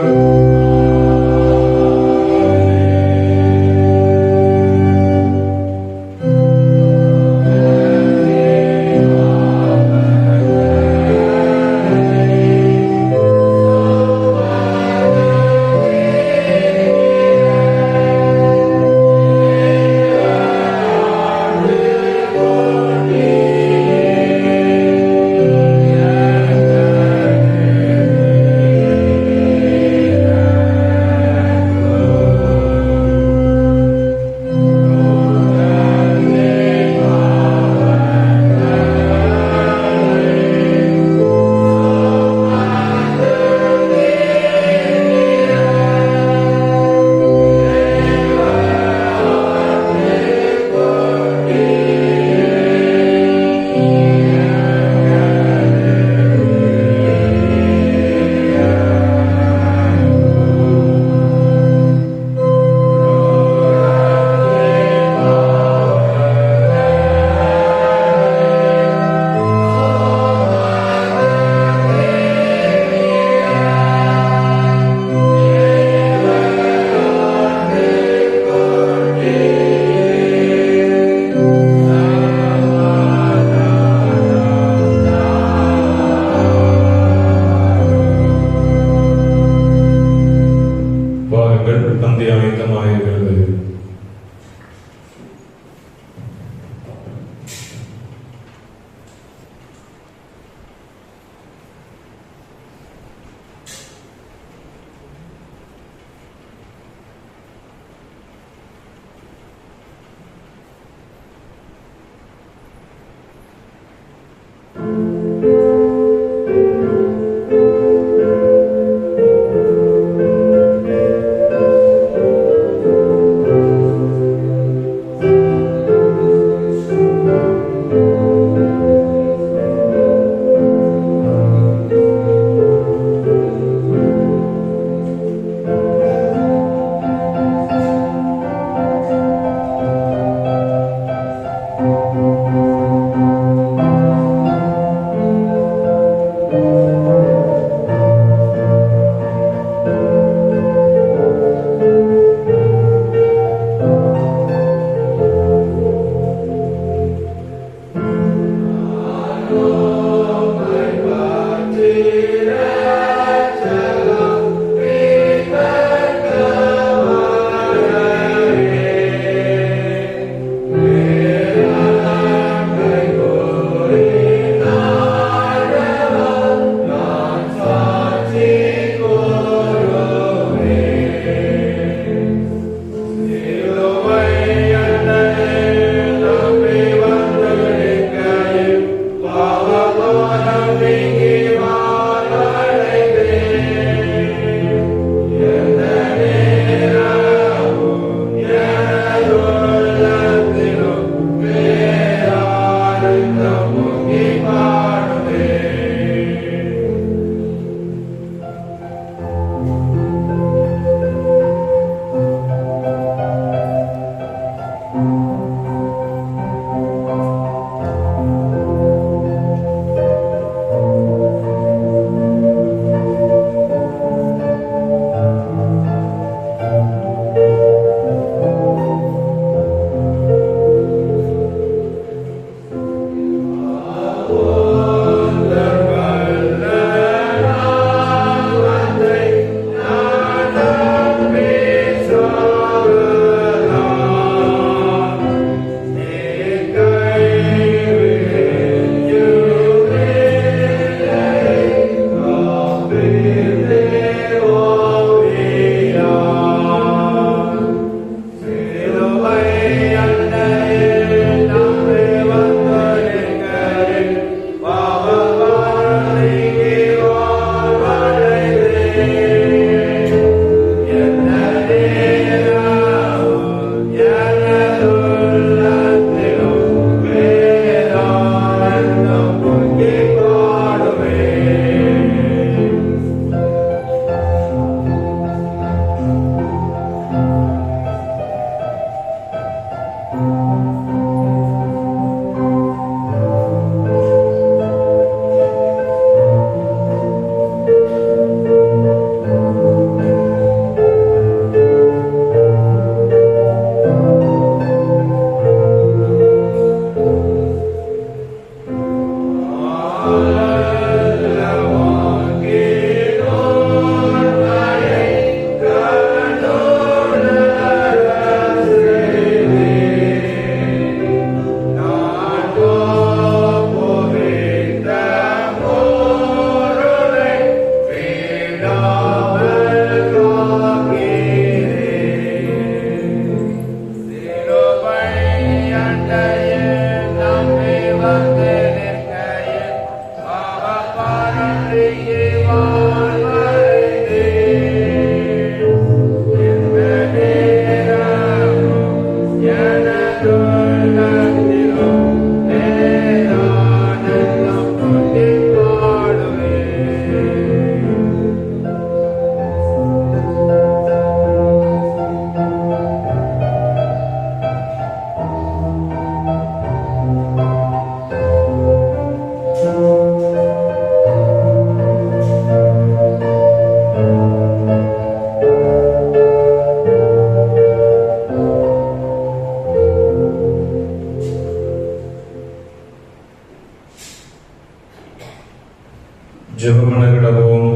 [SPEAKER 1] மன்றாடுவோம்.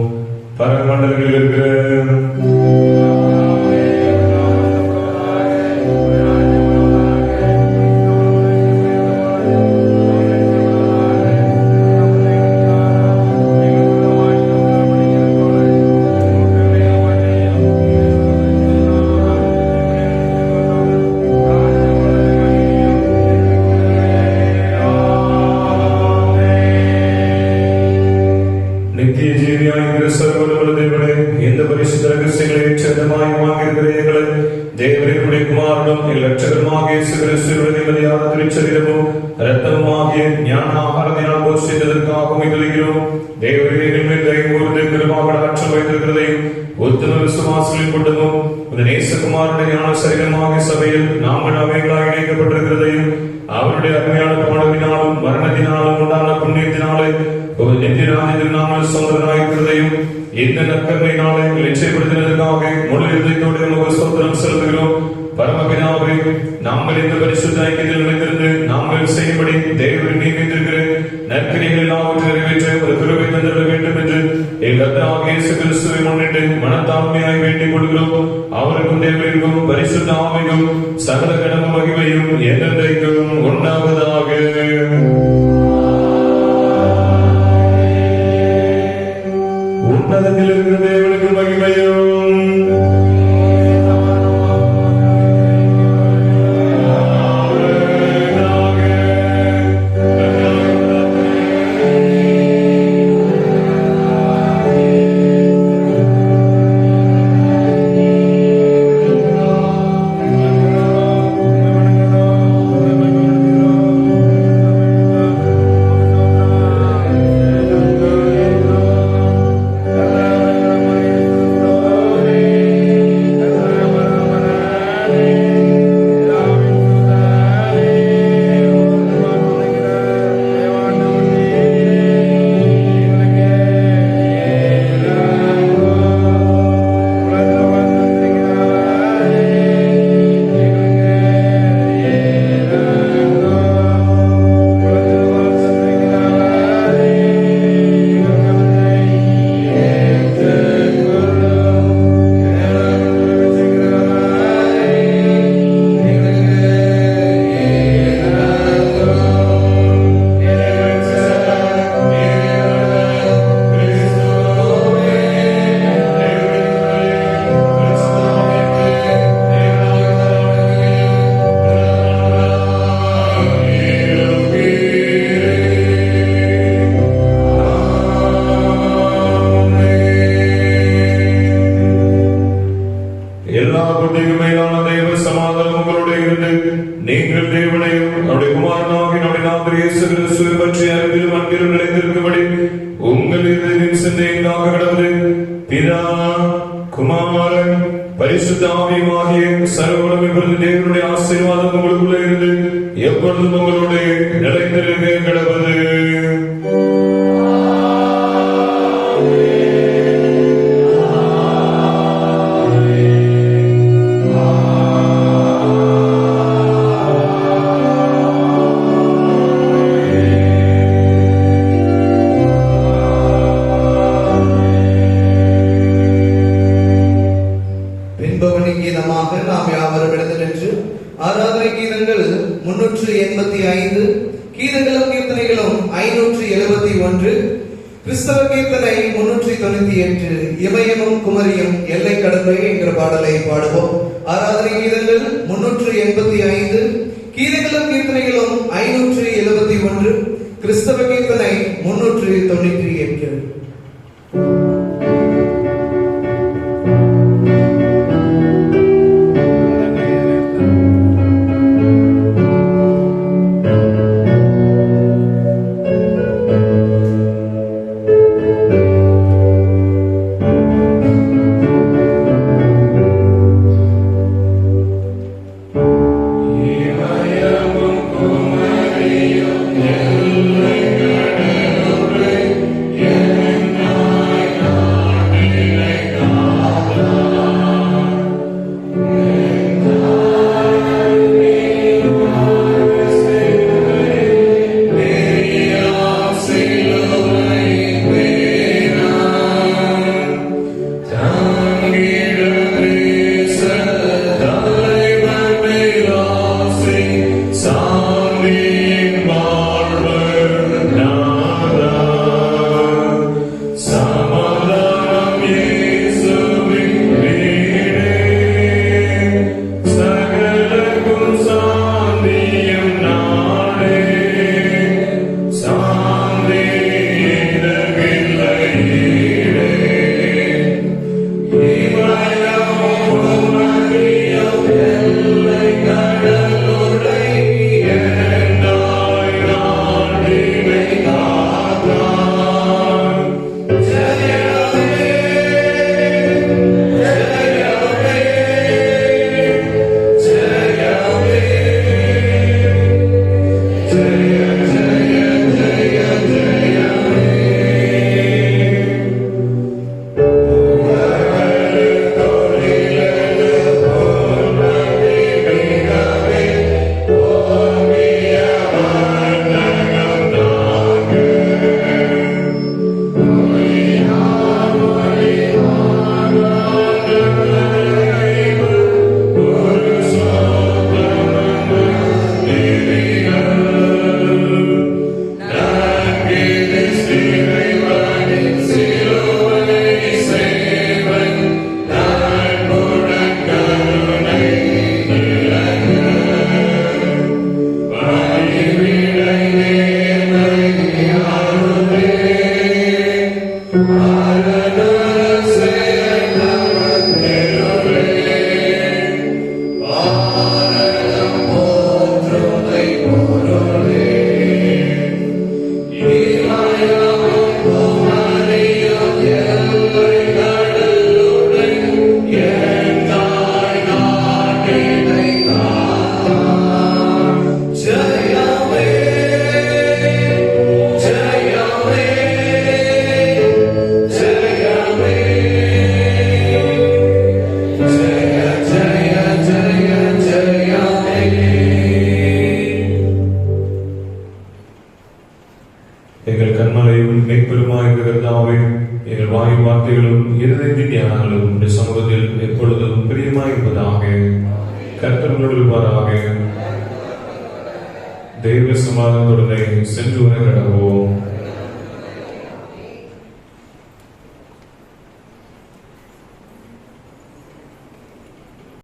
[SPEAKER 1] பரமண்டலங்களில் இருக்கிற நித்திய ஜீவியாகிற சர்வவல்ல தேவனே, இந்த பரிசுத்த ரகசியங்களை சட்டமாய் வாங்கியிருக்கிற எங்களை தேவனுடைய குமாரனும் இரட்சகருமாகிய இயேசு கிறிஸ்துவின் நிம்மதியான திருச்சரீரமும் இரத்தமுமாகிய ஞான ஆகாரத்தினால் போஷித்ததற்காக துதிக்கிறோம். தேவரே, எங்கள் தயவு கூர்ந்து கிருபாகட ஆற்றல் வைத்திருக்கிறதையும் உத்தம விசுவாசங்களில் கொண்டதும் இந்த நேசகுமாரனுடைய ஞான சரீரமாகிய சபையில் நாங்கள் அவைகளாக இணைக்கப்பட்டிருக்கிறதையும் அவருடைய அருமையான பாடலினாலும் மரணத்தினாலும் உண்டான புண்ணியத்தினாலே ஒரு நெஞ்சினாதில் நாங்கள் சொந்தராயிருக்கிறதையும் இந்த நற்கருணையினாலே நிச்சயப்படுத்தினதற்காக முழு இதயத்தோடு நமக்கு சொந்தரம் செலுத்துகிறோம். பரமபிதாவே, நாங்கள் இந்த பரிசுத்த ஐக்கியத்தில் நிலைத்திருந்து நாங்கள் செய்யும்படி தேவன் நியமித்திருக்கிற நற்கிரிகள் எல்லாவற்றை நிறைவேற்ற ஒரு கிருபை தந்திட வேண்டும் என்று எங்கள் இயேசு கிறிஸ்துவை முன்னிட்டு மனத்தாழ்மையாய் வேண்டிக் கொள்கிறோம். அவருக்கும் தேவனுக்கும் பரிசுத்த ஆவிக்கும் சகல கடமும் மகிமையும் என்றென்றைக்கும் உண்டாவதாக. உன்னதத்தில் இருக்கிற தேவனுக்கு மகிமையும் Yeah. எங்கள் கண்மலையும் மெய்ப்பெருமாய் கர்த்தாவே, எங்கள் வாய் வார்த்தைகளும் இருதயத்தின் தியானங்களும் உடைய சமூகத்தில் எப்பொழுதும் பிரியமாயிருப்பதாக. கர்த்தர்களோடு இருப்பாராக. தெய்வ சமாதானத்துடனே சென்று வர கடவோம்.